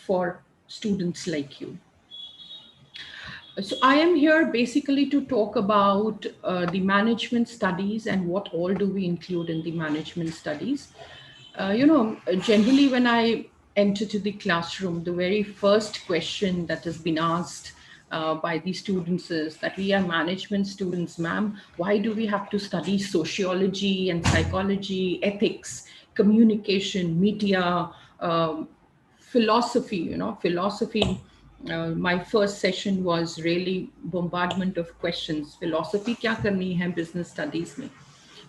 for students like you. So I am here basically to talk about the management studies and what all do we include in the management studies. Generally when I enter to the classroom, the very first question that has been asked by the students is that we are management students, ma'am. Why do we have to study sociology and psychology, ethics, communication, media, philosophy? Philosophy. My first session was really bombardment of questions. Philosophy kya karni hai business studies mein?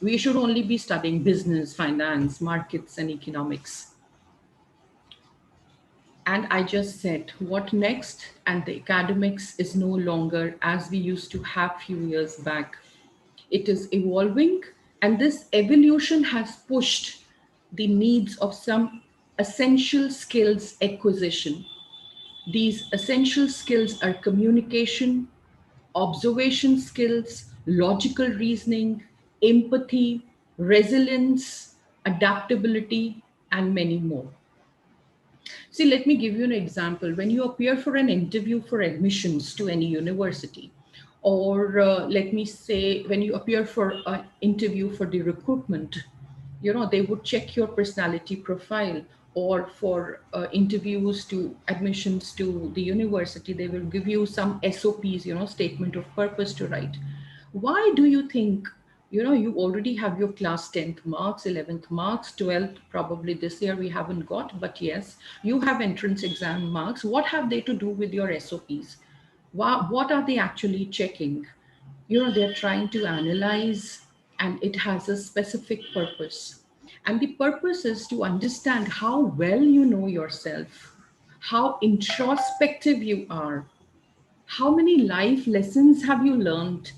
We should only be studying business, finance, markets, and economics. And I just said, what next? And the academics is no longer as we used to have few years back. It is evolving, and this evolution has pushed the needs of some essential skills acquisition. These essential skills are communication, observation skills, logical reasoning, empathy, resilience, adaptability, and many more. See, let me give you an example. When you appear for an interview for admissions to any university, or let me say, when you appear for an interview for the recruitment, they would check your personality profile, or for interviews to admissions to the university, they will give you some SOPs, statement of purpose to write. Why do you think, you already have your class 10th marks, 11th marks, 12th, probably this year we haven't got, but yes, you have entrance exam marks. What have they to do with your SOPs? What are they actually checking? They're trying to analyze, and it has a specific purpose. And the purpose is to understand how well you know yourself, how introspective you are, how many life lessons have you learned,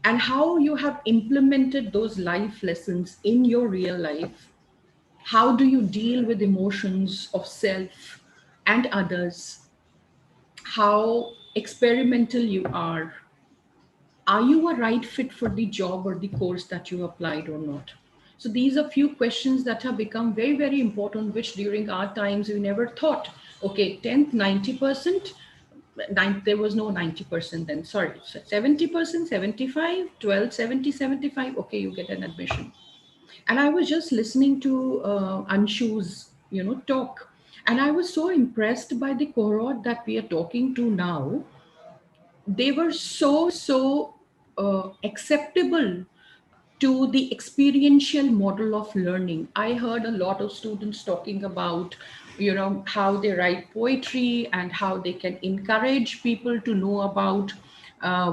and how you have implemented those life lessons in your real life. How do you deal with emotions of self and others? How experimental you are. Are you a right fit for the job or the course that you applied or not? So these are few questions that have become very, very important, which during our times we never thought. Okay, 10th, 90%. There was no 90% then, sorry. So 70%, 75, 12, 70, 75. Okay, you get an admission. And I was just listening to Anshu's, talk. And I was so impressed by the cohort that we are talking to now. They were so acceptable to the experiential model of learning. I heard a lot of students talking about, how they write poetry and how they can encourage people to know about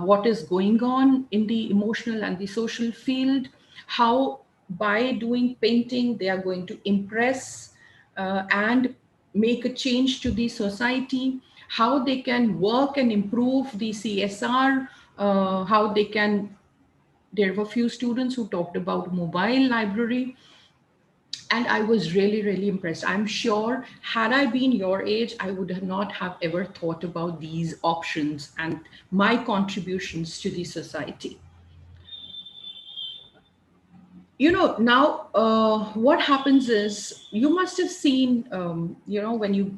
what is going on in the emotional and the social field, how by doing painting they are going to impress and make a change to the society, how they can work and improve the CSR, how they can. There were few students who talked about mobile library, and I was really, really impressed. I'm sure had I been your age, I would not have ever thought about these options and my contributions to the society. Now what happens is, you must have seen, when you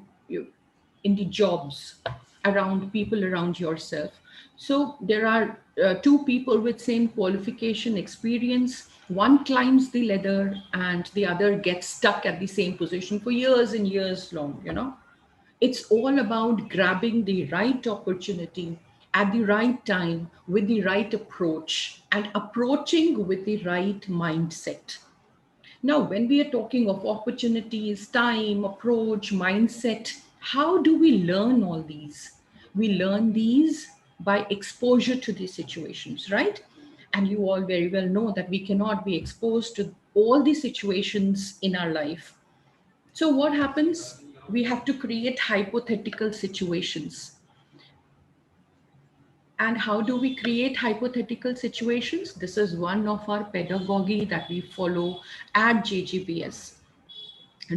in the jobs around people around yourself. So there are two people with same qualification, experience, One climbs the ladder and the other gets stuck at the same position for years and years long, you know. It's all about grabbing the right opportunity at the right time with the right approach and approaching with the right mindset. Now, when we are talking of opportunities, time, approach, mindset, how do we learn all these? We learn these by exposure to these situations, right? And you all very well know that we cannot be exposed to all the situations in our life. So, what happens? We have to create hypothetical situations. And how do we create hypothetical situations? This is one of our pedagogy that we follow at JGBS.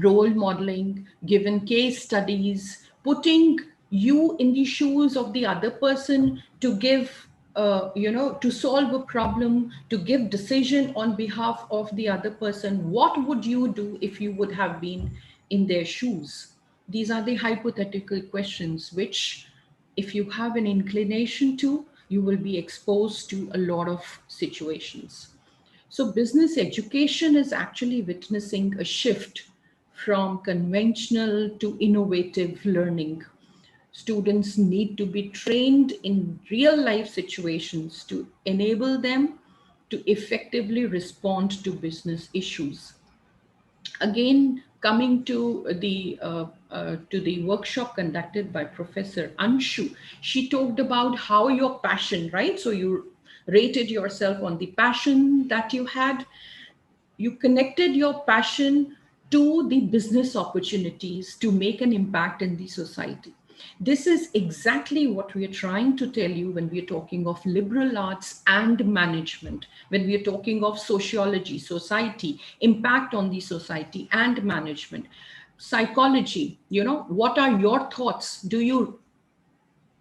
Role modeling, given case studies, putting you in the shoes of the other person to give, to solve a problem, to give decision on behalf of the other person. What would you do if you would have been in their shoes? These are the hypothetical questions which, if you have an inclination to, you will be exposed to a lot of situations. So business education is actually witnessing a shift from conventional to innovative learning. Students need to be trained in real life situations to enable them to effectively respond to business issues. Again, coming to the workshop conducted by Professor Anshu, she talked about how your passion, right? So you rated yourself on the passion that you had. You connected your passion to the business opportunities to make an impact in the society. This is exactly what we are trying to tell you when we are talking of liberal arts and management, when we are talking of sociology, society, impact on the society and management. Psychology, what are your thoughts?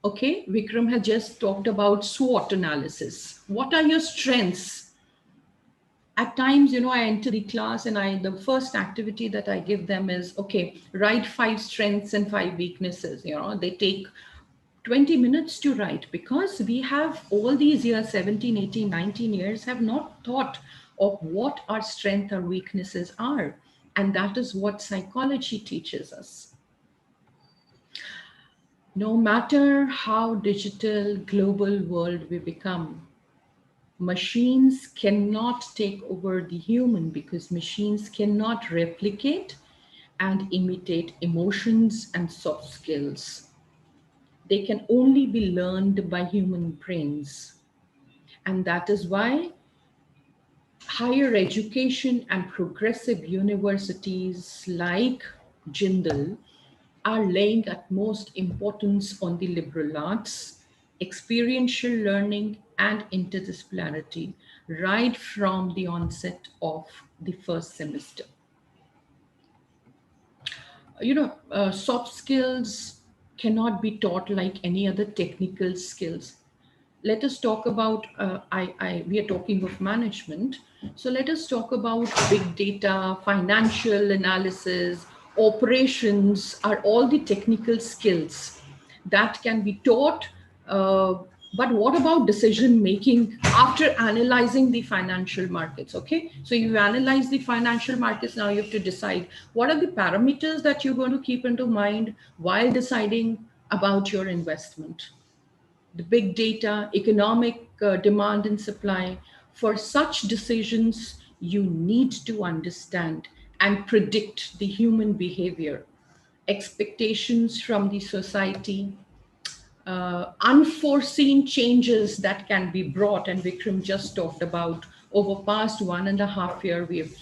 Okay, Vikram had just talked about SWOT analysis. What are your strengths? At times, I enter the class and the first activity that I give them is, okay, write 5 strengths and 5 weaknesses. They take 20 minutes to write because we have all these years, 17, 18, 19 years, have not thought of what our strengths or weaknesses are. And that is what psychology teaches us. No matter how digital, global world we become, machines cannot take over the human because machines cannot replicate and imitate emotions and soft skills. They can only be learned by human brains. And that is why higher education and progressive universities like Jindal are laying utmost importance on the liberal arts, experiential learning, and interdisciplinarity right from the onset of the first semester. Soft skills cannot be taught like any other technical skills. Let us talk about, we are talking of management. So let us talk about big data, financial analysis, operations are all the technical skills that can be taught. But what about decision making after analyzing the financial markets? Okay, so you analyze the financial markets. Now you have to decide what are the parameters that you're going to keep into mind while deciding about your investment. The big data, economic demand and supply. For such decisions, you need to understand and predict the human behavior, expectations from the society, unforeseen changes that can be brought. And Vikram just talked about over past 1.5 years, we have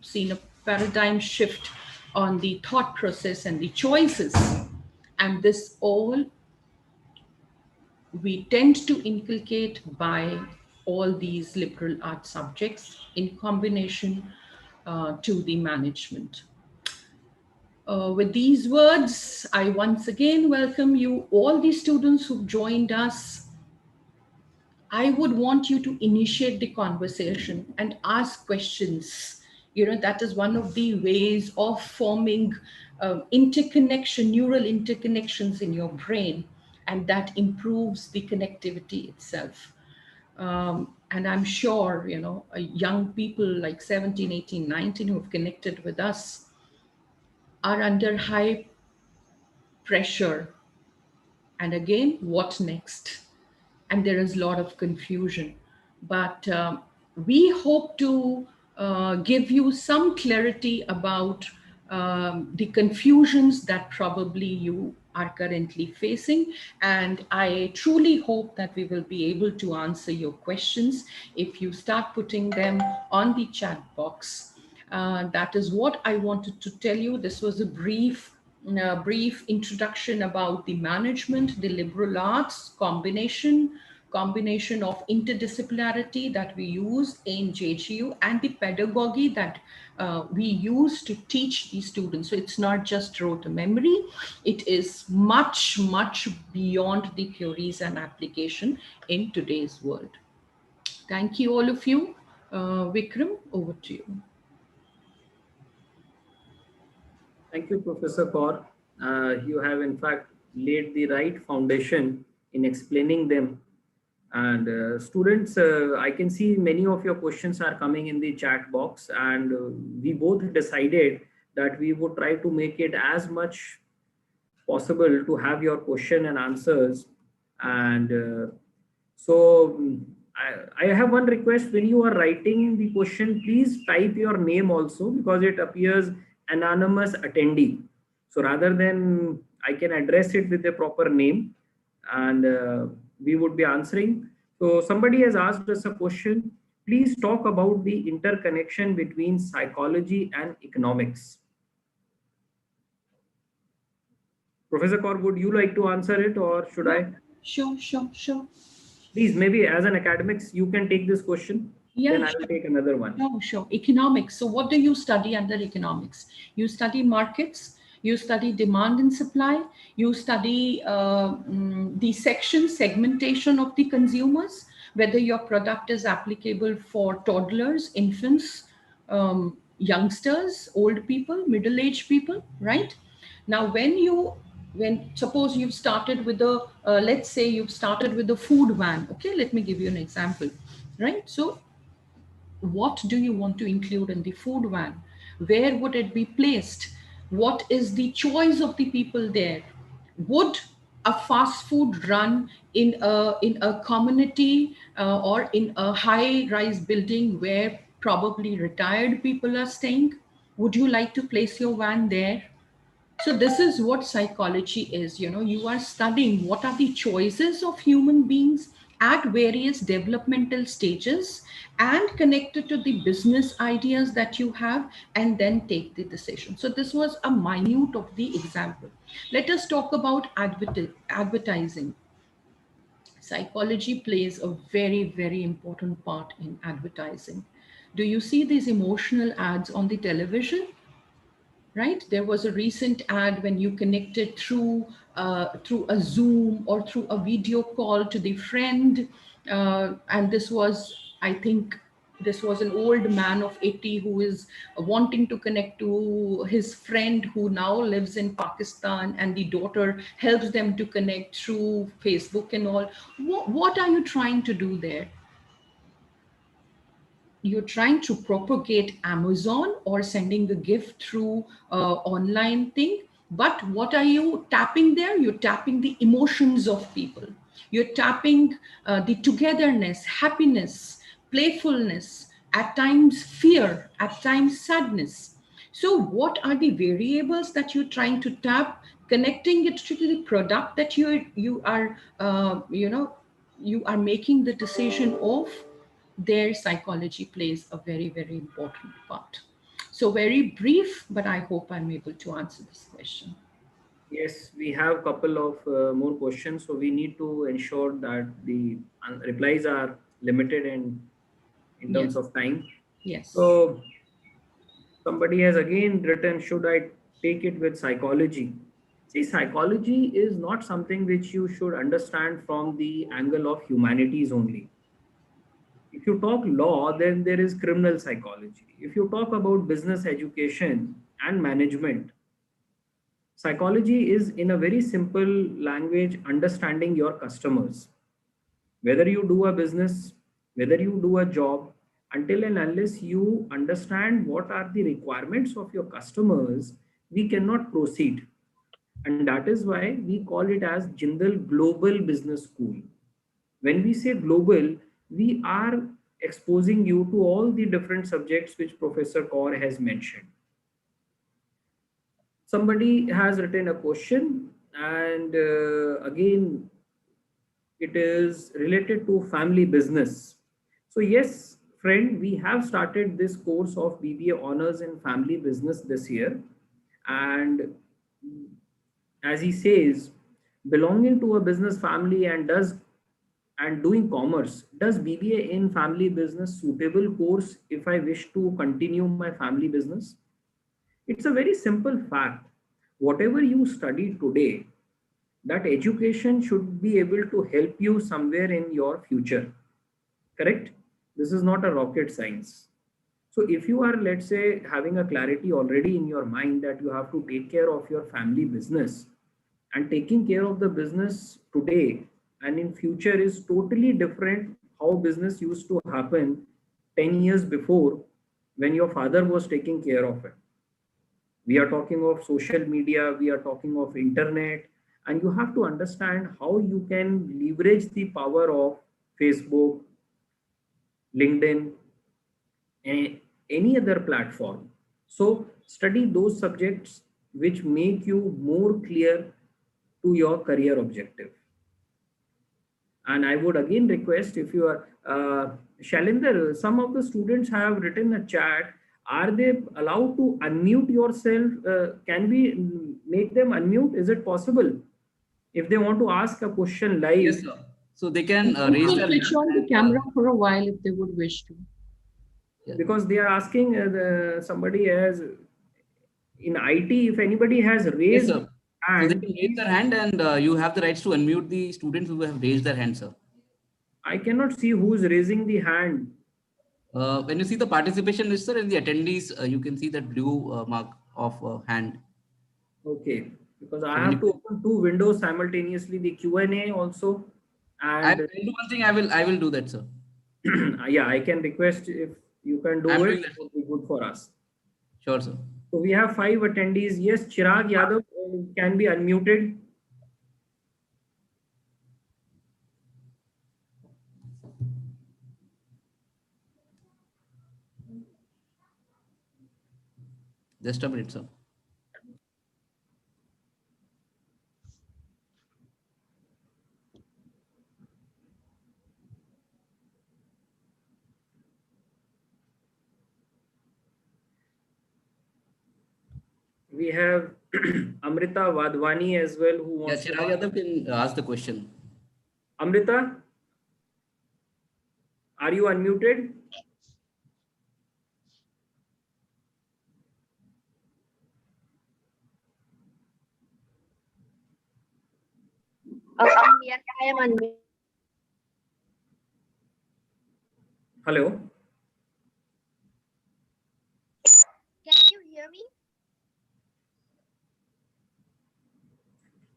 seen a paradigm shift on the thought process and the choices. And this all we tend to inculcate by all these liberal arts subjects in combination to the management. With these words, I once again welcome you, all the students who've joined us. I would want you to initiate the conversation and ask questions. That is one of the ways of forming interconnection, neural interconnections in your brain, and that improves the connectivity itself. And I'm sure, you know, young people like 17, 18, 19 who've connected with us are under high pressure. And again, what next? And there is a lot of confusion. But we hope to give you some clarity about the confusions that probably you are currently facing. And I truly hope that we will be able to answer your questions if you start putting them on the chat box. That is what I wanted to tell you. This was a brief introduction about the management, the liberal arts combination of interdisciplinarity that we use in JGU and the pedagogy that we use to teach the students. So it's not just rote memory, it is much, much beyond the theories and application in today's world. Thank you, all of you. Vikram, over to you. Thank you, Professor Kaur. You have in fact laid the right foundation in explaining them. And students, I can see many of your questions are coming in the chat box, and we both decided that we would try to make it as much possible to have your question and answers. And I have one request: when you are writing the question, please type your name also, because it appears anonymous attendee. So rather than, I can address it with a proper name, and we would be answering. So somebody has asked us a question: please talk about the interconnection between psychology and economics. Professor Kaur, would you like to answer it, or should I? Sure. Please, maybe as an academics, you can take this question. Yeah, then I will take another one. No, sure. Economics. So what do you study under economics? You study markets, you study demand and supply, you study the segmentation of the consumers, whether your product is applicable for toddlers, infants, youngsters, old people, middle-aged people, right? Now, when suppose you've started with a, let's say you've started with a food van. Okay, let me give you an example, right? So what do you want to include in the food van? Where would it be placed? What is the choice of the people there? Would a fast food run in a community or in a high-rise building where probably retired people are staying? Would you like to place your van there? So this is what psychology is. You know, you are studying what are the choices of human beings at various developmental stages and connected to the business ideas that you have, and then take the decision. So this was a minute of the example. Let us talk about advertising. Psychology plays a very, very important part in advertising. Do you see these emotional ads on the television? Right? There was a recent ad when you connected through a Zoom or through a video call to the friend, and this was, I think, this was an old man of 80 who is wanting to connect to his friend who now lives in Pakistan, and the daughter helps them to connect through Facebook and all. What are you trying to do there? You're trying to propagate Amazon or sending the gift through online thing. But what are you tapping there? You're tapping the emotions of people. You're tapping the togetherness, happiness, playfulness, at times fear, at times sadness. So what are the variables that you're trying to tap, connecting it to the product that you are you are making the decision of? Their psychology plays a very, very important part. So very brief, but I hope I'm able to answer this question. Yes, we have a couple of more questions, so we need to ensure that the replies are limited and in terms of time. Yes. So somebody has again written, should I take it with psychology? See, psychology is not something which you should understand from the angle of humanities only. If you talk law, then there is criminal psychology. If you talk about business education and management, psychology is, in a very simple language, understanding your customers. Whether you do a business whether you do a job, until and unless you understand what are the requirements of your customers, we cannot proceed. And that is why we call it as Jindal Global Business School. When we say global, we are exposing you to all the different subjects which Professor Kaur has mentioned. Somebody has written a question, and again, it is related to family business. So yes, friend, we have started this course of BBA Honors in Family Business this year. And as he says, belonging to a business family and doing commerce, does BBA in family business suitable course if I wish to continue my family business? It's a very simple fact. Whatever you study today, that education should be able to help you somewhere in your future. Correct? This is not a rocket science. So if you are, let's say, having a clarity already in your mind that you have to take care of your family business, and taking care of the business today and in future is totally different how business used to happen 10 years before, when your father was taking care of it. We are talking of social media, we are talking of internet, and you have to understand how you can leverage the power of Facebook, LinkedIn, and any other platform. So study those subjects which make you more clear to your career objective. And I would again request, if you are, Shalinder, some of the students have written a chat. Are they allowed to unmute yourself? Can we make them unmute? Is it possible? If they want to ask a question live. Yes, sir. So they can You raise can their switch on the camera for a while if they would wish to. Because they are asking, somebody has, in IT, if anybody has raised Yes, sir. hand. So they can raise their hand, and you have the rights to unmute the students who have raised their hand, sir. I cannot see who is raising the hand. When you see the participation list, sir, in the attendees, you can see that blue mark of hand. Okay, because I have to open two windows simultaneously, the Q&A also. I'll And do one thing. I will do that, sir. yeah, I can request if you can do it. It would be good for us. Sure, sir. So we have 5 attendees. Yes, Chirag Yadav can be unmuted. Just a minute, sir. We have Amrita Wadhwani as well, who wants to Chirag ask. Yadav can ask the question. Amrita, are you unmuted? Yes, I am unmuted. Hello. Can you hear me?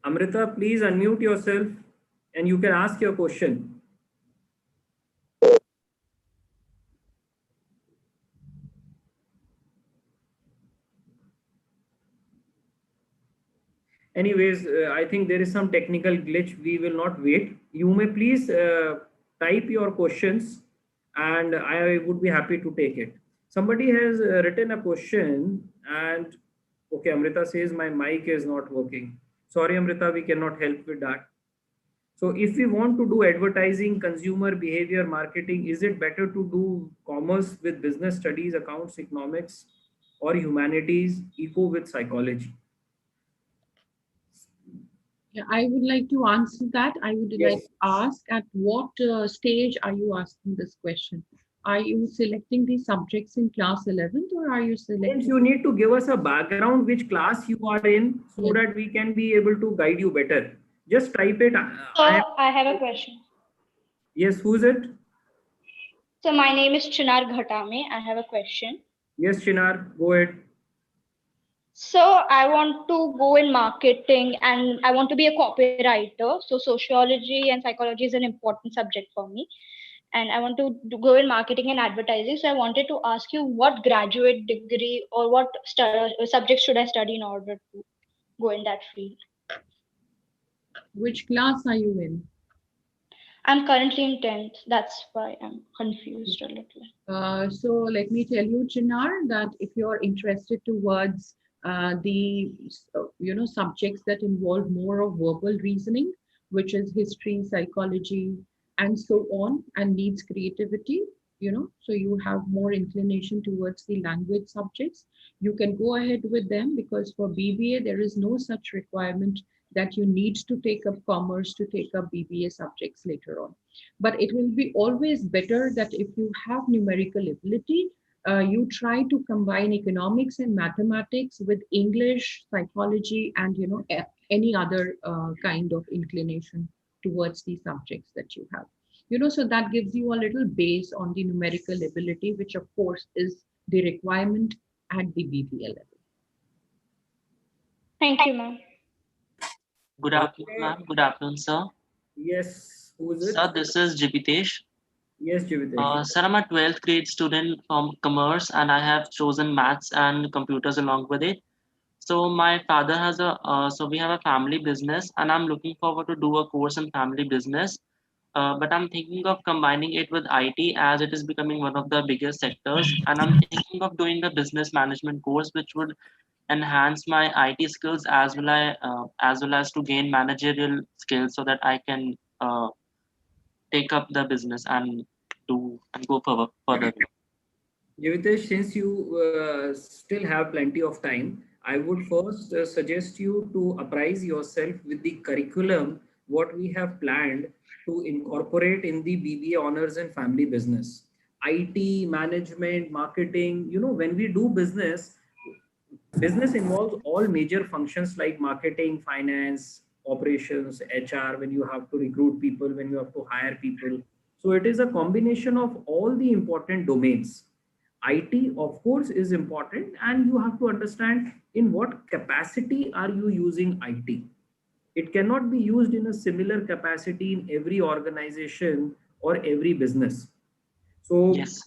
Amrita, please unmute yourself and you can ask your question. Anyways, I think there is some technical glitch. We will not wait. You may please type your questions and I would be happy to take it. Somebody has written a question and okay, Amrita says my mic is not working. Sorry, Amrita, we cannot help with that. So if we want to do advertising, consumer behavior marketing, is it better to do commerce with business studies, accounts, economics, or humanities, eco with psychology? Yeah, I would like to answer that. I would like to ask, at what stage are you asking this question? Are you selecting the subjects in class 11th, or are you selecting? You need to give us a background, which class you are in, so that we can be able to guide you better. Just type it. So I have a question. Yes, who's it? So my name is Chinar Ghatame. I have a question. Yes, Chinar, go ahead. So I want to go in marketing and I want to be a copywriter. So sociology and psychology is an important subject for me. and I want to go in marketing and advertising. So I wanted to ask you what graduate degree or what subject should I study in order to go in that field? Which class are you in? I'm currently in 10th. That's why I'm confused a little. So let me tell you, Chinar, that if you're interested towards the subjects that involve more of verbal reasoning, which is history, psychology, and so on, and needs creativity, so you have more inclination towards the language subjects, you can go ahead with them, because for BBA there is no such requirement that you need to take up commerce to take up BBA subjects later on. But it will be always better that if you have numerical ability, you try to combine economics and mathematics with English, psychology, and any other kind of inclination towards the subjects that you have. So that gives you a little base on the numerical ability, which of course is the requirement at the BBA level. Thank you, ma'am. Good afternoon, ma'am. Good afternoon, sir. Yes, who is it? Sir, this is Jivitesh. Yes, Jivitesh. Sir, I'm a 12th grade student from commerce and I have chosen maths and computers along with it. So my father has so we have a family business and I'm looking forward to do a course in family business. But I'm thinking of combining it with IT as it is becoming one of the biggest sectors. And I'm thinking of doing a business management course, which would enhance my IT skills as well as to gain managerial skills so that I can take up the business and go further. Jivitesh, since you still have plenty of time, I would first suggest you to apprise yourself with the curriculum, what we have planned to incorporate in the BBA honors and family business. IT, management, marketing, when we do business involves all major functions like marketing, finance, operations, HR, when you have to recruit people, when you have to hire people. So it is a combination of all the important domains. IT, of course, is important, and you have to understand in what capacity are you using IT. It cannot be used in a similar capacity in every organization or every business. So yes,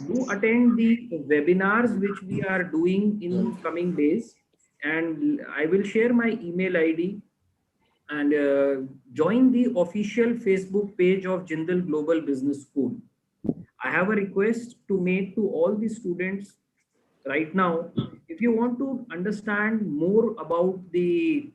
do attend the webinars which we are doing in coming days, and I will share my email ID, and join the official Facebook page of Jindal Global Business School. I have a request to make to all the students right now. If you want to understand more about the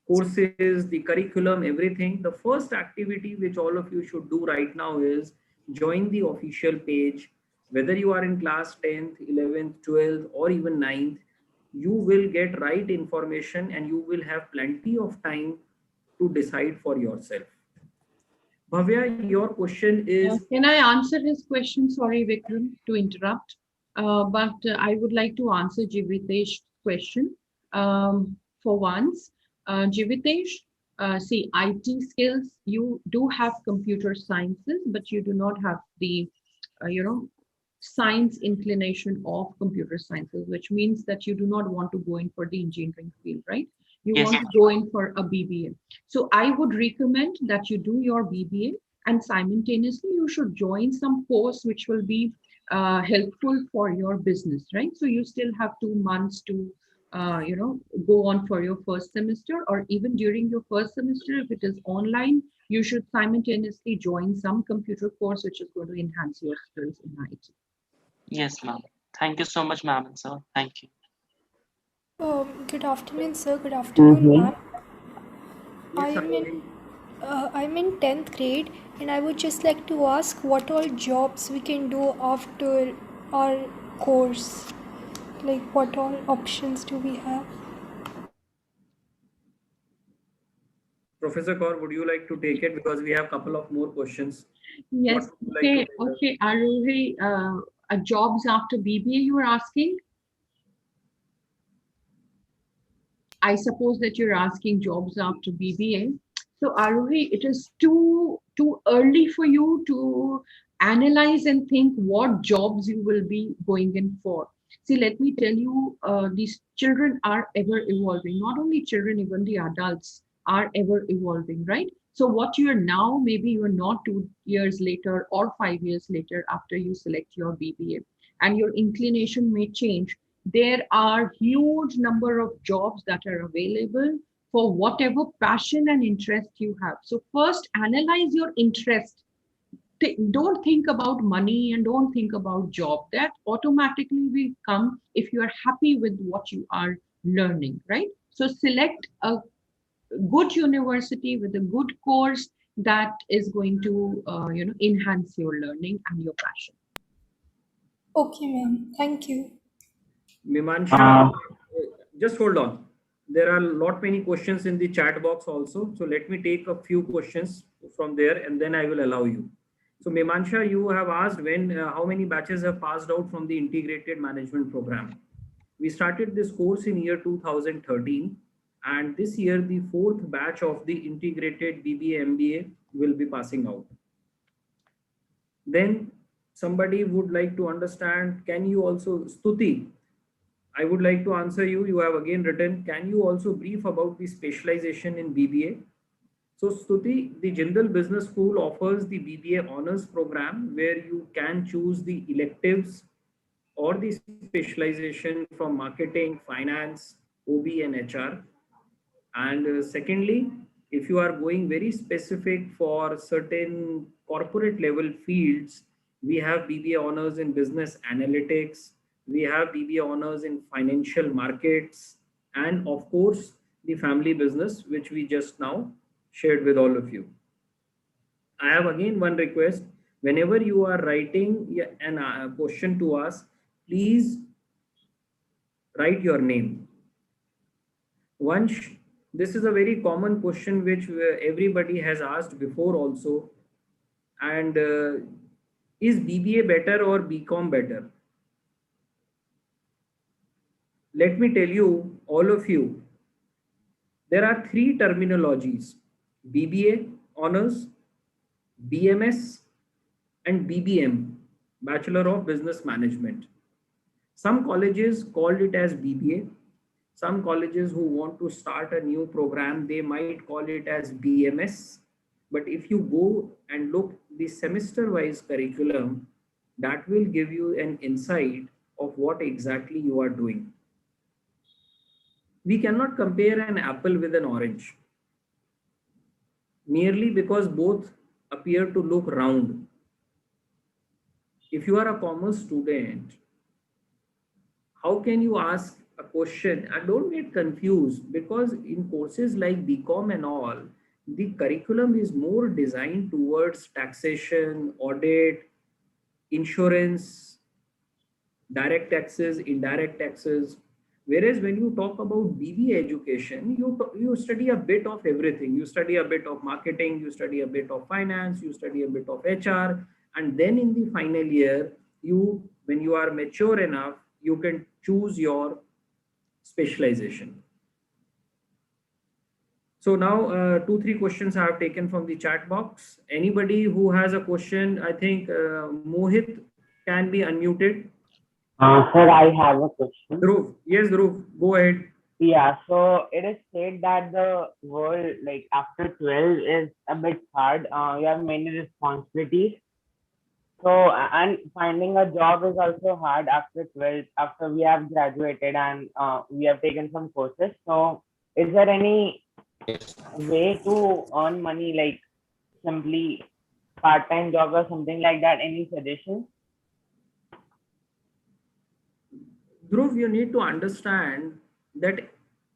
courses, the curriculum, everything, the first activity which all of you should do right now is join the official page. Whether you are in class 10th, 11th, 12th, or even 9th, you will get right information and you will have plenty of time to decide for yourself. Bhavya, your question is. Can I answer his question? Sorry, Vikram, to interrupt. But I would like to answer Jivitesh's question. For once, Jivitesh, see, IT skills, you do have computer sciences, but you do not have the, science inclination of computer sciences, which means that you do not want to go in for the engineering field, right? You yes, want to go in for a BBA. So I would recommend that you do your BBA, and simultaneously you should join some course which will be helpful for your business, right? So you still have 2 months to go on for your first semester, or even during your first semester, if it is online, you should simultaneously join some computer course which is going to enhance your skills in IT. yes, ma'am. Thank you so much, ma'am and sir. Thank you. Good afternoon, sir. Good afternoon, ma'am. Yes, I'm in 10th grade, and I would just like to ask what all jobs we can do after our course. Like, what all options do we have? Professor Kaur, would you like to take it, because we have a couple of more questions? Yes. Okay. Okay. Aruhi, jobs after BBA, you are asking? I suppose that you're asking jobs after BBA. So Aruhi, it is too early for you to analyze and think what jobs you will be going in for. See, let me tell you, these children are ever evolving. Not only children, even the adults are ever evolving, right? So what you're now, maybe you're not 2 years later or 5 years later after you select your BBA, and your inclination may change. There are huge number of jobs that are available for whatever passion and interest you have. So first analyze your interest. Don't think about money and don't think about job. That automatically will come if you are happy with what you are learning, right? So select a good university with a good course that is going to enhance your learning and your passion. Okay, ma'am. Thank you. Mimansha, just hold on. There are a lot many questions in the chat box also. So let me take a few questions from there and then I will allow you. So Mimansha, you have asked when, how many batches have passed out from the integrated management program. We started this course in year 2013, and this year the fourth batch of the integrated BBA MBA will be passing out. Then somebody would like to understand, can you also, Stuti, I would like to answer you. You have again written, can you also brief about the specialization in BBA? So Stuti, the Jindal Business School offers the BBA honors program where you can choose the electives or the specialization from marketing, finance, OB and HR. And secondly, if you are going very specific for certain corporate level fields, we have BBA honors in business analytics, we have BBA honors in financial markets, and of course, the family business, which we just now shared with all of you. I have again one request. Whenever you are writing a question to us, please write your name. Once, this is a very common question which everybody has asked before also. And is BBA better or BCom better? Let me tell you, all of you, there are three terminologies: BBA honors, BMS, and BBM, Bachelor of Business Management. Some colleges called it as BBA. Some colleges who want to start a new program, they might call it as BMS. But if you go and look the semester-wise curriculum, that will give you an insight of what exactly you are doing. We cannot compare an apple with an orange merely because both appear to look round. If you are a commerce student, how can you ask a question? And don't get confused, because in courses like BCom and all, the curriculum is more designed towards taxation, audit, insurance, direct taxes, indirect taxes. Whereas when you talk about BBA education, you study a bit of everything. You study a bit of marketing, you study a bit of finance, you study a bit of HR. And then in the final year, when you are mature enough, you can choose your specialization. So now 2-3 questions I have taken from the chat box. Anybody who has a question, I think Mohit can be unmuted. Sir, I have a question. Dhruv, yes, Dhruv, go ahead. Yeah, so it is said that the world, like after 12, is a bit hard. You have many responsibilities. So, and finding a job is also hard after 12, after we have graduated and we have taken some courses. So, is there any way to earn money, like simply part-time job or something like that? Any suggestions? Dhruv, you need to understand that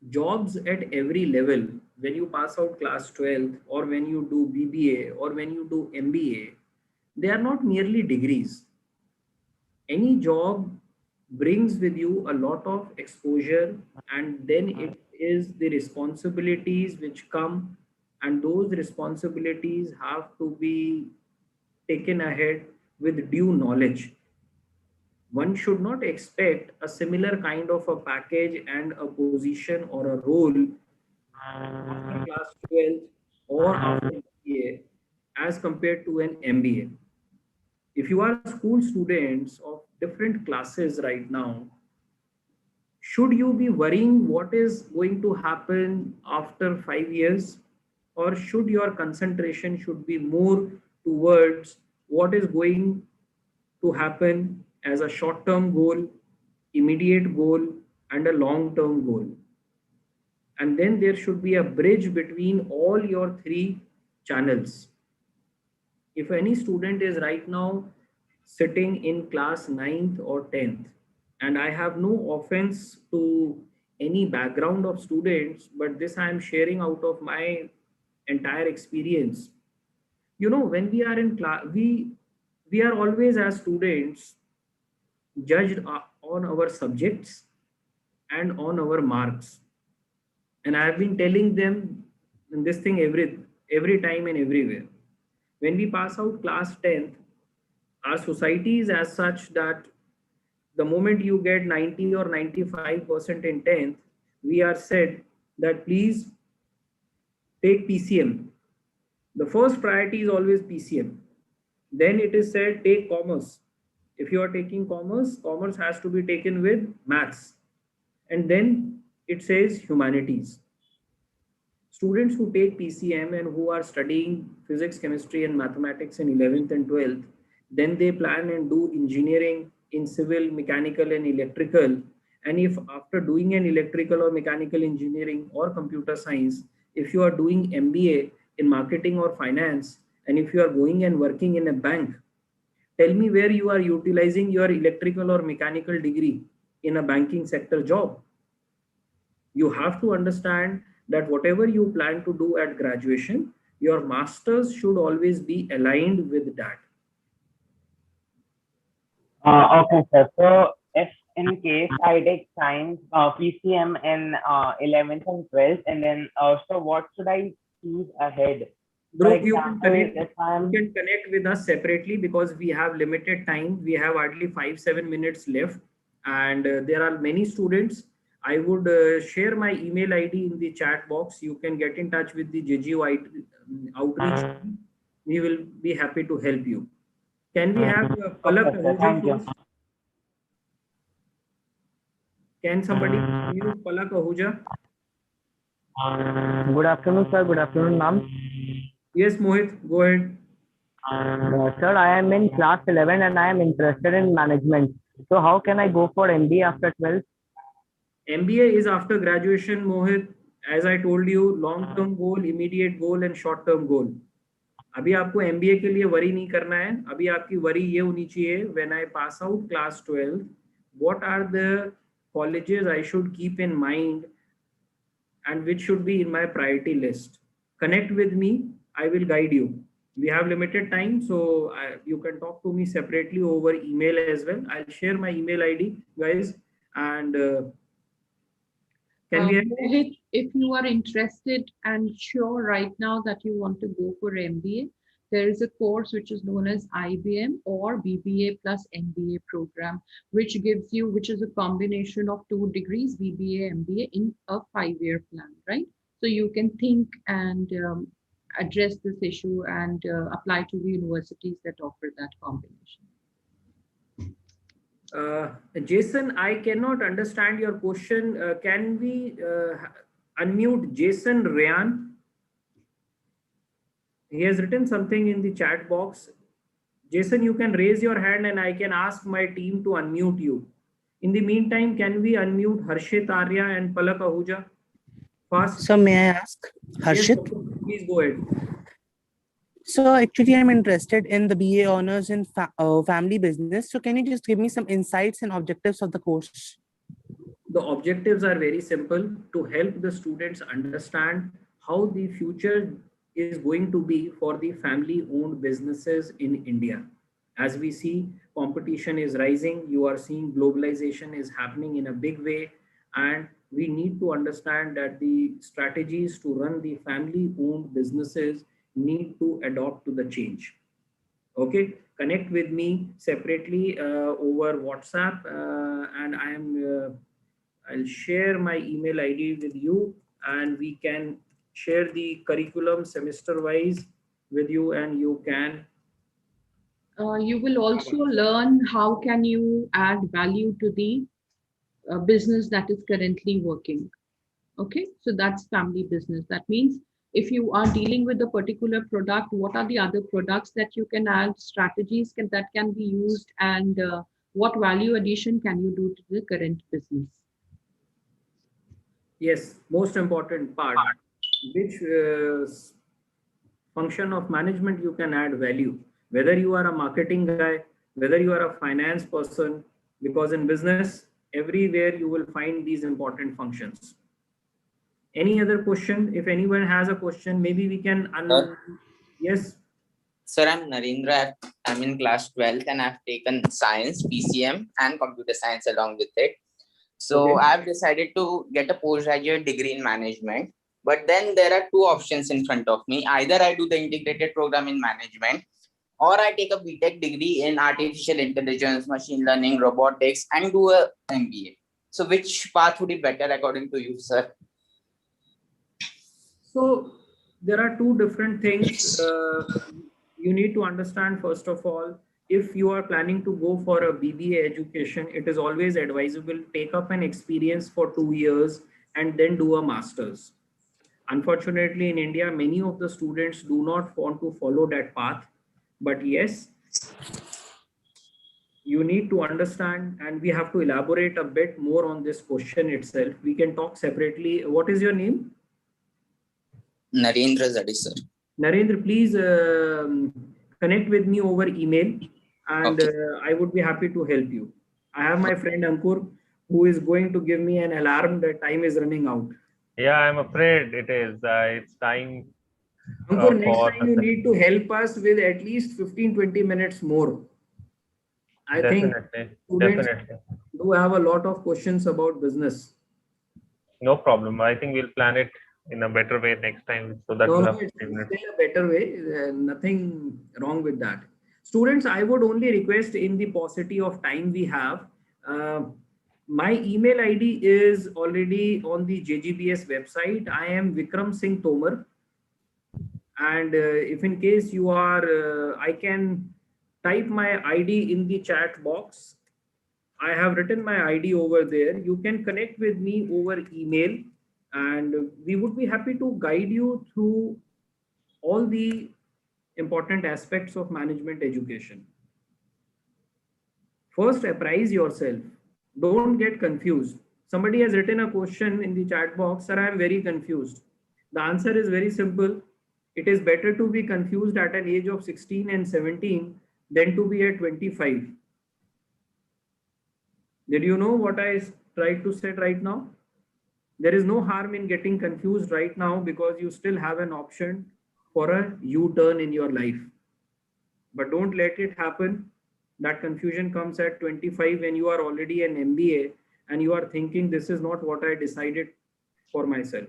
jobs at every level, when you pass out class 12 or when you do BBA or when you do MBA, they are not merely degrees. Any job brings with you a lot of exposure, and then it is the responsibilities which come, and those responsibilities have to be taken ahead with due knowledge. One should not expect a similar kind of a package and a position or a role after class 12 or after MBA as compared to an MBA. If you are school students of different classes right now, should you be worrying what is going to happen after 5 years or should your concentration should be more towards what is going to happen as a short-term goal, immediate goal, and a long-term goal? And then there should be a bridge between all your three channels. If any student is right now sitting in class 9th or 10th, and I have no offense to any background of students, but this I am sharing out of my entire experience. You know, when we are in class, we are always as students judged on our subjects and on our marks. And I have been telling them this thing every time and everywhere. When we pass out class 10th, our society is as such that the moment you get 90 or 95% in 10th, we are said that please take PCM. The first priority is always PCM. Then it is said take commerce. If you are taking commerce, commerce has to be taken with maths. And then it says humanities. Students who take PCM and who are studying physics, chemistry, and mathematics in 11th and 12th, then they plan and do engineering in civil, mechanical, and electrical. And if after doing an electrical or mechanical engineering or computer science, if you are doing MBA in marketing or finance, and if you are going and working in a bank, tell me where you are utilizing your electrical or mechanical degree in a banking sector job. You have to understand that whatever you plan to do at graduation, your masters should always be aligned with that. Okay, sir. So if in case I take science, PCM in 11th and 12th, and then so what should I choose ahead? For Dhruv, example, if I'm you can connect with us separately because we have limited time. We have hardly 5-7 minutes left, and there are many students. I would share my email ID in the chat box. You can get in touch with the JGU outreach team. We will be happy to help you. Can we have Palak okay, sir, Ahuja thank you. first? Can somebody unmute Palak Ahuja? Good afternoon, sir. Good afternoon, ma'am. Yes, Mohit, go ahead. Sir, I am in class 11 and I am interested in management. So how can I go for MBA after 12th? MBA is after graduation, Mohit. As I told you, long-term goal, immediate goal, and short-term goal. अभी आपको MBA के लिए worry नहीं करना है. अभी आपकी worry ये होनी चाहिए, when I pass out class 12, what are the colleges I should keep in mind and which should be in my priority list? Connect with me. I will guide you. We have limited time, so you can talk to me separately over email as well. I'll share my email ID, guys, and can we have Mohit, if you are interested and sure right now that you want to go for MBA, there is a course which is known as IBM or BBA plus MBA program, which is a combination of 2 degrees, BBA, MBA in a 5-year plan, right? So you can think and address this issue and apply to the universities that offer that combination. Jason, I cannot understand your question. Can we unmute Jason Ryan? He has written something in the chat box. Jason, you can raise your hand and I can ask my team to unmute you. In the meantime, can we unmute Harshit Arya and Palak Ahuja? First. So may I ask, Harshit? Yes, please go ahead. So actually, I'm interested in the BA honors in family business. So can you just give me some insights and objectives of the course? The objectives are very simple: to help the students understand how the future is going to be for the family-owned businesses in India. As we see, competition is rising. You are seeing globalization is happening in a big way. And we need to understand that the strategies to run the family-owned businesses need to adopt to the change. Okay, connect with me separately over WhatsApp, and I'll share my email ID with you, and we can share the curriculum semester wise with you, and you can. You will also learn how can you add value to the business that is currently working. Okay, so that's family business. That means If you are dealing with a particular product, what are the other products that you can add, strategies that can be used, and what value addition can you do to the current business? Yes, most important part, which function of management you can add value, whether you are a marketing guy, whether you are a finance person, because in business, everywhere you will find these important functions. Any other question? If anyone has a question, maybe we can. Yes. Sir, I'm Narendra. I'm in class 12th and I've taken science, PCM, and computer science along with it. So Okay. I've decided to get a postgraduate degree in management. But then there are two options in front of me. Either I do the integrated program in management, or I take a BTech degree in artificial intelligence, machine learning, robotics, and do a MBA. So which path would be better according to you, sir? So there are two different things you need to understand. First of all, if you are planning to go for a BBA education, it is always advisable take up an experience for 2 years and then do a master's. Unfortunately, in India, many of the students do not want to follow that path. But yes, you need to understand, and we have to elaborate a bit more on this question itself. We can talk separately. What is your name? Narendra Zadi, sir. Narendra, please connect with me over email, and I would be happy to help you. I have my friend Ankur, who is going to give me an alarm that time is running out. Yeah, I'm afraid it is. It's time. Ankur, next time you need to help us with at least 15-20 minutes more. I think students do have a lot of questions about business. No problem. I think we'll plan it in a better way next time, so that we'll have It's still a better way. Nothing wrong with that. Students, I would only request, in the paucity of time we have, my email ID is already on the JGBS website. I am Vikram Singh Tomar. And if in case you are, I can type my ID in the chat box. I have written my ID over there. You can connect with me over email, and we would be happy to guide you through all the important aspects of management education. First, apprise yourself. Don't get confused. Somebody has written a question in the chat box, sir, I am very confused. The answer is very simple. It is better to be confused at an age of 16 and 17 than to be at 25. Did you know what I tried to say right now? There is no harm in getting confused right now, because you still have an option for a U-turn in your life. But don't let it happen. That confusion comes at 25 when you are already an MBA and you are thinking, this is not what I decided for myself.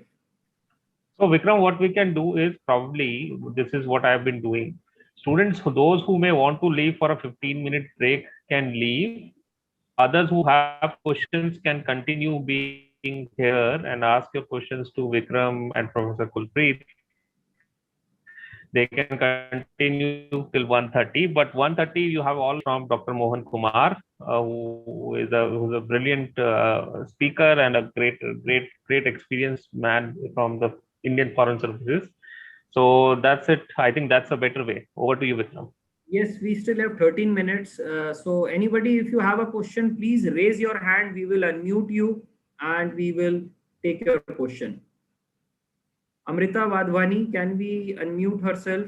So Vikram, what we can do is, probably this is what I've been doing. Students, those who may want to leave for a 15-minute break can leave. Others who have questions can continue being here and ask your questions to Vikram and Professor Kulpreet. They can continue till 1:30, but 1:30 you have all from Dr. Mohan Kumar, who's a brilliant speaker and a great experienced man from the Indian Foreign Services. So that's it. I think that's a better way. Over to you, Vikram. Yes, we still have 13 minutes. So anybody, if you have a question, please raise your hand. We will unmute you and we will take your question. Amrita Wadhwani, can we unmute herself?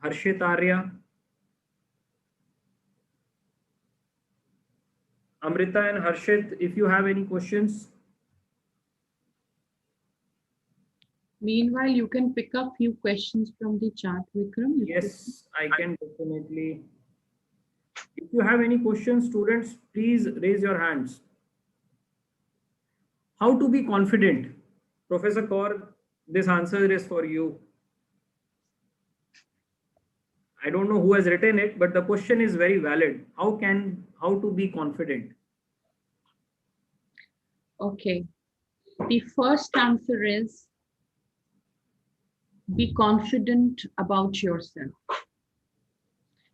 Harshit Arya. Amrita and Harshit, if you have any questions. Meanwhile, you can pick up few questions from the chat, Vikram. Yes, I can definitely. If you have any questions, students, please raise your hands. How to be confident? Professor Kaur, this answer is for you. I don't know who has written it, but the question is very valid. How to be confident? Okay. The first answer is be confident about yourself.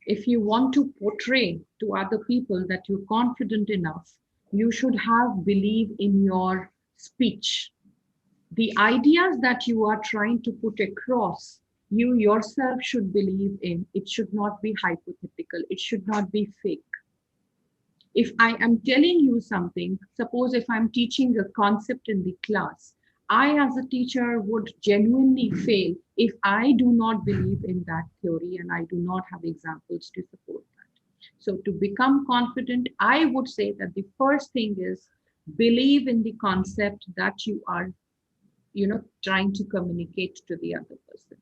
If you want to portray to other people that you're confident enough, you should have belief in your speech. the ideas that you are trying to put across, you yourself should believe in. It should not be hypothetical. It should not be fake. If I am telling you something, suppose if I'm teaching a concept in the class, I as a teacher would genuinely fail if I do not believe in that theory and I do not have examples to support that. So to become confident, I would say that the first thing is believe in the concept that you are, trying to communicate to the other person.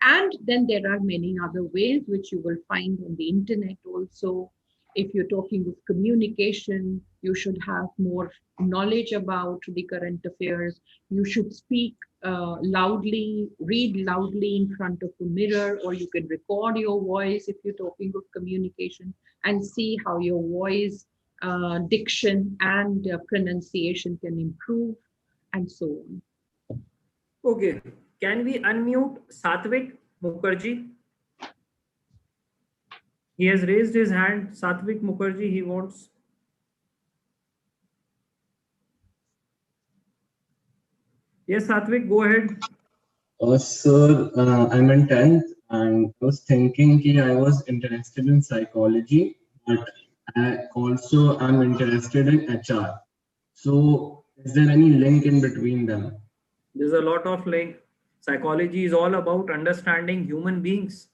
And then there are many other ways which you will find on the internet also. If you're talking of communication, you should have more knowledge about the current affairs. You should speak loudly, read loudly in front of a mirror, or you can record your voice if you're talking of communication and see how your voice, diction, and pronunciation can improve, and so on. Okay, can we unmute Satvik Mukherjee? He has raised his hand. Satvik Mukherjee, he wants. Yes, Satvik, go ahead. Sir, I'm in 10th and I was thinking I was interested in psychology, but I also am interested in HR. So is there any link in between them? There's a lot of link. Psychology is all about understanding human beings.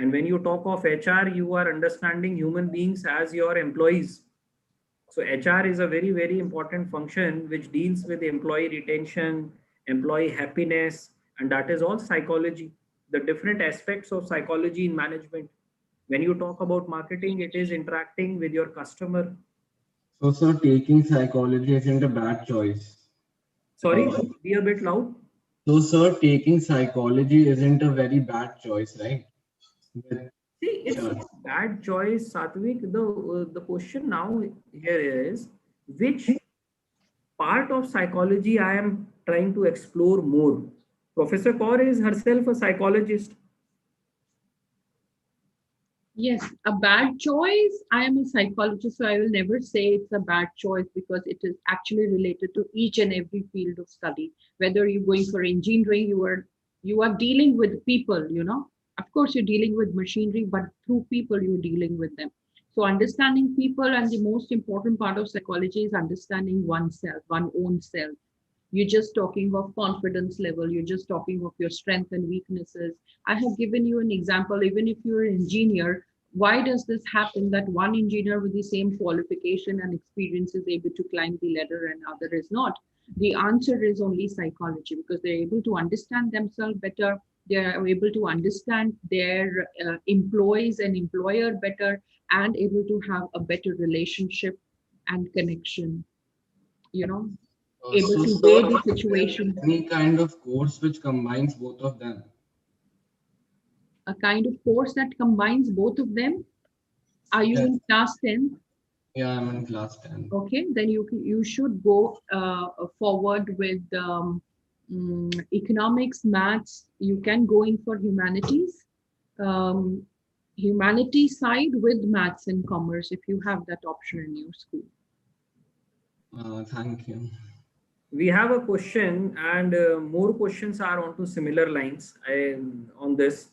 And when you talk of HR, you are understanding human beings as your employees. So HR is a very, very important function which deals with employee retention, employee happiness, and that is all psychology. The different aspects of psychology in management. When you talk about marketing, it is interacting with your customer. So, sir, taking psychology isn't a bad choice. Sorry, be a bit loud. So, sir, taking psychology isn't a very bad choice, right? See, it's not a bad choice, Satvik. The question now here is which part of psychology I am trying to explore more. Professor Kaur is herself a psychologist. Yes, a bad choice. I am a psychologist, so I will never say it's a bad choice because it is actually related to each and every field of study. Whether you're going for engineering, you are dealing with people, Of course, you're dealing with machinery, but through people, you're dealing with them. So understanding people, and the most important part of psychology is understanding oneself, one own self. You're just talking of confidence level. You're just talking of your strengths and weaknesses. I have given you an example. Even if you're an engineer, why does this happen that one engineer with the same qualification and experience is able to climb the ladder and other is not? The answer is only psychology, because they're able to understand themselves better. They're able to understand their employees and employer better, and able to have a better relationship and connection, able So, to sir, weigh the is there situation. any kind of course which combines both of them? A kind of course that combines both of them. Are you Yes. in class 10? Yeah, I'm in class 10. Okay, then you should go forward with economics, maths. You can go in for humanities, humanity side with maths and commerce if you have that option in your school. Thank you. We have a question, and more questions are onto similar lines. On this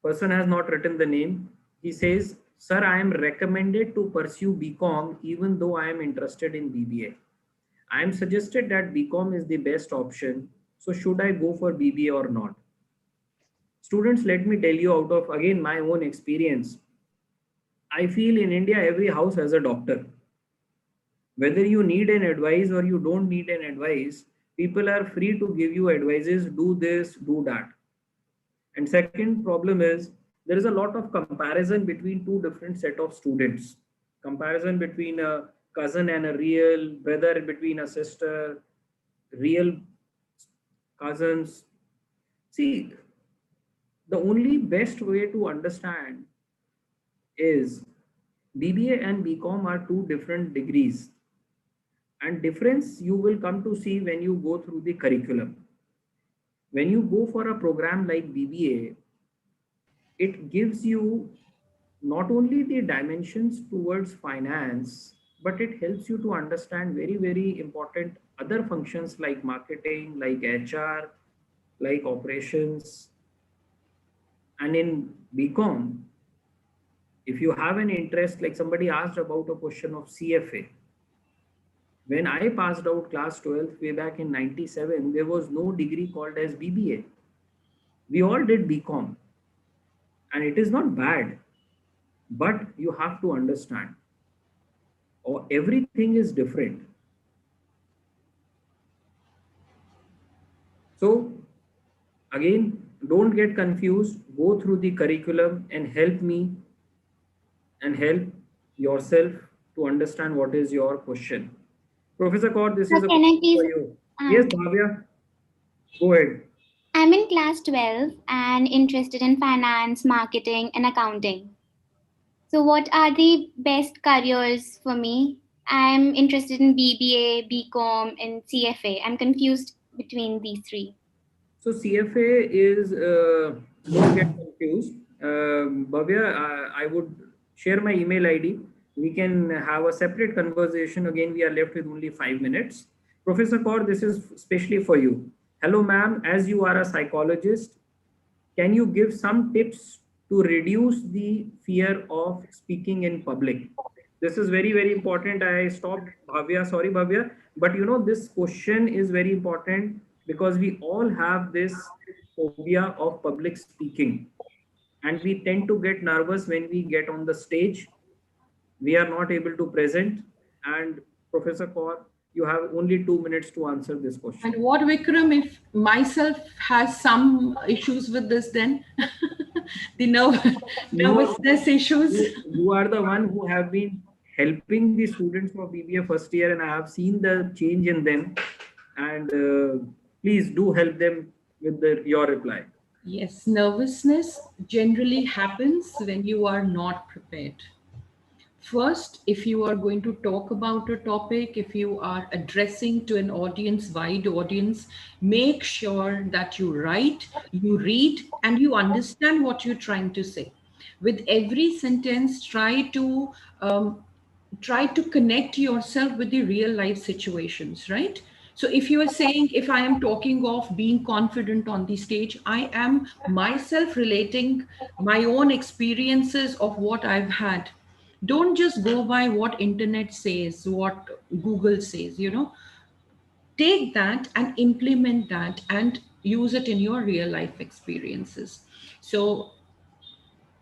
person has not written the name. He says, "Sir, I am recommended to pursue BCom even though I am interested in BBA. I am suggested that BCom is the best option. So should I go for BBA or not?" Students, let me tell you out of again my own experience. I feel in India every house has a doctor. Whether you need an advice or you don't need an advice, people are free to give you advices, do this, do that. And second problem is there is a lot of comparison between two different set of students. Comparison between a cousin and a real brother, between a sister, real cousins. See, the only best way to understand is BBA and BCom are two different degrees, and difference you will come to see when you go through the curriculum. When you go for a program like BBA, it gives you not only the dimensions towards finance, but it helps you to understand very, very important other functions like marketing, like HR, like operations. And in BCom, if you have an interest, like somebody asked about a question of CFA. When I passed out class 12th way back in 97, there was no degree called as BBA. We all did BCom, and it is not bad, but you have to understand, or everything is different. So again, don't get confused, go through the curriculum and help me and help yourself to understand what is your question. Professor Kaur, this is a Can I question please? for you. Yes, Bhavya, go ahead. I'm in class 12 and interested in finance, marketing, and accounting. So, what are the best careers for me? I'm interested in BBA, BCom, and CFA. I'm confused between these three. So CFA is, don't get confused. Bhavya, I would share my email ID. We can have a separate conversation. Again, we are left with only 5 minutes. Professor Kaur, this is especially for you. Hello, ma'am. As you are a psychologist, can you give some tips to reduce the fear of speaking in public? This is very, very important. I stopped Bhavya. Sorry, Bhavya. But you know, this question is very important because we all have this phobia of public speaking. And we tend to get nervous when we get on the stage. We are not able to present. And Professor Kaur, you have only 2 minutes to answer this question. And what, Vikram, if myself has some issues with this, then the nervousness issues? You are the one who have been helping the students for BBA first year, and I have seen the change in them. And please do help them with your reply. Yes, nervousness generally happens when you are not prepared. First, if you are going to talk about a topic, if you are addressing to an audience, wide audience, make sure that you write, you read, and you understand what you're trying to say. With every sentence, try to connect yourself with the real life situations, right? So if you are saying, if I am talking of being confident on the stage, I am myself relating my own experiences of what I've had. Don't just go by what internet says, what Google says, take that and implement that and use it in your real life experiences. So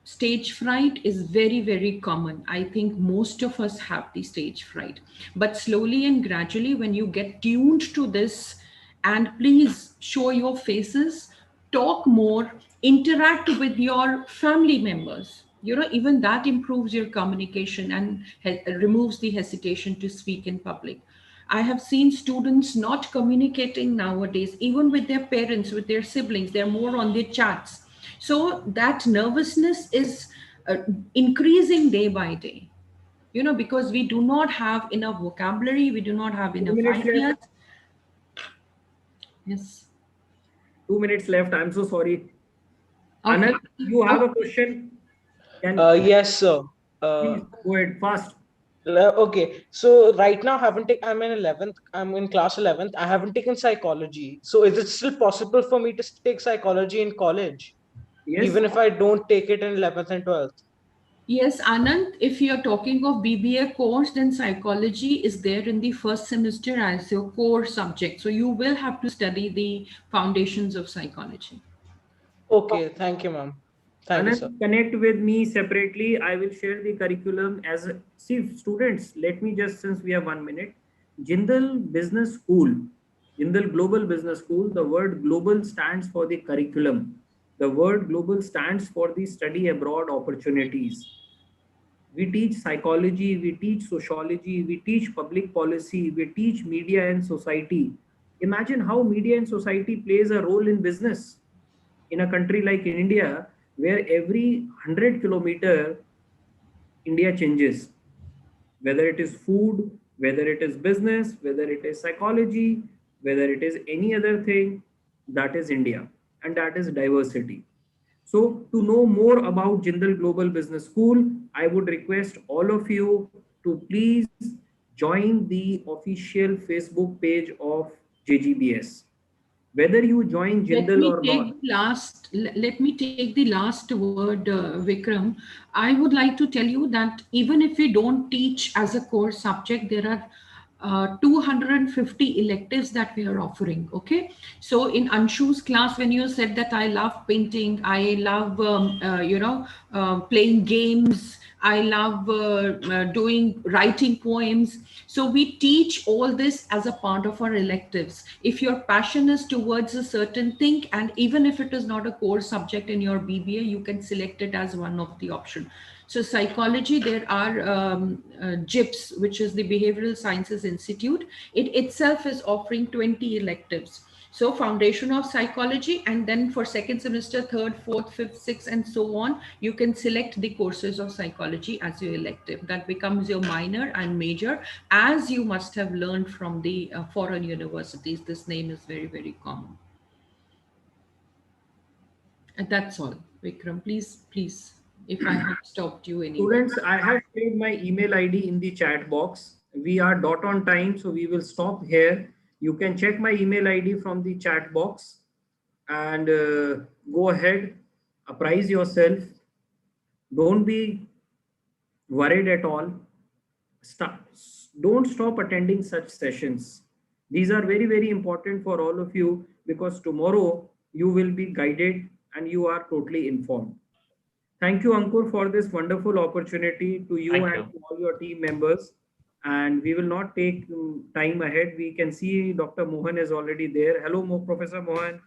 stage fright is very, very common. I think most of us have the stage fright, but slowly and gradually when you get tuned to this, and please show your faces, talk more, interact with your family members, even that improves your communication and removes the hesitation to speak in public. I have seen students not communicating nowadays, even with their parents, with their siblings. They're more on their chats. So that nervousness is increasing day by day, because we do not have enough vocabulary, we do not have 2 enough minutes ideas. left. Yes. 2 minutes left. I'm so sorry. Okay. Anand, you have a question? Yes, sir. Please go ahead fast. Okay, so right now I'm in 11th, I'm in class 11th. I haven't taken psychology. So is it still possible for me to take psychology in college? Yes. Even if I don't take it in 11th and 12th? Yes, Anand, if you're talking of BBA course, then psychology is there in the first semester as your core subject. So you will have to study the foundations of psychology. Okay, thank you, ma'am. Thank you, sir. Anand, connect with me separately. I will share the curriculum as see students. Let me just, since we have 1 minute, Jindal Business School, Jindal Global Business School. The word global stands for the curriculum. The word global stands for the study abroad opportunities. We teach psychology, we teach sociology, we teach public policy, we teach media and society. Imagine how media and society plays a role in business in a country like India, where every 100 kilometer India changes, whether it is food, whether it is business, whether it is psychology, whether it is any other thing, that is India, and that is diversity. So to know more about Jindal Global Business School, I would request all of you to please join the official Facebook page of JGBS. Whether you join Jindal or not. Let me take the last word, Vikram. I would like to tell you that even if we don't teach as a core subject, there are 250 electives that we are offering. Okay, so in Anshu's class, when you said that I love painting, I love playing games, I love doing writing poems. So we teach all this as a part of our electives. If your passion is towards a certain thing, and even if it is not a core subject in your BBA, you can select it as one of the option. So psychology, there are JIPS, which is the Behavioral Sciences Institute. It itself is offering 20 electives. So foundation of psychology, and then for second semester, third, fourth, fifth, sixth, and so on, you can select the courses of psychology as your elective. That becomes your minor and major, as you must have learned from the foreign universities. This name is very, very common. And that's all. Vikram, please, if I have stopped you anywhere. Students, I have shared my email ID in the chat box. We are dot on time, so we will stop here. You can check my email ID from the chat box and go ahead, apprise yourself. Don't be worried at all. Don't stop attending such sessions. These are very, very important for all of you because tomorrow you will be guided and you are totally informed. Thank you, Ankur, for this wonderful opportunity to you and to all your team members. And we will not take time ahead. We can see Dr. Mohan is already there. Hello, Professor Mohan.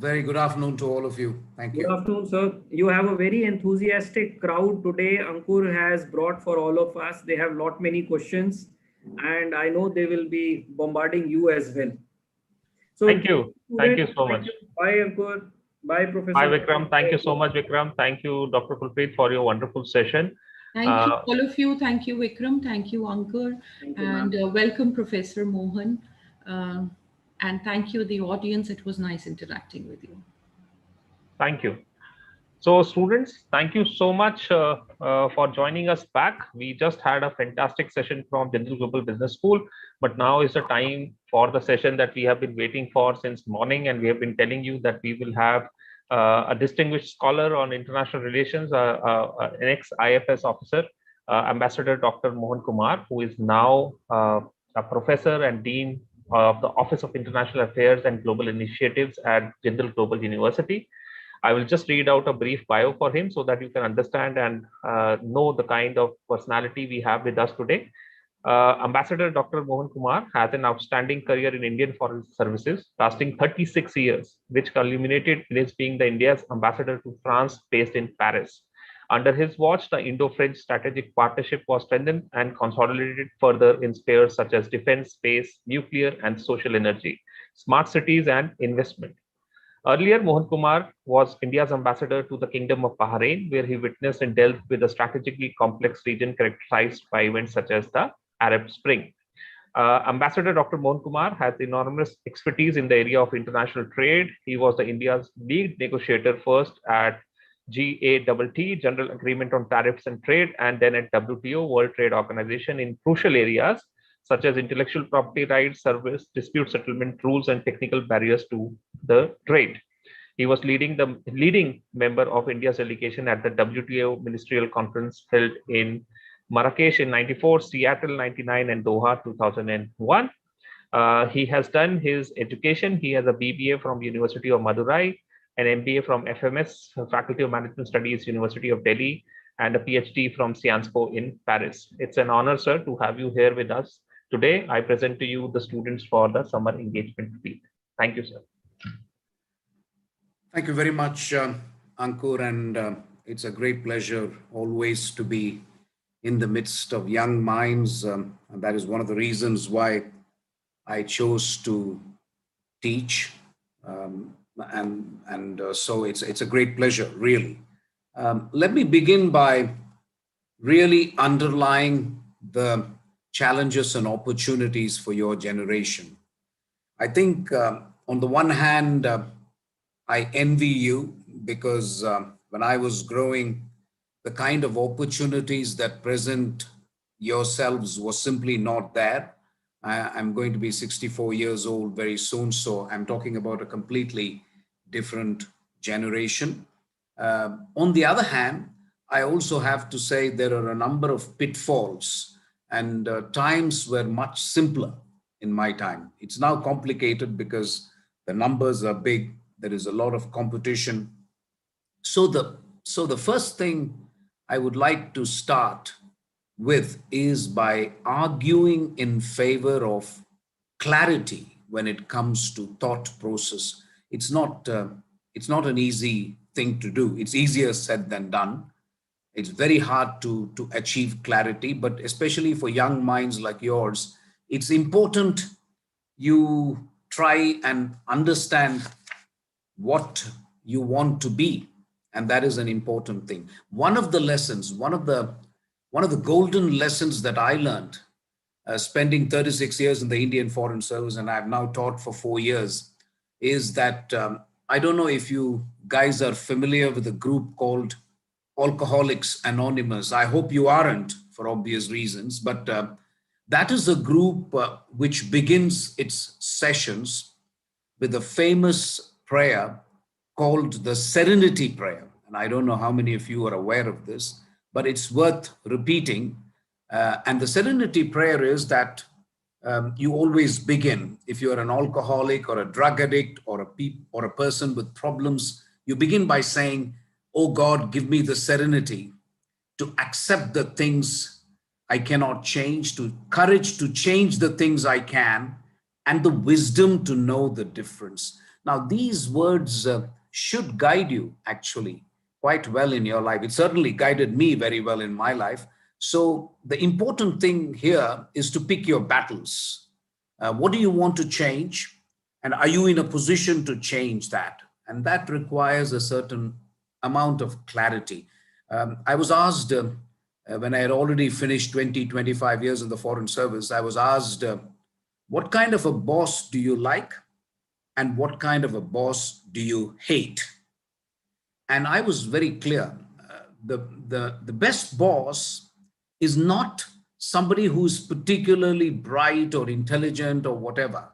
Very good afternoon to all of you. Thank you. Good afternoon, sir. You have a very enthusiastic crowd today. Ankur has brought for all of us. They have lot many questions, and I know they will be bombarding you as well. So thank you. Thank you so much. Bye, Ankur. Bye, Professor. Bye, Vikram. Thank you so much, Vikram. Thank you, Dr. Kulpreet, for your wonderful session. Thank you, all of you. Thank you, Vikram. Thank you, Ankur. And welcome, Professor Mohan. And thank you, the audience. It was nice interacting with you. Thank you. So students, thank you so much for joining us back. We just had a fantastic session from Jindal Global Business School, but now is the time for the session that we have been waiting for since morning, and we have been telling you that we will have a distinguished scholar on international relations, an ex-IFS officer, Ambassador Dr. Mohan Kumar, who is now a professor and dean of the Office of International Affairs and Global Initiatives at Jindal Global University. I will just read out a brief bio for him so that you can understand and know the kind of personality we have with us today. Ambassador Dr. Mohan Kumar has an outstanding career in Indian foreign services lasting 36 years, which culminated in his being the India's ambassador to France based in Paris. Under his watch, the Indo-French strategic partnership was strengthened and consolidated further in spheres such as defense, space, nuclear, and social energy, smart cities, and investment. Earlier, Mohan Kumar was India's ambassador to the Kingdom of Bahrain, where he witnessed and dealt with a strategically complex region characterized by events such as the Arab Spring. Ambassador Dr. Mohan Kumar has enormous expertise in the area of international trade. He was India's lead negotiator first at GATT, General Agreement on Tariffs and Trade, and then at WTO, World Trade Organization, in crucial areas such as intellectual property rights, service, dispute settlement rules, and technical barriers to the trade. He was leading member of India's delegation at the WTO Ministerial Conference held in Marrakesh in '94, Seattle '99, and Doha 2001. He has done his education. He has a BBA from University of Madurai, an MBA from FMS, Faculty of Management Studies, University of Delhi, and a PhD from Sciences Po in Paris. It's an honor, sir, to have you here with us. Today, I present to you the students for the summer engagement week. Thank you, sir. Thank you very much, Ankur, and it's a great pleasure always to be in the midst of young minds, and that is one of the reasons why I chose to teach, so it's a great pleasure, really. Let me begin by really underlying the challenges and opportunities for your generation. I think on the one hand, I envy you because when I was growing, the kind of opportunities that present yourselves was simply not there. I'm going to be 64 years old very soon, so I'm talking about a completely different generation. On the other hand, I also have to say there are a number of pitfalls, and times were much simpler in my time. It's now complicated because the numbers are big, there is a lot of competition. So the first thing I would like to start with is by arguing in favor of clarity when it comes to thought process. It's not an easy thing to do. It's easier said than done. It's very hard to achieve clarity, but especially for young minds like yours, it's important you try and understand what you want to be, and that is an important thing. One of the golden lessons that I learned, spending 36 years in the Indian Foreign Service, and I've now taught for 4 years, is that I don't know if you guys are familiar with a group called Alcoholics Anonymous. I hope you aren't, for obvious reasons, but that is a group which begins its sessions with a famous prayer called the Serenity Prayer. And I don't know how many of you are aware of this, but it's worth repeating. And the Serenity Prayer is that you always begin, if you're an alcoholic or a drug addict or a person with problems, you begin by saying, "Oh God, give me the serenity to accept the things I cannot change, to courage to change the things I can, and the wisdom to know the difference." Now, these words should guide you actually quite well in your life. It certainly guided me very well in my life. So the important thing here is to pick your battles. What do you want to change? And are you in a position to change that? And that requires a certain amount of clarity. I was asked when I had already finished 20, 25 years in the Foreign Service, I was asked, what kind of a boss do you like? And what kind of a boss do you hate? And I was very clear. The best boss is not somebody who's particularly bright or intelligent or whatever.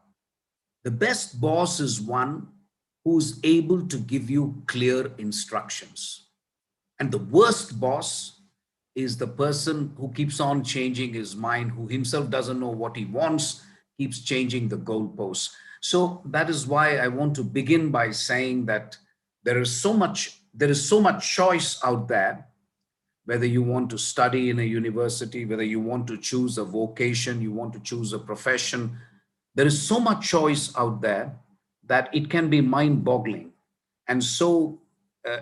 The best boss is one who's able to give you clear instructions. And the worst boss is the person who keeps on changing his mind, who himself doesn't know what he wants, keeps changing the goalposts. So that is why I want to begin by saying that there is so much choice out there, whether you want to study in a university, whether you want to choose a vocation, you want to choose a profession. There is so much choice out there that it can be mind-boggling. And so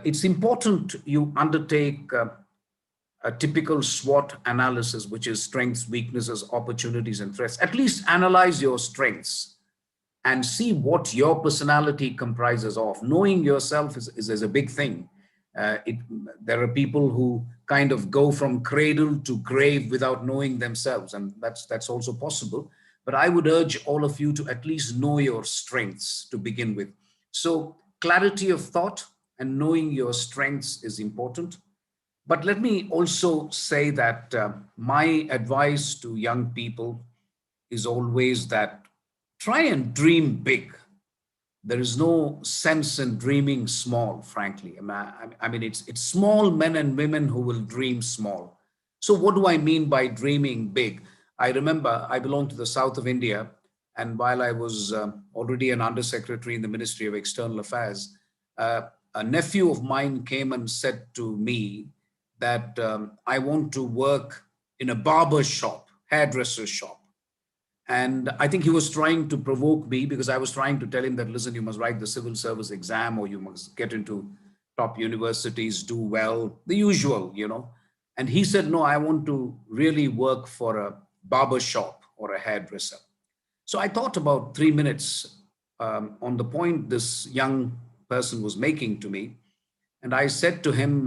it's important you undertake a typical SWOT analysis, which is strengths, weaknesses, opportunities, and threats. At least analyze your strengths and see what your personality comprises of. Knowing yourself is a big thing. There are people who kind of go from cradle to grave without knowing themselves, and that's also possible. But I would urge all of you to at least know your strengths to begin with. So clarity of thought and knowing your strengths is important. But let me also say that my advice to young people is always that try and dream big. There is no sense in dreaming small, frankly. I mean, it's small men and women who will dream small. So what do I mean by dreaming big? I remember I belong to the south of India, and while I was already an undersecretary in the Ministry of External Affairs, a nephew of mine came and said to me that I want to work in a barber shop, hairdresser shop. And I think he was trying to provoke me because I was trying to tell him that, listen, you must write the civil service exam or you must get into top universities, do well, the usual, you know. And he said, no, I want to really work for a barber shop or a hairdresser. So I thought about 3 minutes on the point this young person was making to me. And I said to him,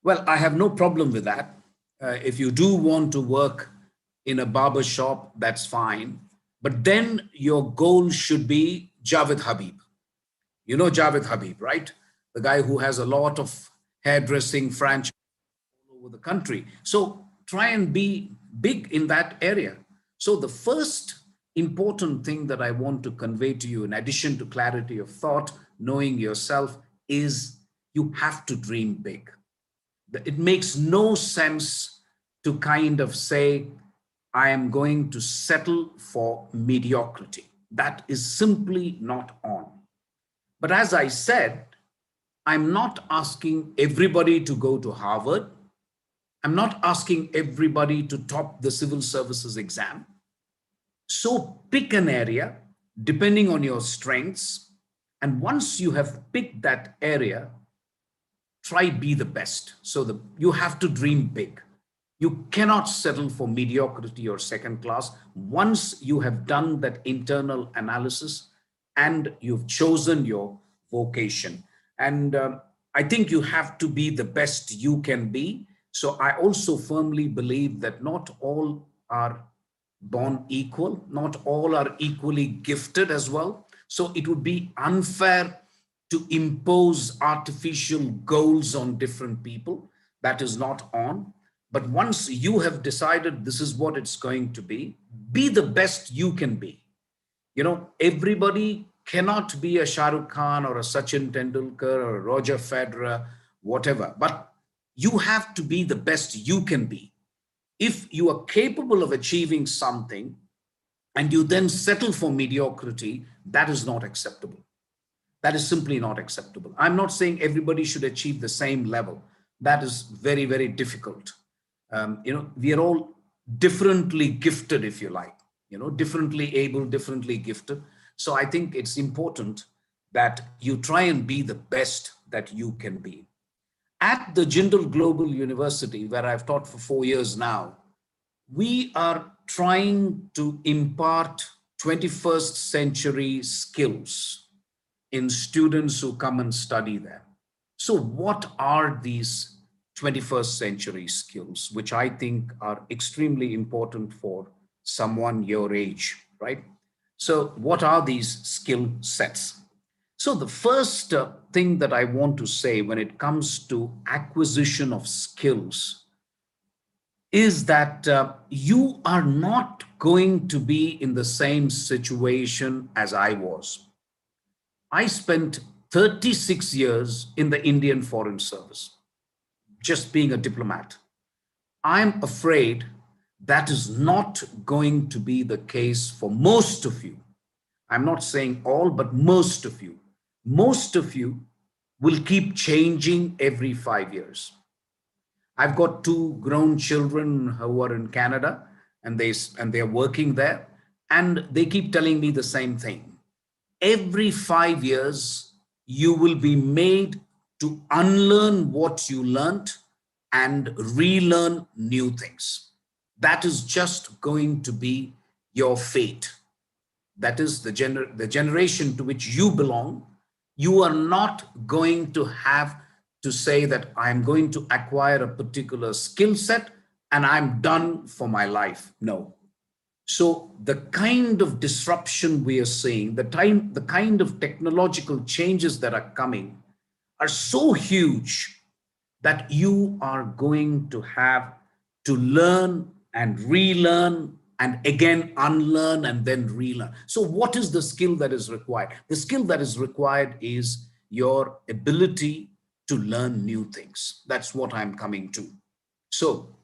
well, I have no problem with that. If you do want to work in a barber shop, that's fine. But then your goal should be Javed Habib. You know Javed Habib, right? The guy who has a lot of hairdressing franchise all over the country. So try and be big in that area. So the first important thing that I want to convey to you, in addition to clarity of thought, knowing yourself, is you have to dream big. It makes no sense to kind of say, I am going to settle for mediocrity. That is simply not on. But as I said, I'm not asking everybody to go to Harvard. I'm not asking everybody to top the civil services exam. So pick an area depending on your strengths. And once you have picked that area, try be the best. So you have to dream big. You cannot settle for mediocrity or second class. Once you have done that internal analysis and you've chosen your vocation. And I think you have to be the best you can be. So I also firmly believe that not all are born equal, not all are equally gifted as well. So it would be unfair to impose artificial goals on different people. That is not on. But once you have decided this is what it's going to be the best you can be. You know, everybody cannot be a Shah Rukh Khan or a Sachin Tendulkar or a Roger Federer, whatever, but you have to be the best you can be. If you are capable of achieving something and you then settle for mediocrity, that is not acceptable. That is simply not acceptable. I'm not saying everybody should achieve the same level. That is very, very difficult. You know, we are all differently gifted, if you like, you know, differently able, differently gifted. So I think it's important that you try and be the best that you can be. At the Jindal Global University, where I've taught for 4 years now, we are trying to impart 21st century skills in students who come and study there. So what are these 21st century skills, which I think are extremely important for someone your age, right? So what are these skill sets? So the first thing that I want to say when it comes to acquisition of skills is that you are not going to be in the same situation as I was. I spent 36 years in the Indian Foreign Service, just being a diplomat. I'm afraid that is not going to be the case for most of you. I'm not saying all, but most of you. Most of you will keep changing every 5 years. I've got 2 grown children who are in Canada and they're working there, and they keep telling me the same thing. Every 5 years, you will be made to unlearn what you learned and relearn new things. That is just going to be your fate. That is the generation to which you belong. You are not going to have to say that I'm going to acquire a particular skill set and I'm done for my life. No. So the kind of disruption we are seeing, the kind of technological changes that are coming are so huge that you are going to have to learn and relearn and again unlearn and then relearn. So what is the skill that is required? The skill that is required is your ability to learn new things. That's what I'm coming to. So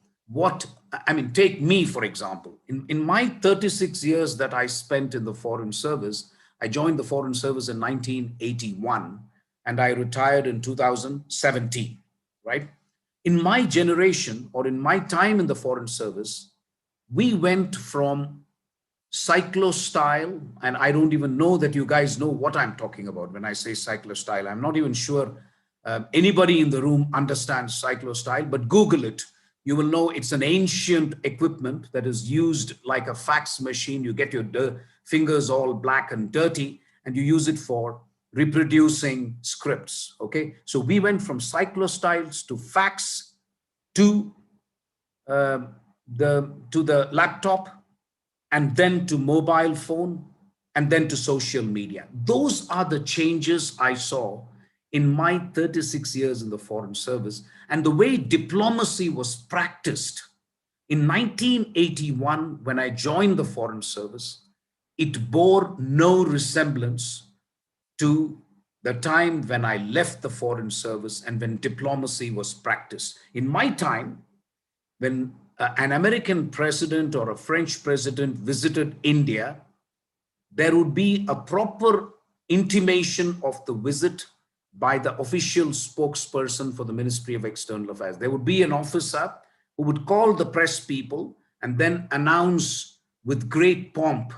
take me, for example. In my 36 years that I spent in the Foreign Service, I joined the Foreign Service in 1981 and I retired in 2017, right? In my generation, or in my time in the Foreign Service, we went from cyclo-style, and I don't even know that you guys know what I'm talking about when I say cyclo-style. I'm not even sure anybody in the room understands cyclo-style, but Google it. You will know it's an ancient equipment that is used like a fax machine. You get your fingers all black and dirty, and you use it for reproducing scripts, okay? So we went from cyclo-styles to fax to the laptop, and then to mobile phone, and then to social media. Those are the changes I saw in my 36 years in the Foreign Service, and the way diplomacy was practiced In 1981, when I joined the Foreign Service, it bore no resemblance to the time when I left the Foreign Service and when diplomacy was practiced. In my time, when an American president or a French president visited India, there would be a proper intimation of the visit by the official spokesperson for the Ministry of External Affairs. There would be an officer who would call the press people and then announce with great pomp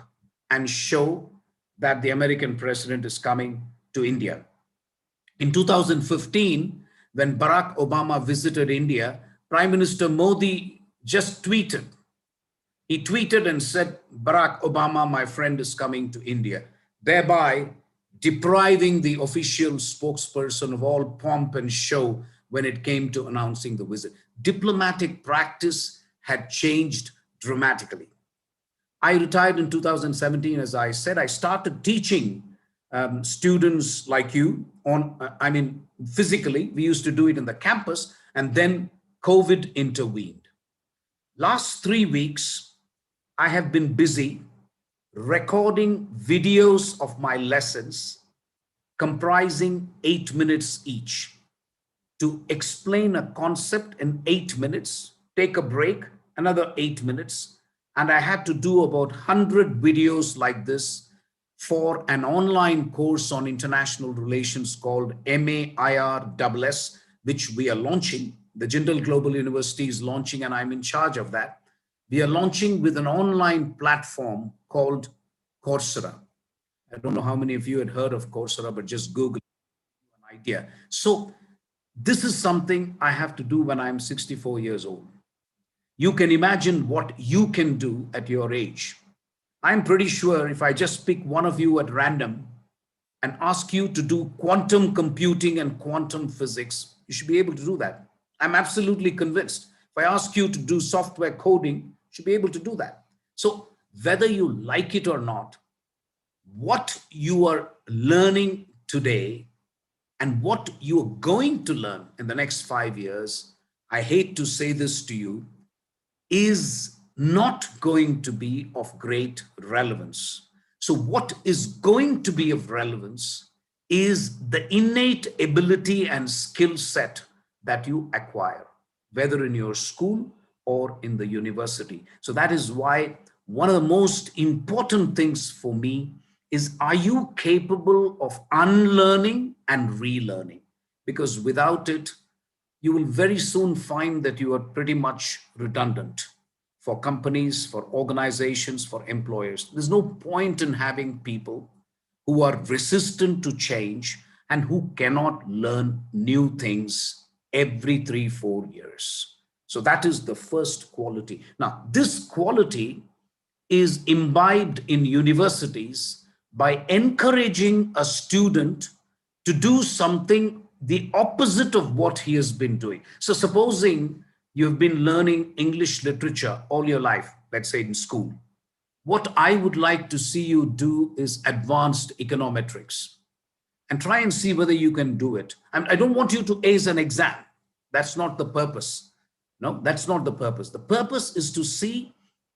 and show that the American president is coming to India. In 2015, when Barack Obama visited India, Prime Minister Modi just tweeted. He tweeted and said, Barack Obama, my friend, is coming to India, thereby depriving the official spokesperson of all pomp and show when it came to announcing the visit. Diplomatic practice had changed dramatically. I retired in 2017, as I said. I started teaching students like you physically. We used to do it in the campus, and then COVID intervened. Last 3 weeks, I have been busy recording videos of my lessons comprising 8 minutes each to explain a concept in 8 minutes, take a break, another 8 minutes. And I had to do about 100 videos like this for an online course on international relations called MAIRSS, which we are launching. The Jindal Global University is launching, and I'm in charge of that. We are launching with an online platform called Coursera. I don't know how many of you had heard of Coursera, but just Google an idea. So this is something I have to do when I'm 64 years old. You can imagine what you can do at your age. I'm pretty sure if I just pick one of you at random and ask you to do quantum computing and quantum physics, you should be able to do that. I'm absolutely convinced. If I ask you to do software coding, you should be able to do that. So whether you like it or not, what you are learning today and what you're going to learn in the next 5 years, I hate to say this to you, is not going to be of great relevance. So what is going to be of relevance is the innate ability and skill set that you acquire, whether in your school or in the university. So that is why one of the most important things for me is, are you capable of unlearning and relearning? Because without it, you will very soon find that you are pretty much redundant for companies, for organizations, for employers. There's no point in having people who are resistant to change and who cannot learn new things every 3-4 years. So that is the first quality. Now, this quality is imbibed in universities by encouraging a student to do something the opposite of what he has been doing. So supposing you've been learning English literature all your life, let's say in school, what I would like to see you do is advanced econometrics and try and see whether you can do it. And I don't want you to ace an exam. That's not the purpose. No, that's not the purpose. The purpose is to see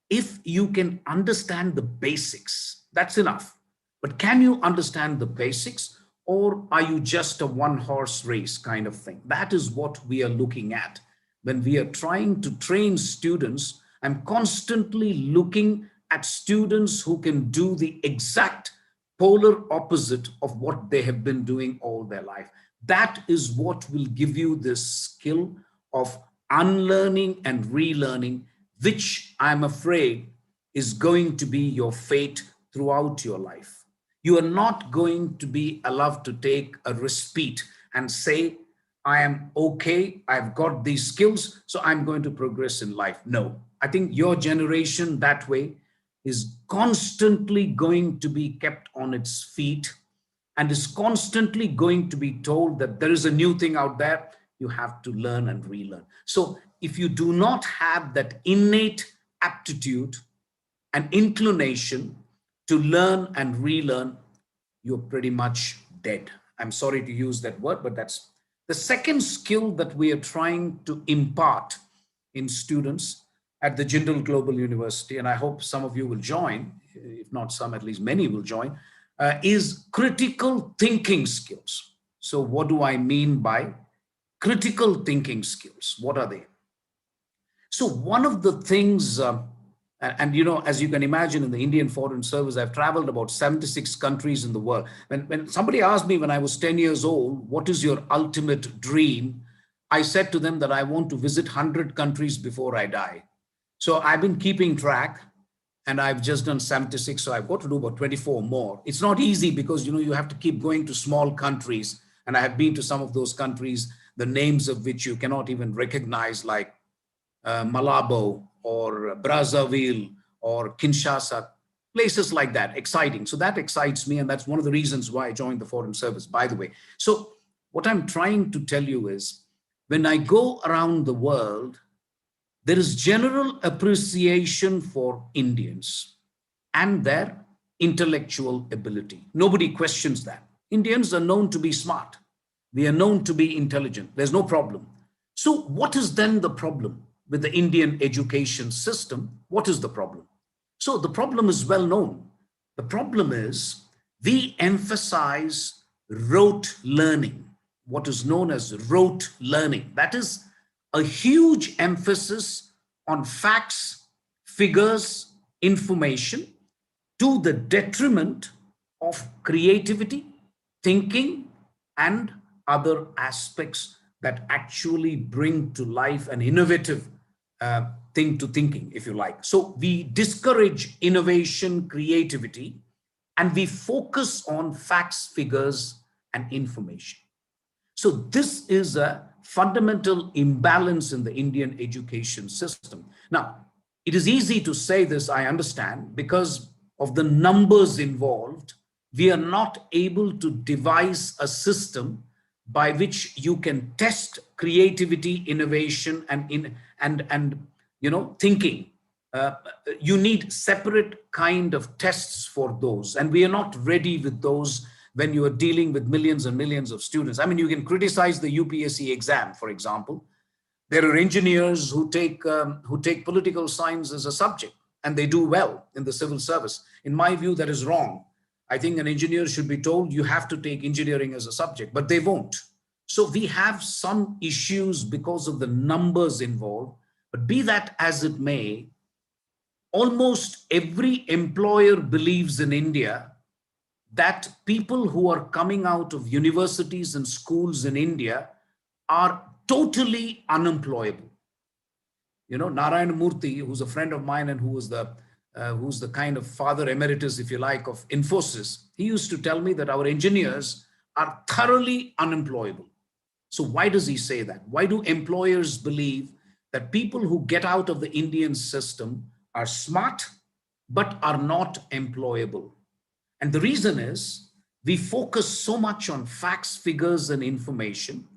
if you can understand the basics. That's enough. But can you understand the basics, or are you just a one-horse race kind of thing? That is what we are looking at. When we are trying to train students, I'm constantly looking at students who can do the exact polar opposite of what they have been doing all their life. That is what will give you this skill of unlearning and relearning, which I'm afraid is going to be your fate throughout your life. You are not going to be allowed to take a respite and say, I am okay, I've got these skills, so I'm going to progress in life. No, I think your generation that way is constantly going to be kept on its feet and is constantly going to be told that there is a new thing out there, you have to learn and relearn. So if you do not have that innate aptitude and inclination to learn and relearn, you're pretty much dead. I'm sorry to use that word, but that's the second skill that we are trying to impart in students. at the Jindal Global University, and I hope some of you will join, if not some, at least many will join, is critical thinking skills. So what do I mean by critical thinking skills? What are they? So one of the things, and you know, as you can imagine, in the Indian Foreign Service, I've traveled about 76 countries in the world. When somebody asked me when I was 10 years old, what is your ultimate dream? I said to them that I want to visit 100 countries before I die. So I've been keeping track, and I've just done 76. So I've got to do about 24 more. It's not easy because, you know, you have to keep going to small countries. And I have been to some of those countries, the names of which you cannot even recognize, like Malabo or Brazzaville or Kinshasa, places like that. Exciting. So that excites me. And that's one of the reasons why I joined the Foreign Service, by the way. So what I'm trying to tell you is, when I go around the world, there is general appreciation for Indians and their intellectual ability. Nobody questions that. Indians are known to be smart. We are known to be intelligent. There's no problem. So what is then the problem with the Indian education system? What is the problem? So the problem is well known. The problem is we emphasize rote learning, what is known as rote learning. That is a huge emphasis on facts, figures, information, to the detriment of creativity, thinking, and other aspects that actually bring to life an innovative thing to thinking, if you like. So we discourage innovation, creativity, and we focus on facts, figures, and information. So this is a fundamental imbalance in the Indian education system. Now, it is easy to say this, I understand, because of the numbers involved. We are not able to devise a system by which you can test creativity, innovation, and you know, thinking. You need separate kind of tests for those, and we are not ready with those when you are dealing with millions and millions of students. I mean, you can criticize the UPSC exam, for example. There are engineers who take political science as a subject, and they do well in the civil service. In my view, that is wrong. I think an engineer should be told you have to take engineering as a subject, but they won't. So we have some issues because of the numbers involved. But be that as it may, almost every employer believes in India that people who are coming out of universities and schools in India are totally unemployable. You know, Narayana Murthy, who's a friend of mine and who's the kind of father emeritus, if you like, of Infosys, he used to tell me that our engineers are thoroughly unemployable. So why does he say that? Why do employers believe that people who get out of the Indian system are smart but are not employable? And the reason is we focus so much on facts, figures, and information,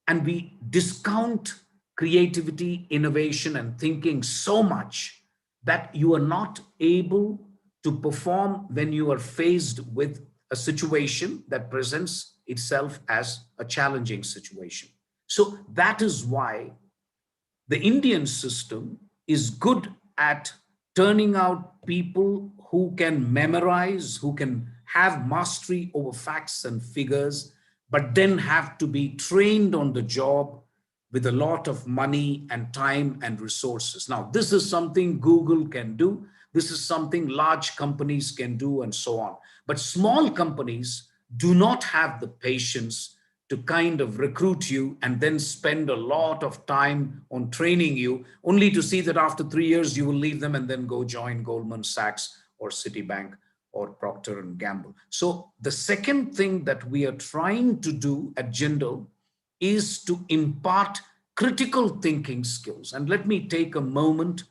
and we discount creativity, innovation, and thinking so much that you are not able to perform when you are faced with a situation that presents itself as a challenging situation. So that is why the Indian system is good at turning out people who can memorize, who can have mastery over facts and figures, but then have to be trained on the job with a lot of money and time and resources. Now, this is something Google can do. This is something large companies can do, and so on. But small companies do not have the patience to kind of recruit you and then spend a lot of time on training you, only to see that after 3 years you will leave them and then go join Goldman Sachs or Citibank or Procter and Gamble. So the second thing that we are trying to do at Jindal is to impart critical thinking skills. And let me take a moment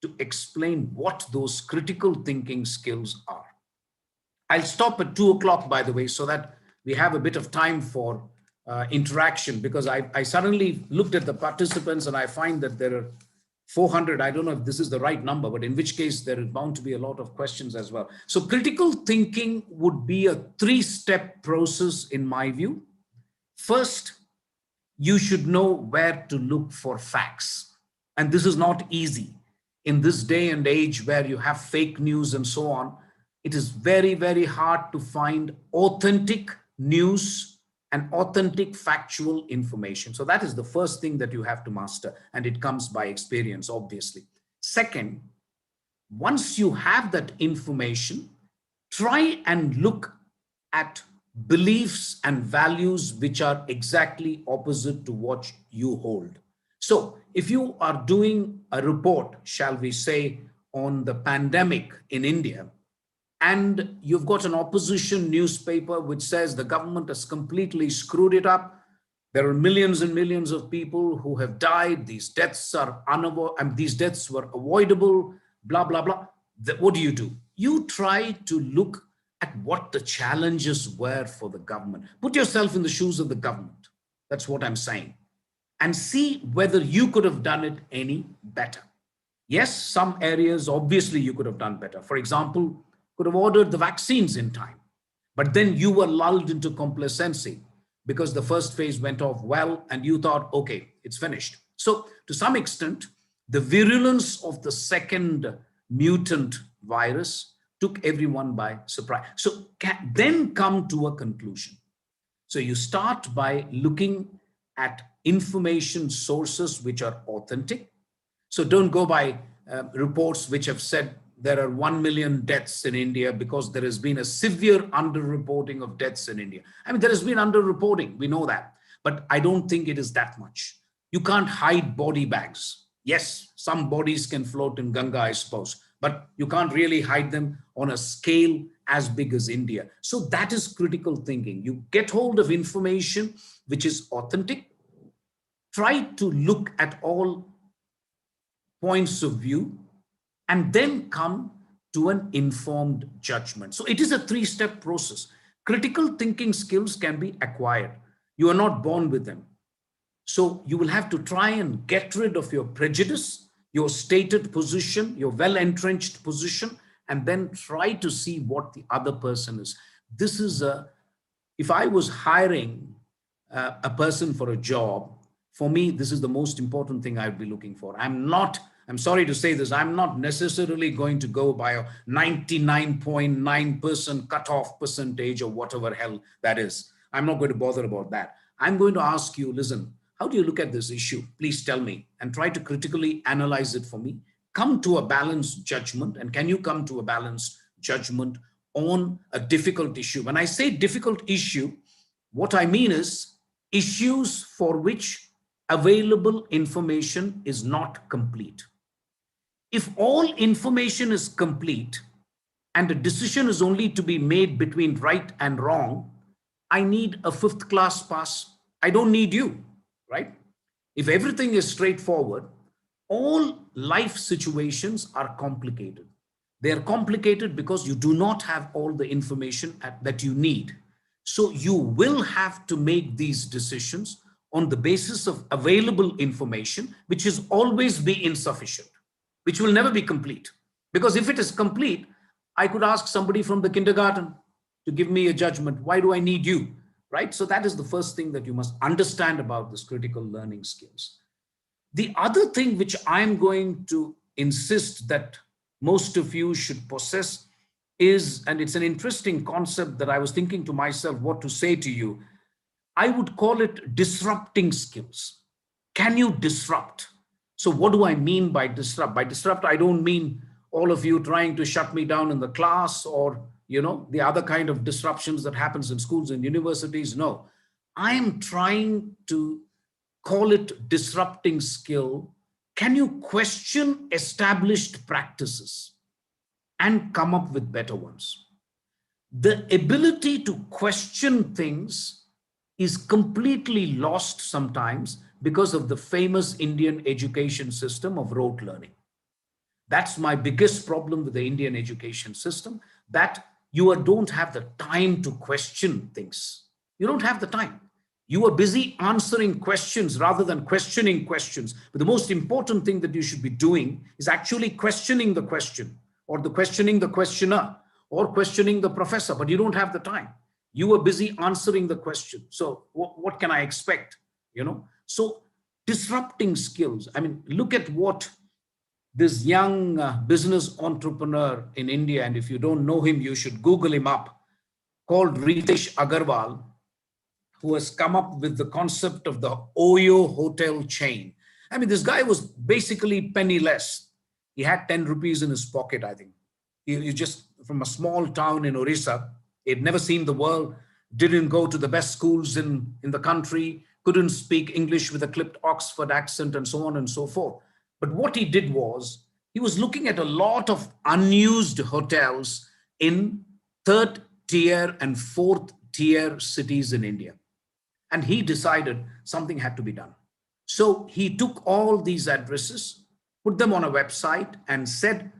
to explain what those critical thinking skills are. I'll stop at 2 o'clock, by the way, so that we have a bit of time for interaction, because I suddenly looked at the participants and I find that there are 400. I don't know if this is the right number, but in which case there is bound to be a lot of questions as well. So critical thinking would be a 3-step process in my view. First, you should know where to look for facts. And this is not easy. in this day and age where you have fake news and so on, it is very, very hard to find authentic news and authentic factual information. So that is the first thing that you have to master, and it comes by experience, obviously. Second, once you have that information, try and look at beliefs and values which are exactly opposite to what you hold. So if you are doing a report, shall we say, on the pandemic in India, and you've got an opposition newspaper which says the government has completely screwed it up, there are millions and millions of people who have died, these deaths are and these deaths were avoidable, blah, blah, blah. What do? You try to look at what the challenges were for the government. Put yourself in the shoes of the government. That's what I'm saying. And see whether you could have done it any better. Yes, some areas, obviously, you could have done better. For example, could have ordered the vaccines in time, but then you were lulled into complacency because the first phase went off well and you thought, okay, it's finished. So to some extent, the virulence of the second mutant virus took everyone by surprise. So then come to a conclusion. So you start by looking at information sources which are authentic. So don't go by reports which have said there are 1 million deaths in India because there has been a severe underreporting of deaths in India. I mean, there has been underreporting, we know that, but I don't think it is that much. You can't hide body bags. Yes, some bodies can float in Ganga, I suppose, but you can't really hide them on a scale as big as India. So that is critical thinking. You get hold of information which is authentic. Try to look at all points of view and then come to an informed judgment. So it is a three-step process. Critical thinking skills can be acquired. You are not born with them. So you will have to try and get rid of your prejudice, your stated position, your well-entrenched position, and then try to see what the other person is. This is if I was hiring a person for a job, for me, this is the most important thing I'd be looking for. I'm sorry to say this, I'm not necessarily going to go by a 99.9% cutoff percentage or whatever hell that is. I'm not going to bother about that. I'm going to ask you, listen, how do you look at this issue? Please tell me, and try to critically analyze it for me. Come to a balanced judgment. And can you come to a balanced judgment on a difficult issue? When I say difficult issue, what I mean is issues for which available information is not complete. If all information is complete and a decision is only to be made between right and wrong, I need a 5th class pass. I don't need you, right? If everything is straightforward, all life situations are complicated. They are complicated because you do not have all the information that you need. So you will have to make these decisions on the basis of available information, which is always be insufficient, which will never be complete. Because if it is complete, I could ask somebody from the kindergarten to give me a judgment. Why do I need you? Right? So that is the first thing that you must understand about this critical learning skills. The other thing which I'm going to insist that most of you should possess is, and it's an interesting concept that I was thinking to myself what to say to you, I would call it disrupting skills. Can you disrupt? So what do I mean by disrupt? By disrupt, I don't mean all of you trying to shut me down in the class or, you know, the other kind of disruptions that happens in schools and universities. No, I am trying to call it disrupting skill. Can you question established practices and come up with better ones? The ability to question things is completely lost sometimes because of the famous Indian education system of rote learning. That's my biggest problem with the Indian education system, that you don't have the time to question things. You don't have the time. You are busy answering questions rather than questioning questions. But the most important thing that you should be doing is actually questioning the question, or questioning the questioner, or questioning the professor, but you don't have the time. You are busy answering the question. So what can I expect? You know, so disrupting skills. I mean, look at what this young business entrepreneur in India, and if you don't know him, you should Google him up, called Ritesh Agarwal, who has come up with the concept of the Oyo hotel chain. I mean, this guy was basically penniless. He had 10 rupees in his pocket, I think. He just from a small town in Orissa. He'd never seen the world, didn't go to the best schools in the country, couldn't speak English with a clipped Oxford accent, and so on and so forth. But what he did was, he was looking at a lot of unused hotels in third tier and fourth tier cities in India. And he decided something had to be done. So he took all these addresses, put them on a website, and said,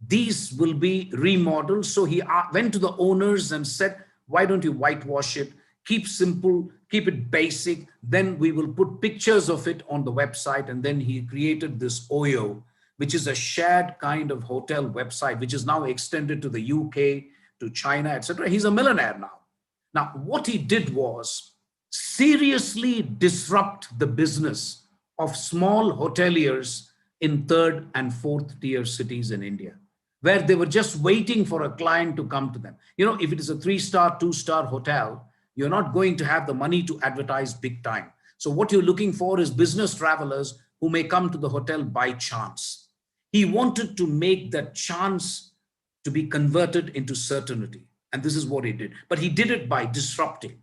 these will be remodeled. So he went to the owners and said, why don't you whitewash it? Keep simple, keep it basic. Then we will put pictures of it on the website. And then he created this Oyo, which is a shared kind of hotel website, which is now extended to the UK, to China, etc. He's a millionaire now. Now, what he did was seriously disrupt the business of small hoteliers in third and fourth tier cities in India, where they were just waiting for a client to come to them. You know, if it is a 3-star, 2-star hotel, you're not going to have the money to advertise big time. So what you're looking for is business travelers who may come to the hotel by chance. He wanted to make that chance to be converted into certainty. And this is what he did. But he did it by disrupting.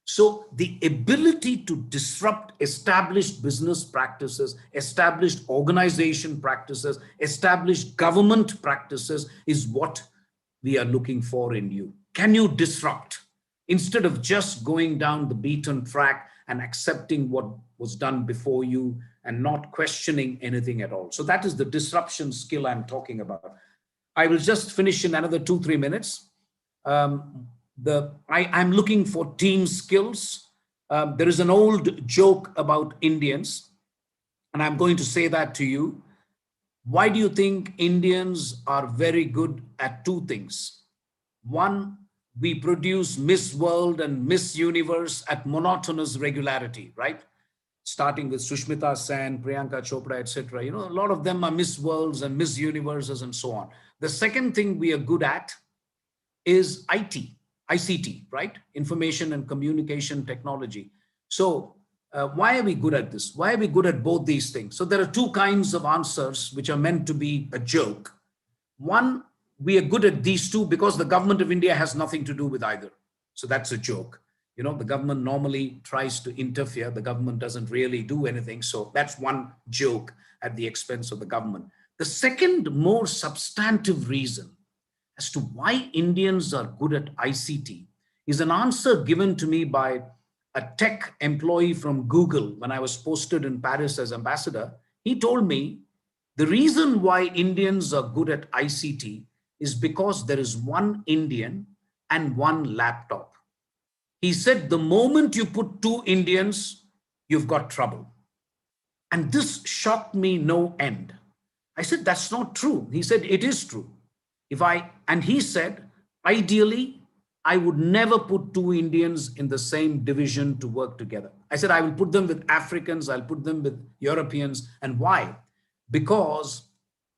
So the ability to disrupt established business practices, established organization practices, established government practices is what we are looking for in you. Can you disrupt instead of just going down the beaten track and accepting what was done before you and not questioning anything at all? So that is the disruption skill I'm talking about. I will just finish in another 2-3 minutes. I'm looking for team skills. There is an old joke about Indians, and I'm going to say that to you. Why do you think Indians are very good at 2 things? One, we produce Miss World and Miss Universe at monotonous regularity, right? Starting with Sushmita Sen, Priyanka Chopra, etc. You know, a lot of them are Miss Worlds and Miss Universes and so on. The second thing we are good at is ICT, right? Information and communication technology. So why are we good at this? Why are we good at both these things? So there are 2 kinds of answers which are meant to be a joke. One, we are good at these 2 because the government of India has nothing to do with either. So that's a joke. You know, the government normally tries to interfere. The government doesn't really do anything. So that's one joke at the expense of the government. The second, more substantive reason as to why Indians are good at ICT is an answer given to me by a tech employee from Google when I was posted in Paris as ambassador. He told me the reason why Indians are good at ICT is because there is one Indian and one laptop. He said, the moment you put 2 Indians, you've got trouble. And this shocked me no end. I said, that's not true. He said, it is true. And he said, ideally, I would never put 2 Indians in the same division to work together. I said, I will put them with Africans, I'll put them with Europeans. And why? Because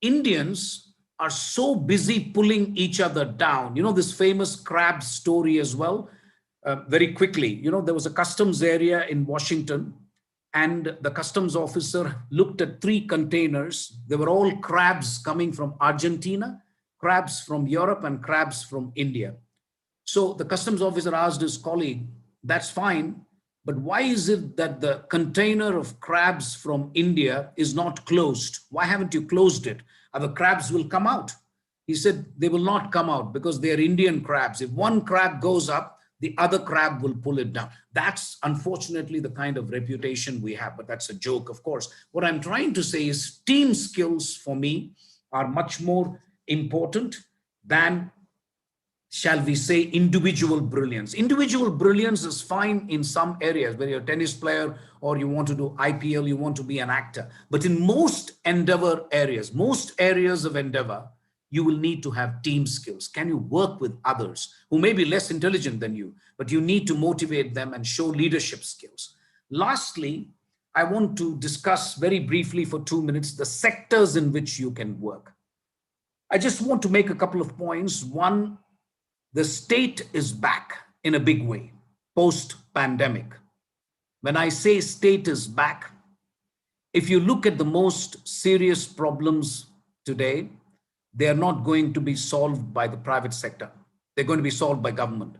Indians are so busy pulling each other down. You know, this famous crab story as well. Very quickly, you know, there was a customs area in Washington, and the customs officer looked at 3 containers. They were all crabs coming from Argentina, crabs from Europe, and crabs from India. So the customs officer asked his colleague, that's fine, but why is it that the container of crabs from India is not closed? Why haven't you closed it? Other crabs will come out. He said, they will not come out because they are Indian crabs. If one crab goes up, the other crab will pull it down. That's unfortunately the kind of reputation we have, but that's a joke, of course. What I'm trying to say is team skills for me are much more important than, shall we say, individual brilliance. Individual brilliance is fine in some areas, where you're a tennis player or you want to do IPL, you want to be an actor. But in most areas of endeavor, you will need to have team skills. Can you work with others who may be less intelligent than you, but you need to motivate them and show leadership skills? Lastly, I want to discuss very briefly for 2 minutes the sectors in which you can work. I just want to make a couple of points. One, the state is back in a big way post-pandemic. When I say state is back, if you look at the most serious problems today, they are not going to be solved by the private sector. They're going to be solved by government.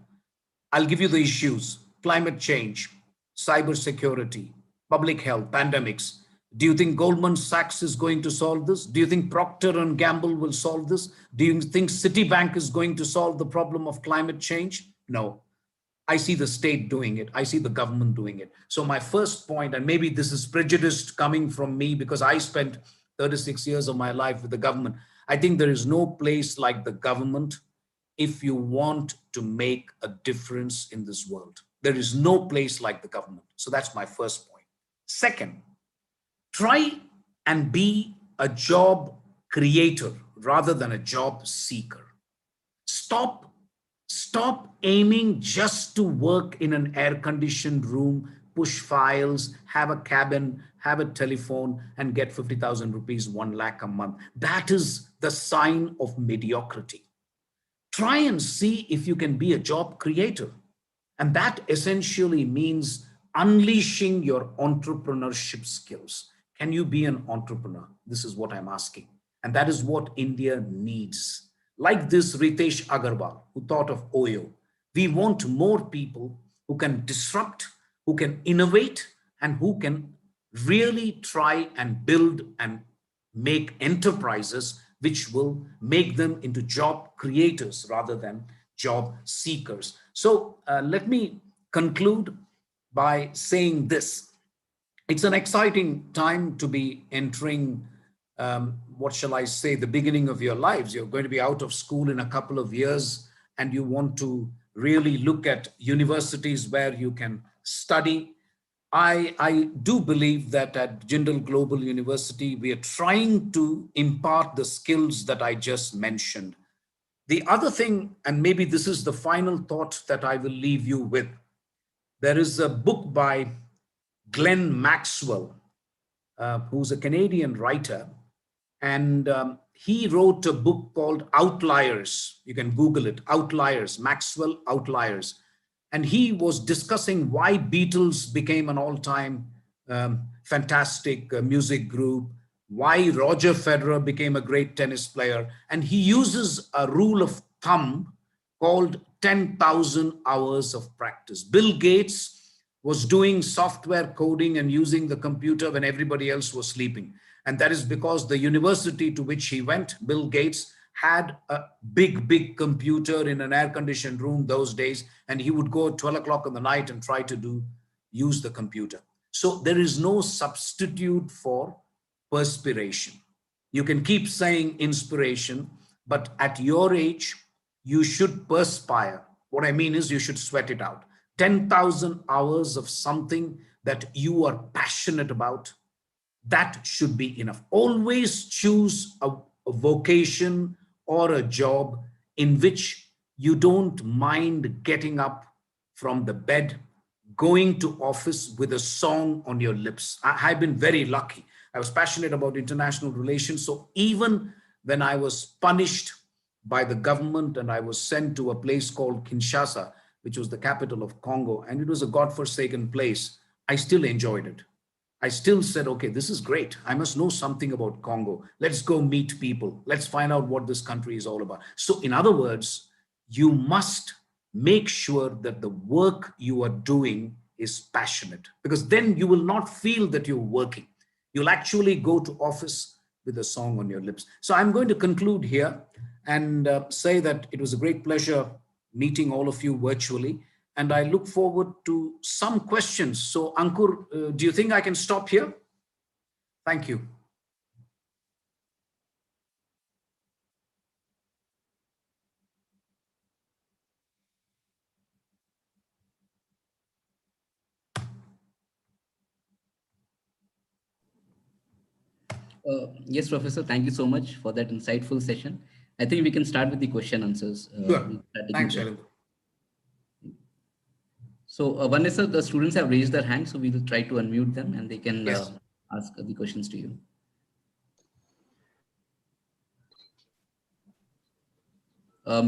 I'll give you the issues: climate change, cybersecurity, public health, pandemics. Do you think Goldman Sachs is going to solve this? Do you think Procter and Gamble will solve this? Do you think Citibank is going to solve the problem of climate change? No. I see the state doing it. I see the government doing it. So my first point, and maybe this is prejudiced coming from me because I spent 36 years of my life with the government. I think there is no place like the government if you want to make a difference in this world. There is no place like the government. So that's my first point. Second, try and be a job creator rather than a job seeker. Stop aiming just to work in an air-conditioned room, push files, have a cabin, have a telephone, and get 50,000 rupees, 1 lakh a month. That is the sign of mediocrity. Try and see if you can be a job creator. And that essentially means unleashing your entrepreneurship skills. Can you be an entrepreneur? This is what I'm asking. And that is what India needs. Like this Ritesh Agarwal, who thought of OYO. We want more people who can disrupt, who can innovate, and who can really try and build and make enterprises which will make them into job creators rather than job seekers. So let me conclude by saying this. It's an exciting time to be entering what shall I say, the beginning of your lives. You're going to be out of school in a couple of years, and you want to really look at universities where you can study. I do believe that at Jindal Global University, we are trying to impart the skills that I just mentioned. The other thing, and maybe this is the final thought that I will leave you with, there is a book by Glenn Maxwell, who's a Canadian writer, and he wrote a book called Outliers. You can Google it, Outliers, Maxwell Outliers. And he was discussing why Beatles became an all-time fantastic music group, why Roger Federer became a great tennis player. And he uses a rule of thumb called 10,000 hours of practice. Bill Gates was doing software coding and using the computer when everybody else was sleeping. And that is because the university to which he went, Bill Gates, had a big computer in an air-conditioned room those days, and he would go at 12 o'clock in the night and try to use the computer. So there is no substitute for perspiration. You can keep saying inspiration, but at your age, you should perspire. What I mean is you should sweat it out. 10,000 hours of something that you are passionate about, that should be enough. Always choose a vocation or a job in which you don't mind getting up from the bed, going to office with a song on your lips. I've been very lucky. I was passionate about international relations. So even when I was punished by the government and I was sent to a place called Kinshasa, which was the capital of Congo, and it was a godforsaken place, I still enjoyed it. I still said, okay, this is great. I must know something about Congo. Let's go meet people. Let's find out what this country is all about. So in other words, you must make sure that the work you are doing is passionate, because then you will not feel that you're working. You'll actually go to office with a song on your lips. So I'm going to conclude here and say that it was a great pleasure meeting all of you virtually. And I look forward to some questions. So Ankur, do you think I can stop here? Thank you. Yes, Professor, thank you so much for that insightful session. I think we can start with the question answers. Sure. Thanks, Shailendra. So Vanessa, the students have raised their hand, so we will try to unmute them and they can Yes. ask the questions to you.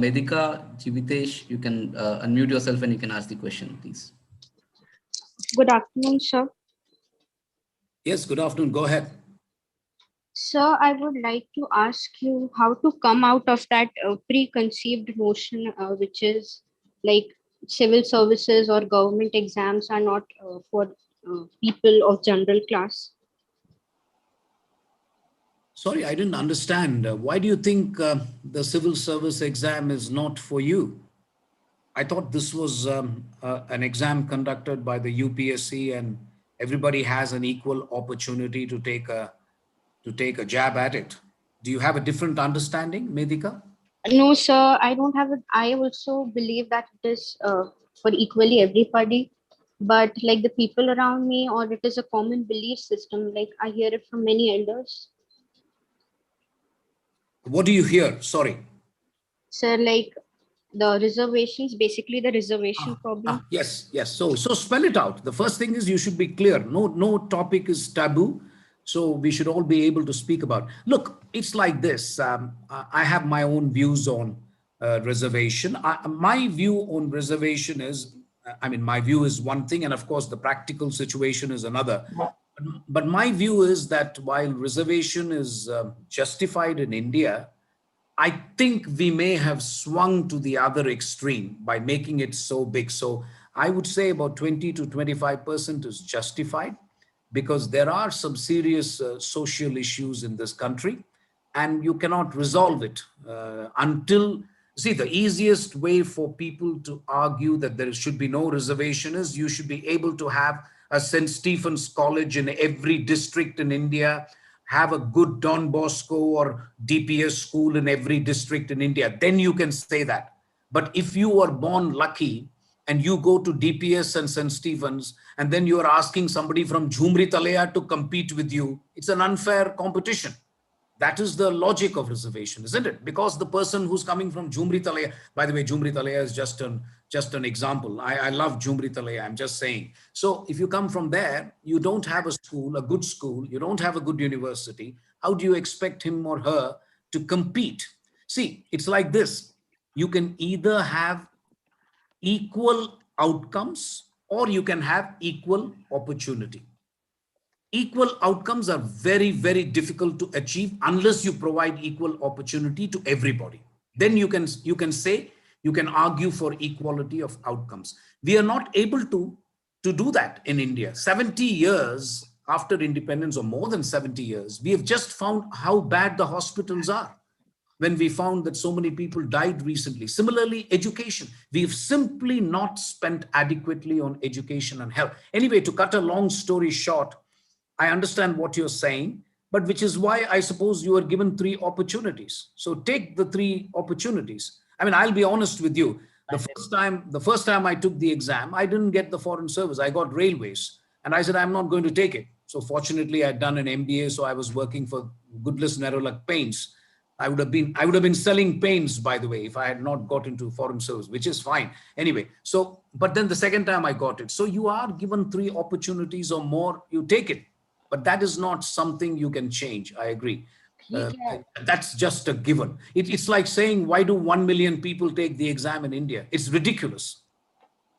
Medika, Jivitesh, you can unmute yourself and you can ask the question, please. Good afternoon, sir. Yes, good afternoon. Go ahead. Sir, I would like to ask you how to come out of that preconceived notion, which is like civil services or government exams are not for people of general class. Sorry, I didn't understand. Why do you think the civil service exam is not for you? I thought this was an exam conducted by the UPSC and everybody has an equal opportunity to take a jab at it. Do you have a different understanding, Medika? No, sir, I don't have it. I also believe that it is for equally everybody, but like the people around me, or it is a common belief system. Like I hear it from many elders. What do you hear? Sorry. Sir, like the reservations, basically the reservation problem. Yes, yes. So spell it out. The first thing is you should be clear. No topic is taboo. So we should all be able to speak about. Look, it's like this. I have my own views on reservation. My view on reservation is, I mean, my view is one thing, and of course, the practical situation is another. But my view is that while reservation is justified in India, I think we may have swung to the other extreme by making it so big. So I would say about 20 to 25% is justified because there are some serious social issues in this country and you cannot resolve it until, see, the easiest way for people to argue that there should be no reservation is you should be able to have a St. Stephen's College in every district in India, have a good Don Bosco or DPS school in every district in India. Then you can say that. But if you were born lucky and you go to DPS and St. Stephen's, and then you are asking somebody from Jhumri Talaya to compete with you, it's an unfair competition. That is the logic of reservation, isn't it? Because the person who's coming from Jhumri Talaya, by the way, Jhumri Talaya is just an example. I love Jhumri Talaya, I'm just saying. So if you come from there, you don't have a school, a good school, you don't have a good university. How do you expect him or her to compete? See, it's like this. You can either have equal outcomes or you can have equal opportunity. Equal outcomes are very, very difficult to achieve unless you provide equal opportunity to everybody. Then you can say, you can argue for equality of outcomes. We are not able to do that in India. 70 years after independence, or more than 70 years, we have just found how bad the hospitals are when we found that so many people died recently. Similarly, education. We've simply not spent adequately on education and health. Anyway, to cut a long story short, I understand what you're saying, but which is why I suppose you were given 3 opportunities. So take the 3 opportunities. I mean, I'll be honest with you. The first time I took the exam, I didn't get the foreign service. I got railways. And I said, I'm not going to take it. So fortunately, I'd done an MBA. So I was working for Goodless Nerolac Paints. I would have been selling paints, by the way, if I had not got into foreign service, which is fine. Anyway, so, but then the second time I got it. So you are given 3 opportunities or more, you take it. But that is not something you can change. I agree. That's just a given. It's like saying, why do 1 million people take the exam in India? It's ridiculous.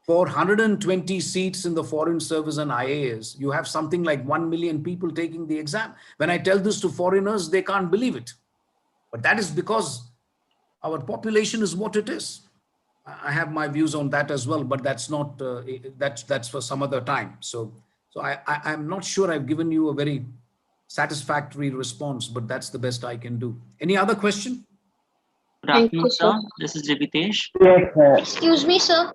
For 120 seats in the foreign service and IAS, you have something like 1 million people taking the exam. When I tell this to foreigners, they can't believe it. But that is because our population is what it is. I have my views on that as well, but that's not, that's for some other time. So I'm not sure I've given you a very satisfactory response, but that's the best I can do. Any other question? Good afternoon, sir. This is Jivitesh. Yes, sir. Excuse me, sir.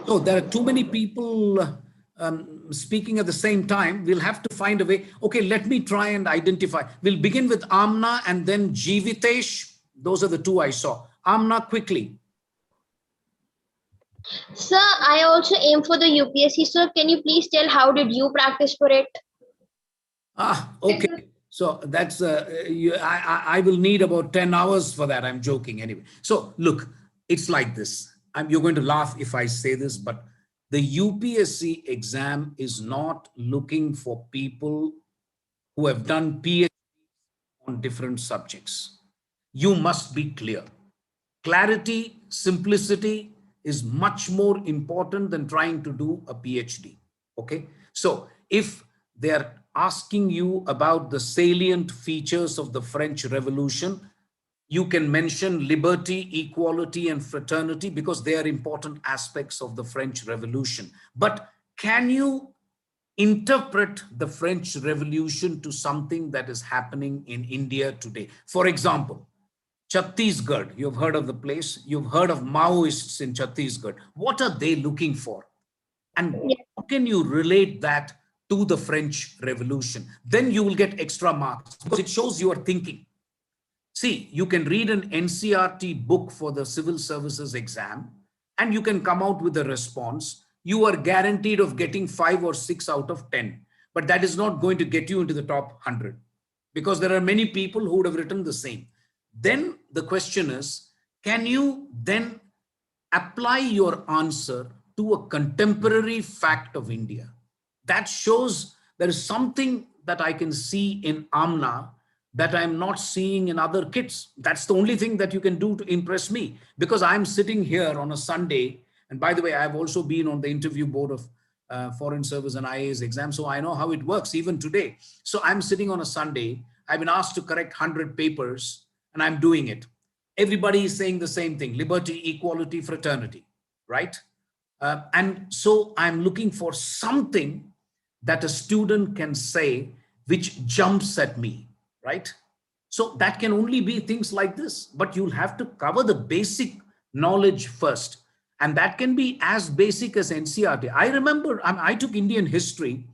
So there are too many people speaking at the same time. We'll have to find a way. Okay, let me try and identify. We'll begin with Amna and then Jivitesh. Those are the 2 I saw. Amna, quickly. Sir, I also aim for the UPSC. Sir, can you please tell how did you practice for it? Okay. So that's, I will need about 10 hours for that. I'm joking anyway. So look, it's like this. you're going to laugh if I say this, but the UPSC exam is not looking for people who have done PhD on different subjects. You must be clear. Clarity, simplicity is much more important than trying to do a PhD. Okay. So if they're asking you about the salient features of the French Revolution, you can mention liberty, equality, and fraternity because they are important aspects of the French Revolution. But can you interpret the French Revolution to something that is happening in India today? For example, Chhattisgarh, you've heard of the place, you've heard of Maoists in Chhattisgarh. What are they looking for? And how can you relate that to the French Revolution? Then you will get extra marks because it shows you are thinking. See, you can read an NCRT book for the civil services exam and you can come out with a response. You are guaranteed of getting 5 or 6 out of 10, but that is not going to get you into the top 100 because there are many people who would have written the same. Then the question is, can you then apply your answer to a contemporary fact of India? That shows there is something that I can see in Amna that I'm not seeing in other kids. That's the only thing that you can do to impress me, because I'm sitting here on a Sunday. And by the way, I've also been on the interview board of Foreign Service and IAS exam, so I know how it works even today. So I'm sitting on a Sunday. I've been asked to correct 100 papers and I'm doing it. Everybody is saying the same thing: liberty, equality, fraternity, right? And so I'm looking for something that a student can say which jumps at me, right? So that can only be things like this, but you'll have to cover the basic knowledge first. And that can be as basic as NCRT. I remember, I took Indian history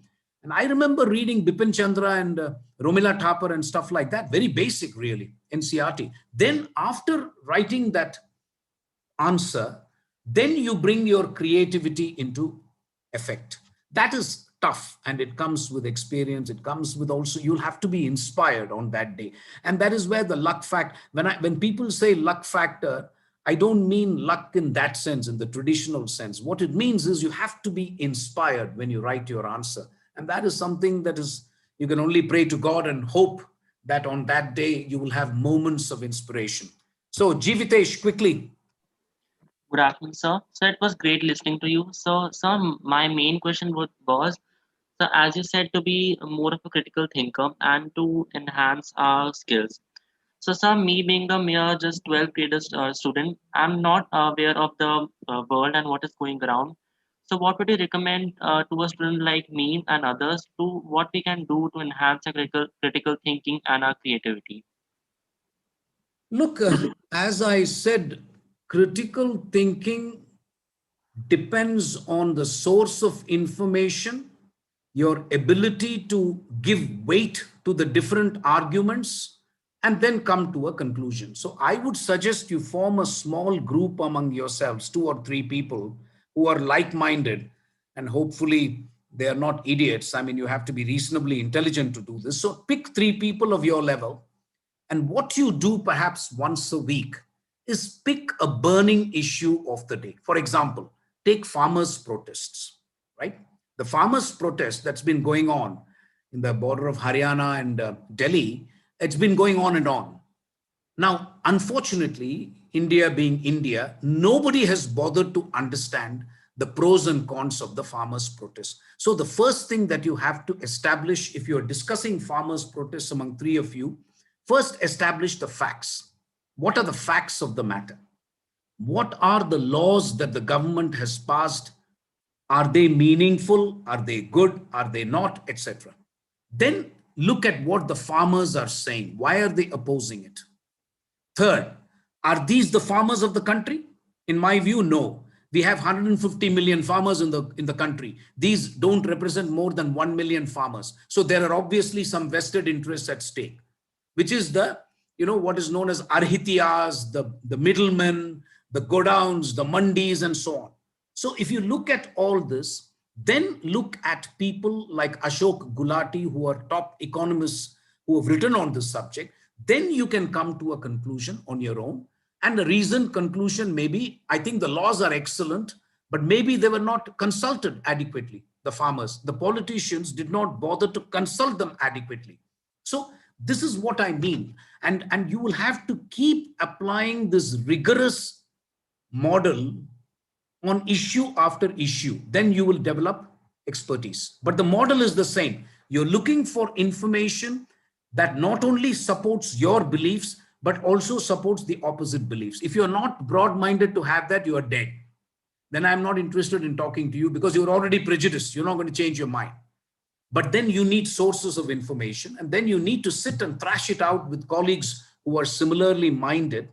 and I remember reading Bipin Chandra and Romila Thapar and stuff like that. Very basic, really, NCRT. Then after writing that answer, then you bring your creativity into effect. That is tough, and it comes with experience. It comes with also, you'll have to be inspired on that day. And that is where the luck fact, when people say luck factor, I don't mean luck in that sense, in the traditional sense. What it means is you have to be inspired when you write your answer. And that is something that is, you can only pray to God and hope that on that day you will have moments of inspiration. So Jivitesh, quickly. Good afternoon, sir. So it was great listening to you. So, sir, my main question was, so as you said, to be more of a critical thinker and to enhance our skills. So, sir, me being a mere just 12th grade student, I'm not aware of the world and what is going around. So, what would you recommend to a student like me and others to what we can do to enhance our critical thinking and our creativity? Look, as I said, critical thinking depends on the source of information, your ability to give weight to the different arguments, and then come to a conclusion. So I would suggest you form a small group among yourselves, 2 or 3 people who are like-minded, and hopefully they are not idiots. I mean, you have to be reasonably intelligent to do this. So pick 3 people of your level. And what you do perhaps once a week is pick a burning issue of the day. For example, take farmers' protests, right? The farmers' protest that's been going on in the border of Haryana and Delhi, it's been going on and on. Now, unfortunately, India being India, nobody has bothered to understand the pros and cons of the farmers' protest. So the first thing that you have to establish if you're discussing farmers' protests among 3 of you, first establish the facts. What are the facts of the matter? What are the laws that the government has passed? Are they meaningful? Are they good? Are they not? Etc. Then look at what the farmers are saying. Why are they opposing it? Third, are these the farmers of the country? In my view, no. We have 150 million farmers in the country. These don't represent more than 1 million farmers. So there are obviously some vested interests at stake, which is the, what is known as arhitiyas, the middlemen, the godowns, the mandis, and so on. So if you look at all this, then look at people like Ashok Gulati, who are top economists who have written on this subject. Then you can come to a conclusion on your own. And the reason, conclusion, maybe, I think the laws are excellent, but maybe they were not consulted adequately. The farmers, the politicians did not bother to consult them adequately. So this is what I mean. And you will have to keep applying this rigorous model on issue after issue. Then you will develop expertise. But the model is the same. You're looking for information that not only supports your beliefs, but also supports the opposite beliefs. If you're not broad-minded to have that, you are dead. Then I'm not interested in talking to you because you're already prejudiced. You're not going to change your mind. But then you need sources of information, and then you need to sit and thrash it out with colleagues who are similarly minded,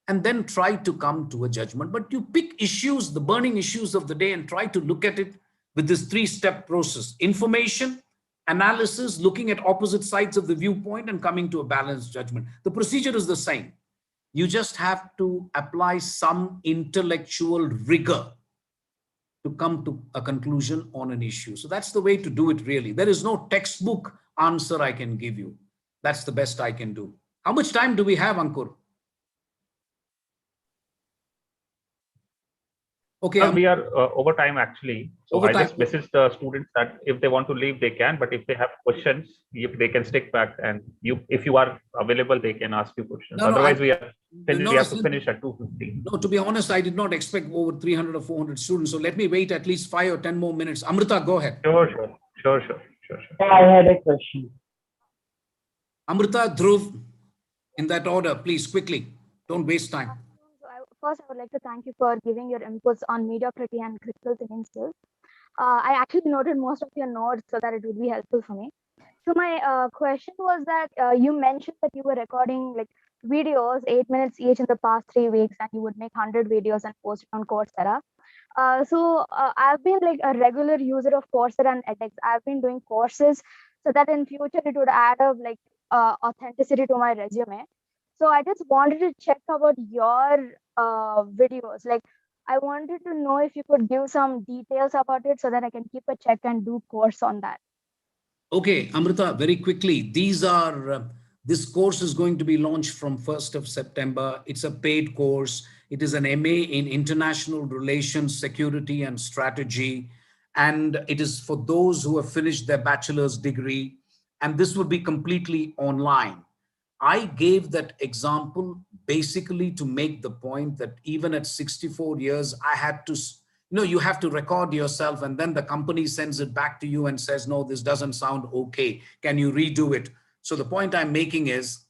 and then try to come to a judgment. But you pick issues, the burning issues of the day, and try to look at it with this three-step process: information, analysis, looking at opposite sides of the viewpoint, and coming to a balanced judgment. The procedure is the same. You just have to apply some intellectual rigor to come to a conclusion on an issue. So that's the way to do it, really. There is no textbook answer I can give you. That's the best I can do. How much time do we have, Ankur? Okay, we are over time actually. So I just message the students that if they want to leave, they can. But if they have questions, if they can stick back, and if you are available, they can ask you questions. Otherwise, we have to finish at 2:15. No, to be honest, I did not expect over 300 or 400 students. So let me wait at least 5 or 10 more minutes. Amrita, go ahead. Sure. I had a question. Amrita, Dhruv, in that order, please, quickly. Don't waste time. First, I would like to thank you for giving your inputs on mediocrity and critical thinking skills. I actually noted most of your notes so that it would be helpful for me. So my question was that you mentioned that you were recording like videos, 8 minutes each in the past 3 weeks, and you would make 100 videos and post it on Coursera. So I've been like a regular user of Coursera and edX. I've been doing courses so that in future it would add up like authenticity to my resume. So I just wanted to check about your videos. Like I wanted to know if you could give some details about it so that I can keep a check and do course on that. Okay, Amrita, very quickly. This course is going to be launched from 1st of September. It's a paid course. It is an MA in International Relations, Security and Strategy. And it is for those who have finished their bachelor's degree. And this will be completely online. I gave that example basically to make the point that even at 64 years, I had to, you have to record yourself, and then the company sends it back to you and says, no, this doesn't sound okay. Can you redo it? So the point I'm making is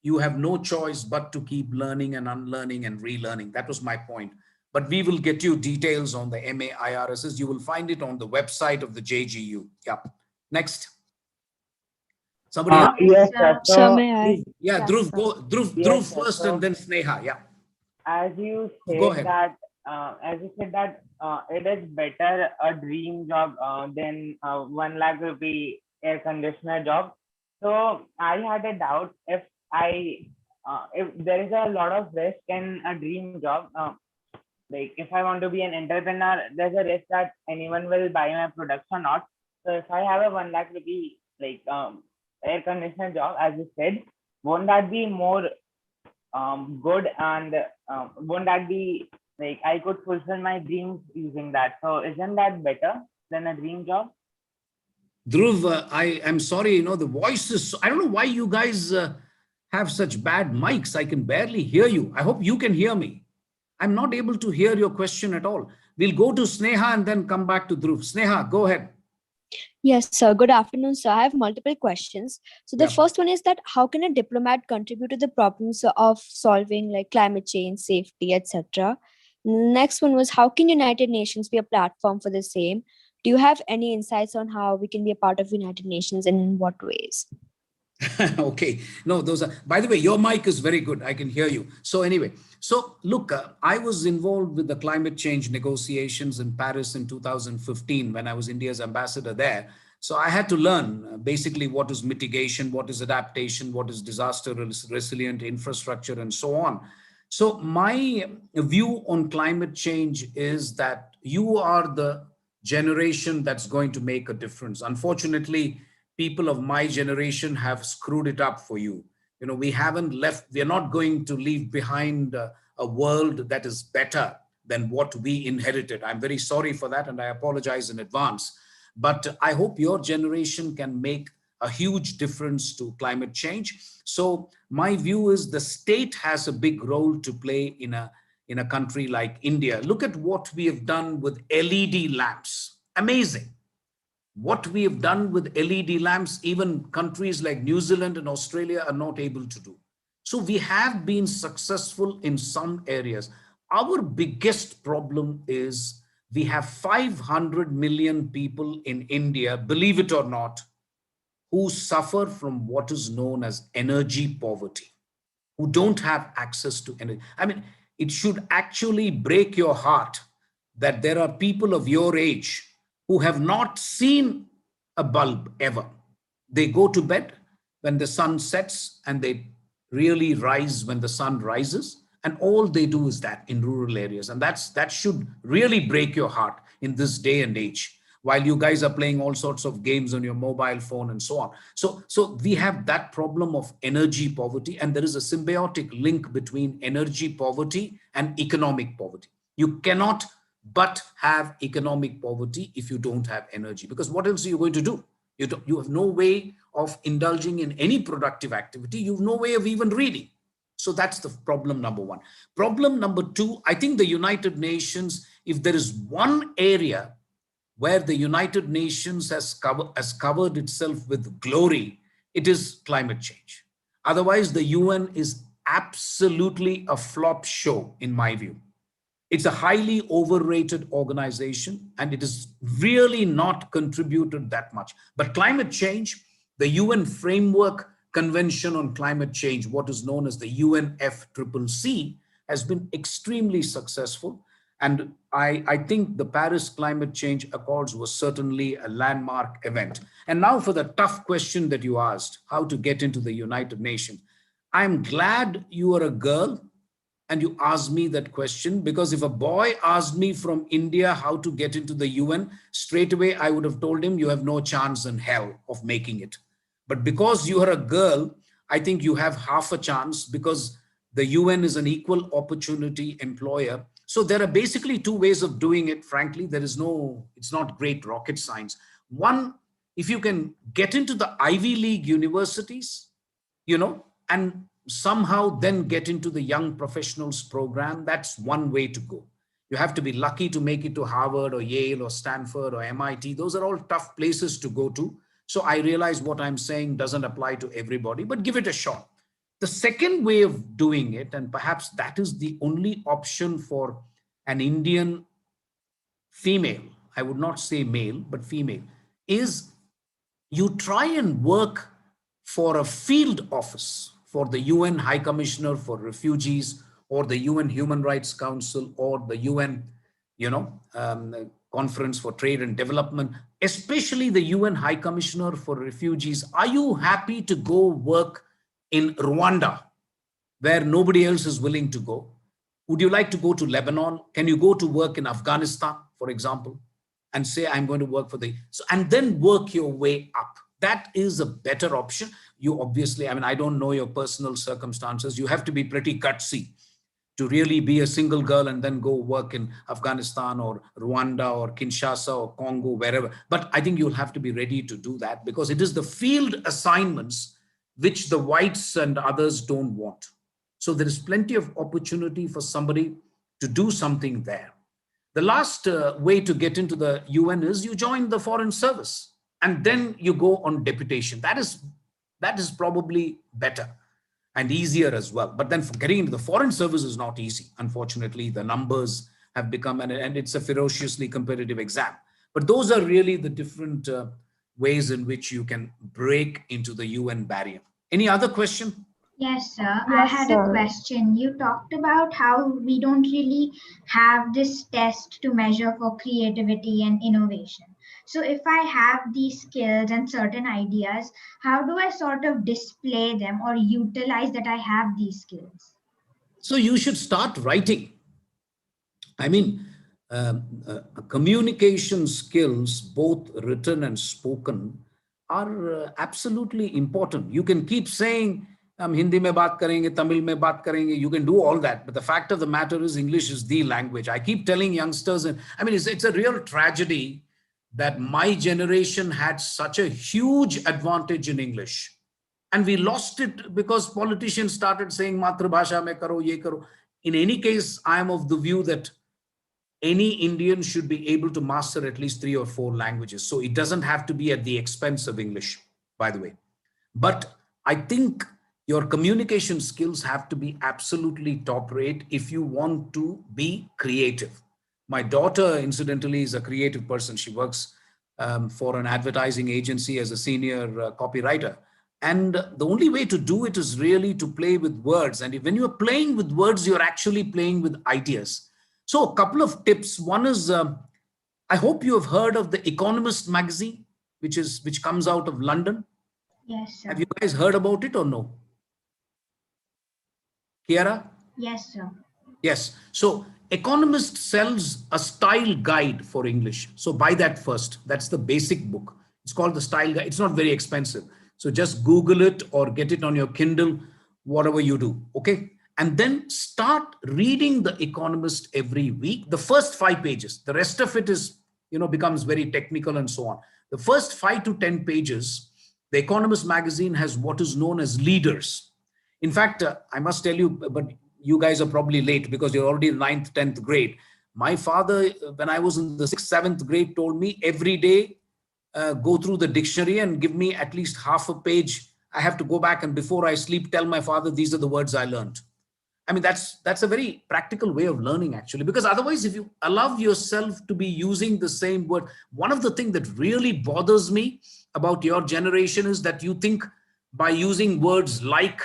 you have no choice but to keep learning and unlearning and relearning. That was my point. But we will get you details on the MA IRSs. You will find it on the website of the JGU. Yeah. Next. Somebody else? Yes, sir. So, yeah, Dhruv, go. Dhruv first, and then Sneha. Yeah. As you Go said ahead. that, it is better a dream job than 1 lakh rupee air conditioner job. So I had a doubt if there is a lot of risk in a dream job. Like if I want to be an entrepreneur, there's a risk that anyone will buy my products or not. So if I have a 1 lakh rupee like air conditioner job, as you said, won't that be more good, and won't that be like I could fulfill my dreams using that? So isn't that better than a dream job? Dhruv, I am sorry, the voice is, I don't know why you guys have such bad mics. I can barely hear you. I hope you can hear me. I'm not able to hear your question at all. We'll go to Sneha and then come back to Dhruv. Sneha, go ahead. Yes, sir. Good afternoon, sir. I have multiple questions. So the first one is that how can a diplomat contribute to the problems of solving like climate change, safety, etc.? Next one was how can United Nations be a platform for the same? Do you have any insights on how we can be a part of United Nations and in what ways? Okay. No, those are, by the way, your mic is very good. I can hear you. So anyway, so look, I was involved with the climate change negotiations in Paris in 2015 when I was India's ambassador there. So I had to learn basically what is mitigation, what is adaptation, what is disaster resilient infrastructure, and so on. So my view on climate change is that you are the generation that's going to make a difference. Unfortunately, people of my generation have screwed it up for you. We haven't left, we're not going to leave behind a world that is better than what we inherited. I'm very sorry for that, and I apologize in advance. But I hope your generation can make a huge difference to climate change. So my view is the state has a big role to play in a country like India. Look at what we have done with LED lamps. Amazing. What we have done with LED lamps, even countries like New Zealand and Australia are not able to do. So we have been successful in some areas. Our biggest problem is we have 500 million people in India, believe it or not, who suffer from what is known as energy poverty, who don't have access to energy. I mean, it should actually break your heart that there are people of your age who have not seen a bulb ever. They go to bed when the sun sets and they really rise when the sun rises. And all they do is that in rural areas. And that should really break your heart in this day and age, while you guys are playing all sorts of games on your mobile phone and so on. So we have that problem of energy poverty, and there is a symbiotic link between energy poverty and economic poverty. You cannot but have economic poverty if you don't have energy, because what else are you going to do? You have no way of indulging in any productive activity. You have no way of even reading. So that's the problem number one. Problem number two, I think the United Nations, if there is one area where the United Nations has covered itself with glory, it is climate change. Otherwise, the UN is absolutely a flop show, in my view. It's a highly overrated organization, and it has really not contributed that much. But climate change, the UN Framework Convention on Climate Change, what is known as the UNFCCC, has been extremely successful. And I think the Paris Climate Change Accords was certainly a landmark event. And now for the tough question that you asked, how to get into the United Nations. I'm glad you are a girl and you asked me that question, because if a boy asked me from India how to get into the UN, straight away I would have told him you have no chance in hell of making it. But because you are a girl, I think you have half a chance, because the UN is an equal opportunity employer. So there are basically two ways of doing it. Frankly, it's not great rocket science. One, if you can get into the Ivy League universities, and somehow then get into the young professionals program, that's one way to go. You have to be lucky to make it to Harvard or Yale or Stanford or MIT. Those are all tough places to go to. So I realize what I'm saying doesn't apply to everybody, but give it a shot. The second way of doing it, and perhaps that is the only option for an Indian female, I would not say male, but female, is you try and work for a field office for the UN High Commissioner for Refugees, or the UN Human Rights Council, or the UN, Conference for Trade and Development, especially the UN High Commissioner for Refugees. Are you happy to go work in Rwanda, where nobody else is willing to go? Would you like to go to Lebanon? Can you go to work in Afghanistan, for example, and say, I'm going to work for and then work your way up? That is a better option. You obviously, I don't know your personal circumstances. You have to be pretty gutsy to really be a single girl and then go work in Afghanistan or Rwanda or Kinshasa or Congo, wherever. But I think you'll have to be ready to do that, because it is the field assignments which the whites and others don't want. So there is plenty of opportunity for somebody to do something there. The last way to get into the UN is you join the Foreign Service and then you go on deputation. That is probably better and easier as well. But then getting into the Foreign Service is not easy. Unfortunately, the numbers have become, and it's a ferociously competitive exam. But those are really the different ways in which you can break into the UN barrier. Any other question? Yes, sir. I had a question. You talked about how we don't really have this test to measure for creativity and innovation. So if I have these skills and certain ideas, how do I sort of display them or utilize that I have these skills? So you should start writing. Communication skills, both written and spoken, are absolutely important. You can keep saying, हम हिंदी में बात करेंगे, तमिल में बात करेंगे. You can do all that, but the fact of the matter is English is the language. I keep telling youngsters, and I mean, it's a real tragedy that my generation had such a huge advantage in English. And we lost it because politicians started saying, Matrabhasha mein karo, ye karo. In any case, I am of the view that any Indian should be able to master at least 3 or 4 languages. So it doesn't have to be at the expense of English, by the way. But I think your communication skills have to be absolutely top rate if you want to be creative. My daughter, incidentally, is a creative person. She works for an advertising agency as a senior copywriter. And the only way to do it is really to play with words. And when you're playing with words, you're actually playing with ideas. So a couple of tips. One is, I hope you have heard of The Economist magazine, which comes out of London. Yes, sir. Have you guys heard about it or no? Kiara? Yes, sir. Yes. So Economist sells a style guide for English. So buy that first. That's the basic book. It's called the Style Guide. It's not very expensive. So just Google it or get it on your Kindle, whatever you do. Okay. And then start reading The Economist every week. The first 5 pages. The rest of it is, becomes very technical and so on. The first 5 to 10 pages, The Economist magazine has what is known as leaders. In fact, I must tell you, but you guys are probably late because you're already in 9th, 10th grade. My father, when I was in the 6th, 7th grade, told me every day, go through the dictionary and give me at least half a page. I have to go back and before I sleep, tell my father, these are the words I learned. I mean, that's a very practical way of learning, actually, because otherwise, if you allow yourself to be using the same word, one of the things that really bothers me about your generation is that you think by using words like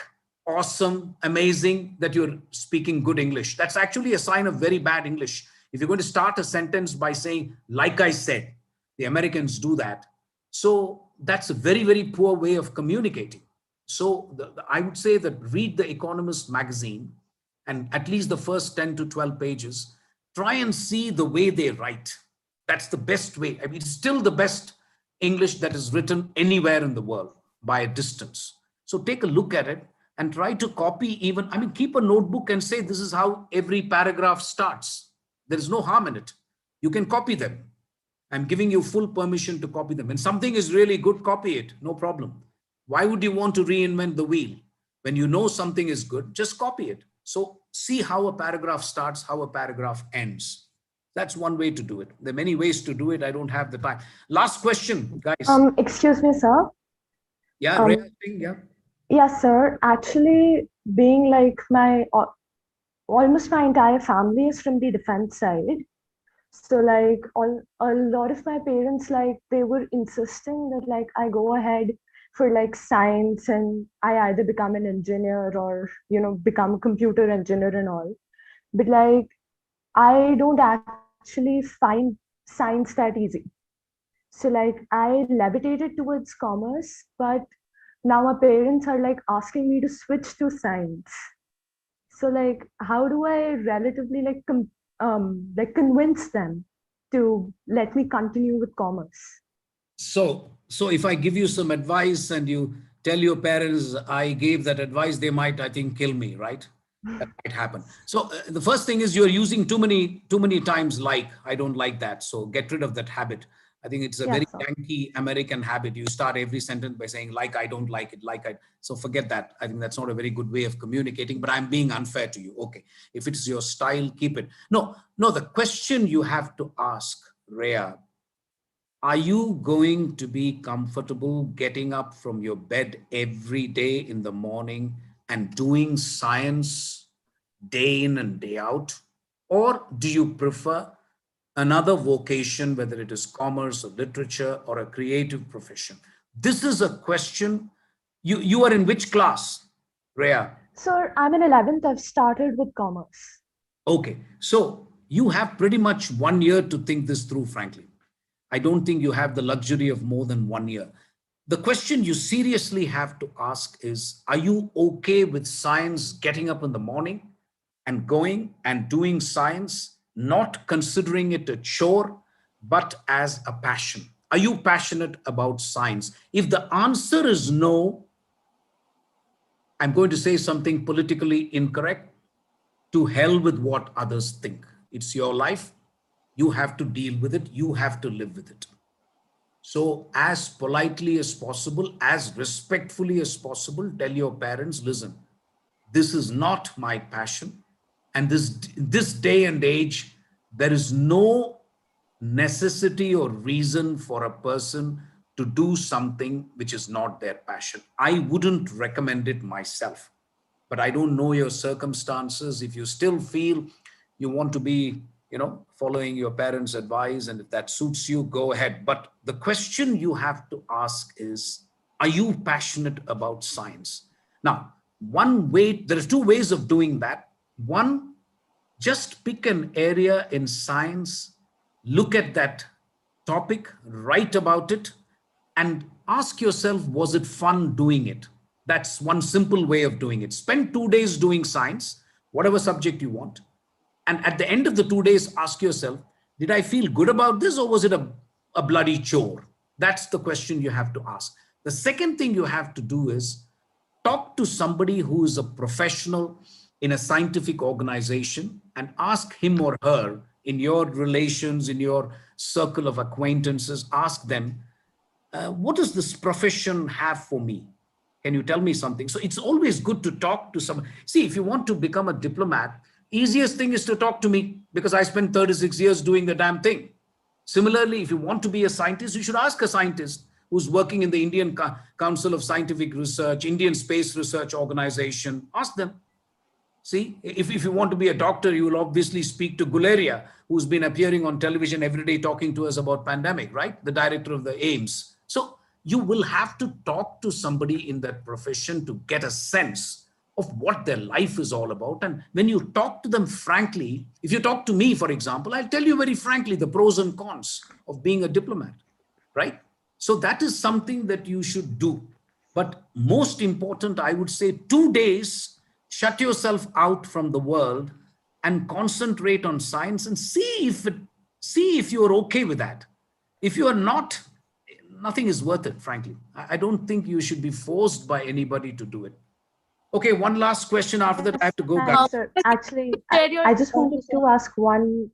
awesome, amazing, that you're speaking good English. That's actually a sign of very bad English. If you're going to start a sentence by saying, like I said, the Americans do that. So that's a very, very poor way of communicating. So I would say that read The Economist magazine and at least the first 10 to 12 pages, try and see the way they write. That's the best way. I mean, it's still the best English that is written anywhere in the world by a distance. So take a look at it and try to copy even, I mean, keep a notebook and say, this is how every paragraph starts. There is no harm in it. You can copy them. I'm giving you full permission to copy them. When something is really good, copy it, no problem. Why would you want to reinvent the wheel? When you know something is good, just copy it. So see how a paragraph starts, how a paragraph ends. That's one way to do it. There are many ways to do it. I don't have the time. Last question, guys. Excuse me, sir. Yeah, Rhea, yeah. Yes, sir. Actually, being like almost my entire family is from the defense side. So like a lot of my parents, like they were insisting that like I go ahead for like science and I either become an engineer or, become a computer engineer and all. But like, I don't actually find science that easy. So like I levitated towards commerce, but now my parents are like asking me to switch to science. So like, how do I relatively like convince them to let me continue with commerce? So if I give you some advice and you tell your parents I gave that advice, they might, I think, kill me, right? That might happen. So the first thing is you're using too many times like. I don't like that. So get rid of that habit. I think it's a very Yankee American habit. You start every sentence by saying like, I don't like it, like I. So forget that. I think that's not a very good way of communicating, but I'm being unfair to you. Okay. If it's your style, keep it. No, the question you have to ask, Rhea, are you going to be comfortable getting up from your bed every day in the morning and doing science day in and day out? Or do you prefer another vocation, whether it is commerce or literature or a creative profession? This is a question. You are in which class, Rhea? Sir, I'm in 11th. I've started with commerce. Okay. So you have pretty much 1 year to think this through, frankly. I don't think you have the luxury of more than 1 year. The question you seriously have to ask is, are you okay with science getting up in the morning and going and doing science, not considering it a chore, but as a passion? Are you passionate about science? If the answer is no, I'm going to say something politically incorrect. To hell with what others think. It's your life. You have to deal with it. You have to live with it. So as politely as possible, as respectfully as possible, tell your parents, listen, this is not my passion. And this day and age, there is no necessity or reason for a person to do something which is not their passion. I wouldn't recommend it myself, but I don't know your circumstances. If you still feel you want to be, following your parents' advice, and if that suits you, go ahead. But the question you have to ask is, are you passionate about science? Now, there are two ways of doing that. One, just pick an area in science, look at that topic, write about it, and ask yourself, was it fun doing it? That's one simple way of doing it. Spend 2 days doing science, whatever subject you want. And at the end of the 2 days, ask yourself, did I feel good about this, or was it a bloody chore? That's the question you have to ask. The second thing you have to do is talk to somebody who is a professional in a scientific organization and ask him or her in your relations, in your circle of acquaintances, ask them, what does this profession have for me? Can you tell me something? So it's always good to talk to someone. See, if you want to become a diplomat, easiest thing is to talk to me, because I spent 36 years doing the damn thing. Similarly, if you want to be a scientist, you should ask a scientist who's working in the Indian Council of Scientific Research, Indian Space Research Organization. Ask them. See, if you want to be a doctor, you will obviously speak to Guleria, who's been appearing on television every day talking to us about pandemic, right? The director of the AIMS. So you will have to talk to somebody in that profession to get a sense of what their life is all about. And when you talk to them frankly, if you talk to me, for example, I'll tell you very frankly the pros and cons of being a diplomat, right? So that is something that you should do. But most important, I would say 2 days, shut yourself out from the world and concentrate on science and see if you're okay with that. If you are not, nothing is worth it, frankly. I don't think you should be forced by anybody to do it. Okay, one last question. After that, I have to go back. Thanks, sir. Actually, I just wanted to ask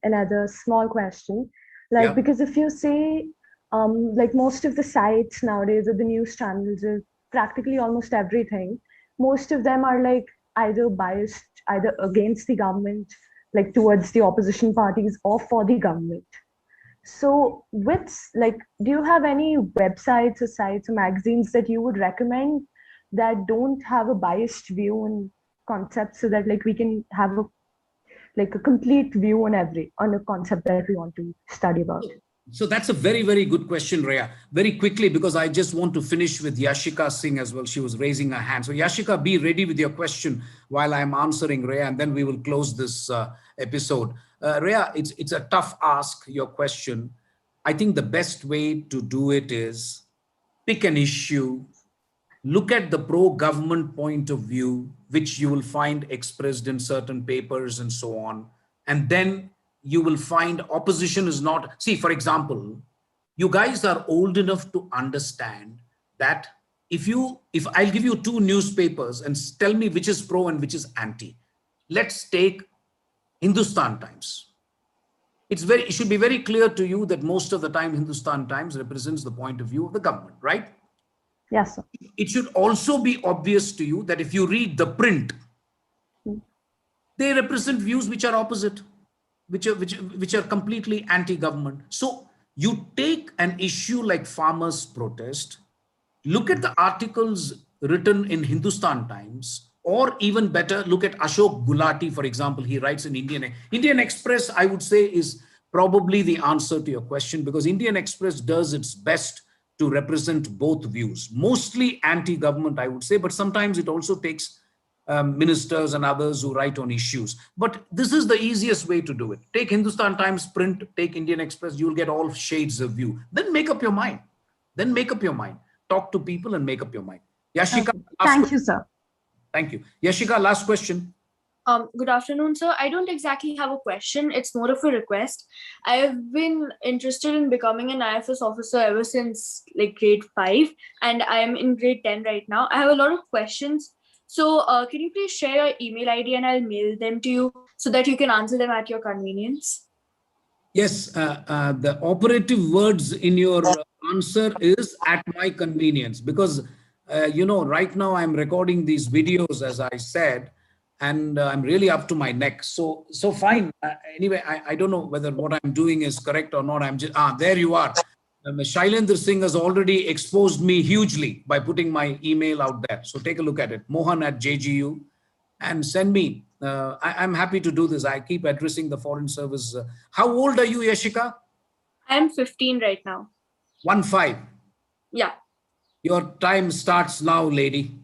another small question. Like, Yeah. because if you say, like most of the sites nowadays or the news channels or practically almost everything, most of them are like either biased, either against the government, like towards the opposition parties, or for the government. So, do you have any websites or sites or magazines that you would recommend that don't have a biased view on concepts, so that like we can have a complete view on a concept that we want to study about? So that's a very, very good question, Rhea. Very quickly, because I just want to finish with Yashika Singh as well. She was raising her hand. So Yashika, be ready with your question while I'm answering Rhea, and then we will close this episode. Rhea, it's a tough ask, your question. I think the best way to do it is pick an issue, look at the pro-government point of view, which you will find expressed in certain papers and so on. And then you will find opposition is not, see, for example, you guys are old enough to understand that if I'll give you two newspapers and tell me which is pro and which is anti. Let's take Hindustan Times. It should be very clear to you that most of the time Hindustan Times represents the point of view of the government, right? Yes, sir. It should also be obvious to you that if you read the print, they represent views which are opposite, which are completely anti-government. So you take an issue like farmers' protest, look at the articles written in Hindustan Times, or even better, look at Ashok Gulati, for example. He writes in Indian Express, I would say, is probably the answer to your question, because Indian Express does its best to represent both views, mostly anti-government, I would say, but sometimes it also takes ministers and others who write on issues. But this is the easiest way to do it. Take Hindustan Times print, take Indian Express, you'll get all shades of view. Then make up your mind. Talk to people and make up your mind. Yashika. Okay. Thank you, sir. Thank you. Yashika, last question. Good afternoon, sir. I don't exactly have a question. It's more of a request. I have been interested in becoming an IFS officer ever since like grade 5, and I am in grade 10 right now. I have a lot of questions So can you please share your email ID and I'll mail them to you so that you can answer them at your convenience? Yes, the operative words in your answer is at my convenience, because right now I'm recording these videos, as I said, and I'm really up to my neck. So fine. Anyway, I don't know whether what I'm doing is correct or not. I'm just there you are. Shailendra Singh has already exposed me hugely by putting my email out there. So take a look at it, Mohan at JGU, and send me. I'm happy to do this. I keep addressing the Foreign Service. How old are you, Yashika? I'm 15 right now. 15. Yeah. Your time starts now, lady.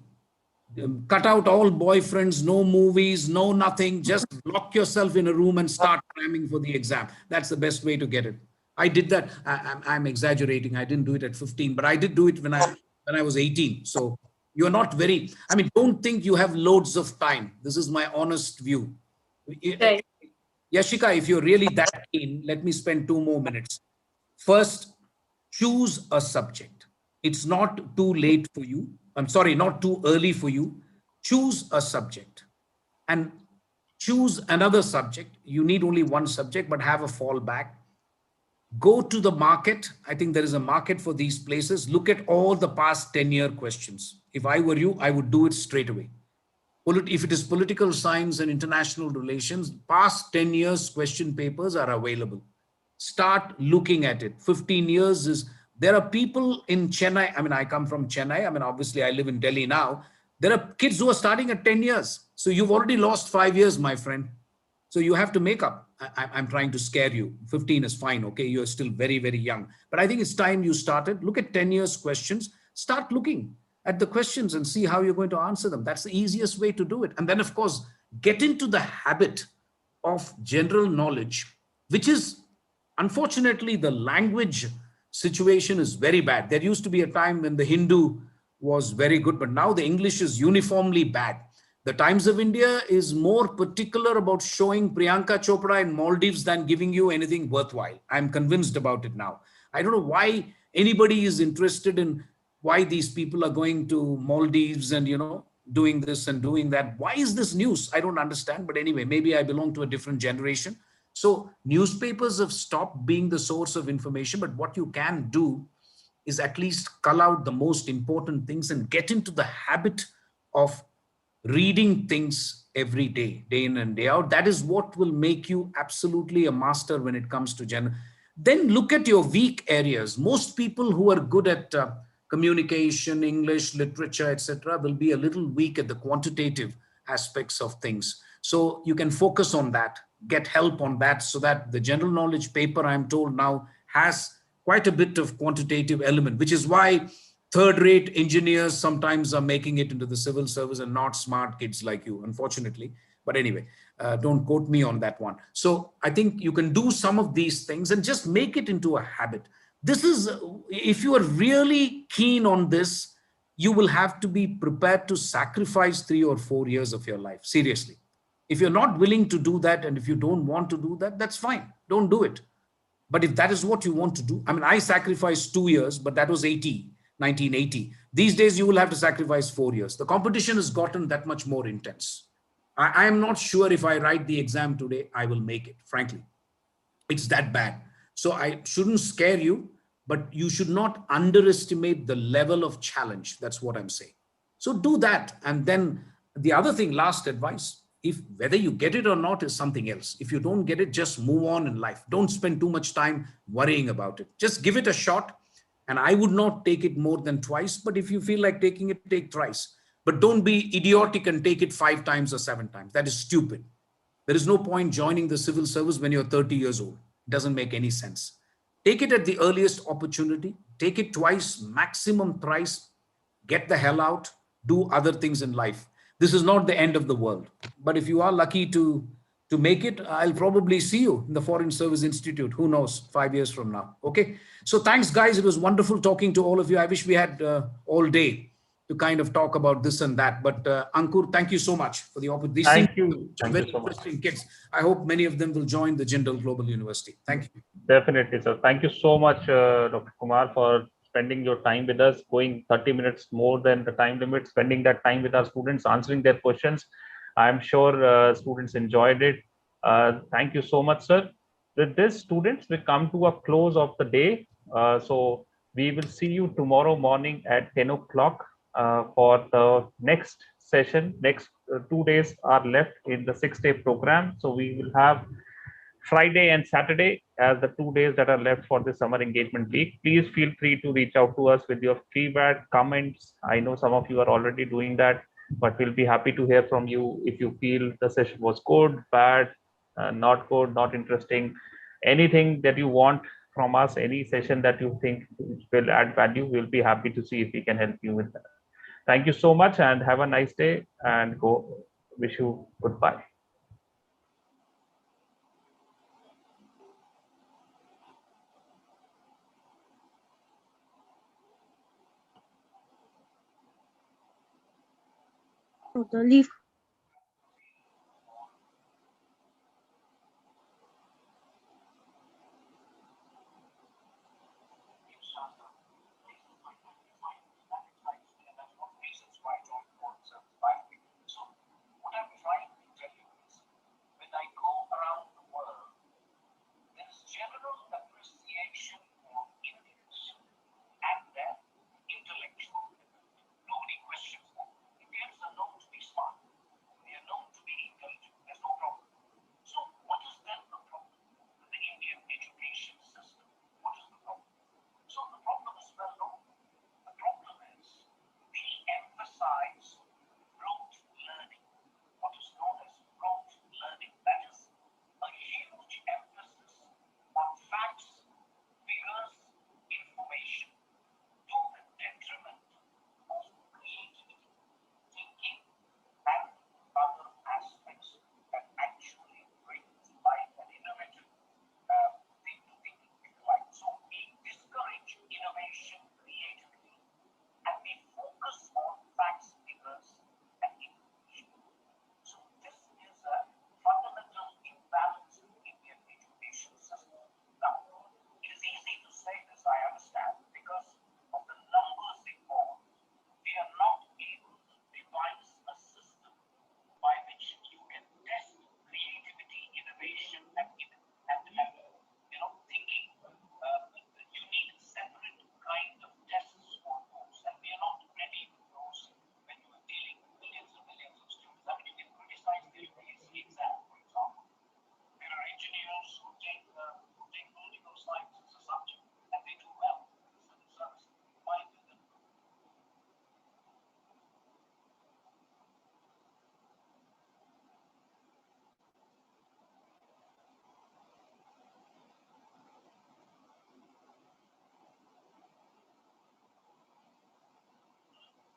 Cut out all boyfriends, no movies, no nothing. Just lock yourself in a room and start cramming for the exam. That's the best way to get it. I did that. I'm exaggerating. I didn't do it at 15, but I did do it when I was 18. So you're not very. I mean, don't think you have loads of time. This is my honest view. Right. Yashika, if you're really that keen, let me spend 2 more minutes. First, choose a subject. It's not too late for you. I'm sorry, not too early for you. Choose a subject and choose another subject. You need only one subject, but have a fallback. Go to the market. I think there is a market for these places. Look at all the past 10-year questions. If I were you, I would do it straight away. If it is political science and international relations, past 10 years question papers are available. Start looking at it. 15 years is, there are people in Chennai. I mean, I come from Chennai. I mean, obviously I live in Delhi now. There are kids who are starting at 10 years. So you've already lost 5 years, my friend. So you have to make up. I'm trying to scare you. 15 is fine. Okay. You're still very, very young, but I think it's time you started. Look at 10 years questions. Start looking at the questions and see how you're going to answer them. That's the easiest way to do it. And then, of course, get into the habit of general knowledge, which is, unfortunately, the language situation is very bad. There used to be a time when the Hindu was very good, but now the English is uniformly bad. The Times of India is more particular about showing Priyanka Chopra in Maldives than giving you anything worthwhile. I'm convinced about it now. I don't know why anybody is interested in why these people are going to Maldives and, doing this and doing that. Why is this news? I don't understand. But anyway, maybe I belong to a different generation. So newspapers have stopped being the source of information. But what you can do is at least cull out the most important things and get into the habit of reading things every day, day in and day out. That is what will make you absolutely a master when it comes to Then look at your weak areas. Most people who are good at communication, English, literature, etc., will be a little weak at the quantitative aspects of things. So you can focus on that, get help on that, so that the general knowledge paper, I'm told now, has quite a bit of quantitative element, which is why third-rate engineers sometimes are making it into the civil service and not smart kids like you, unfortunately. But anyway, don't quote me on that one. So I think you can do some of these things and just make it into a habit. This is, if you are really keen on this, you will have to be prepared to sacrifice 3 or 4 years of your life. Seriously. If you're not willing to do that, and if you don't want to do that, that's fine. Don't do it. But if that is what you want to do, I mean, I sacrificed 2 years, but that was 1980. These days, you will have to sacrifice 4 years. The competition has gotten that much more intense. I am not sure if I write the exam today, I will make it, frankly. It's that bad. So I shouldn't scare you, but you should not underestimate the level of challenge. That's what I'm saying. So do that. And then the other thing, last advice, if whether you get it or not is something else. If you don't get it, just move on in life. Don't spend too much time worrying about it. Just give it a shot. And I would not take it more than twice. But if you feel like taking it, take thrice. But don't be idiotic and take it 5 times or 7 times. That is stupid. There is no point joining the civil service when you're 30 years old. It doesn't make any sense. Take it at the earliest opportunity. Take it twice, maximum thrice. Get the hell out. Do other things in life. This is not the end of the world. But if you are lucky to make it, I'll probably see you in the Foreign Service Institute. Who knows, 5 years from now. Okay. So thanks, guys. It was wonderful talking to all of you. I wish we had all day to kind of talk about this and that. But Ankur, thank you so much for the opportunity. Thank you. Thank Very you so much. interesting kids. I hope many of them will join the Jindal Global University. Thank you. Definitely, sir. Thank you so much, Dr. Kumar, for spending your time with us, going 30 minutes more than the time limit, spending that time with our students, answering their questions. I'm sure students enjoyed it. Thank you so much, sir. With this, students, we come to a close of the day. So we will see you tomorrow morning at 10 o'clock for the next session. Next 2 days are left in the 6-day program. So we will have Friday and Saturday as the 2 days that are left for the summer engagement week. Please feel free to reach out to us with your feedback, comments. I know some of you are already doing that, but we'll be happy to hear from you if you feel the session was good, bad, not good, not interesting. Anything that you want from us, any session that you think will add value, we'll be happy to see if we can help you with that. Thank you so much and have a nice day, and go wish you goodbye. Totally.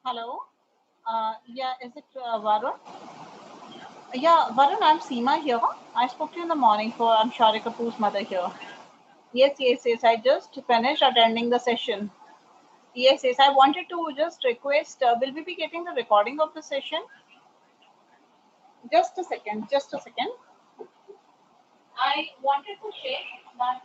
Hello. Yeah, is it Varun? Yeah, Varun, I'm Seema here. I spoke to you in the morning for I'm Shari Kapoor's mother here. Yes, yes, yes. I just finished attending the session. Yes, yes. I wanted to just request, will we be getting the recording of the session? Just a second, just a second. I wanted to check that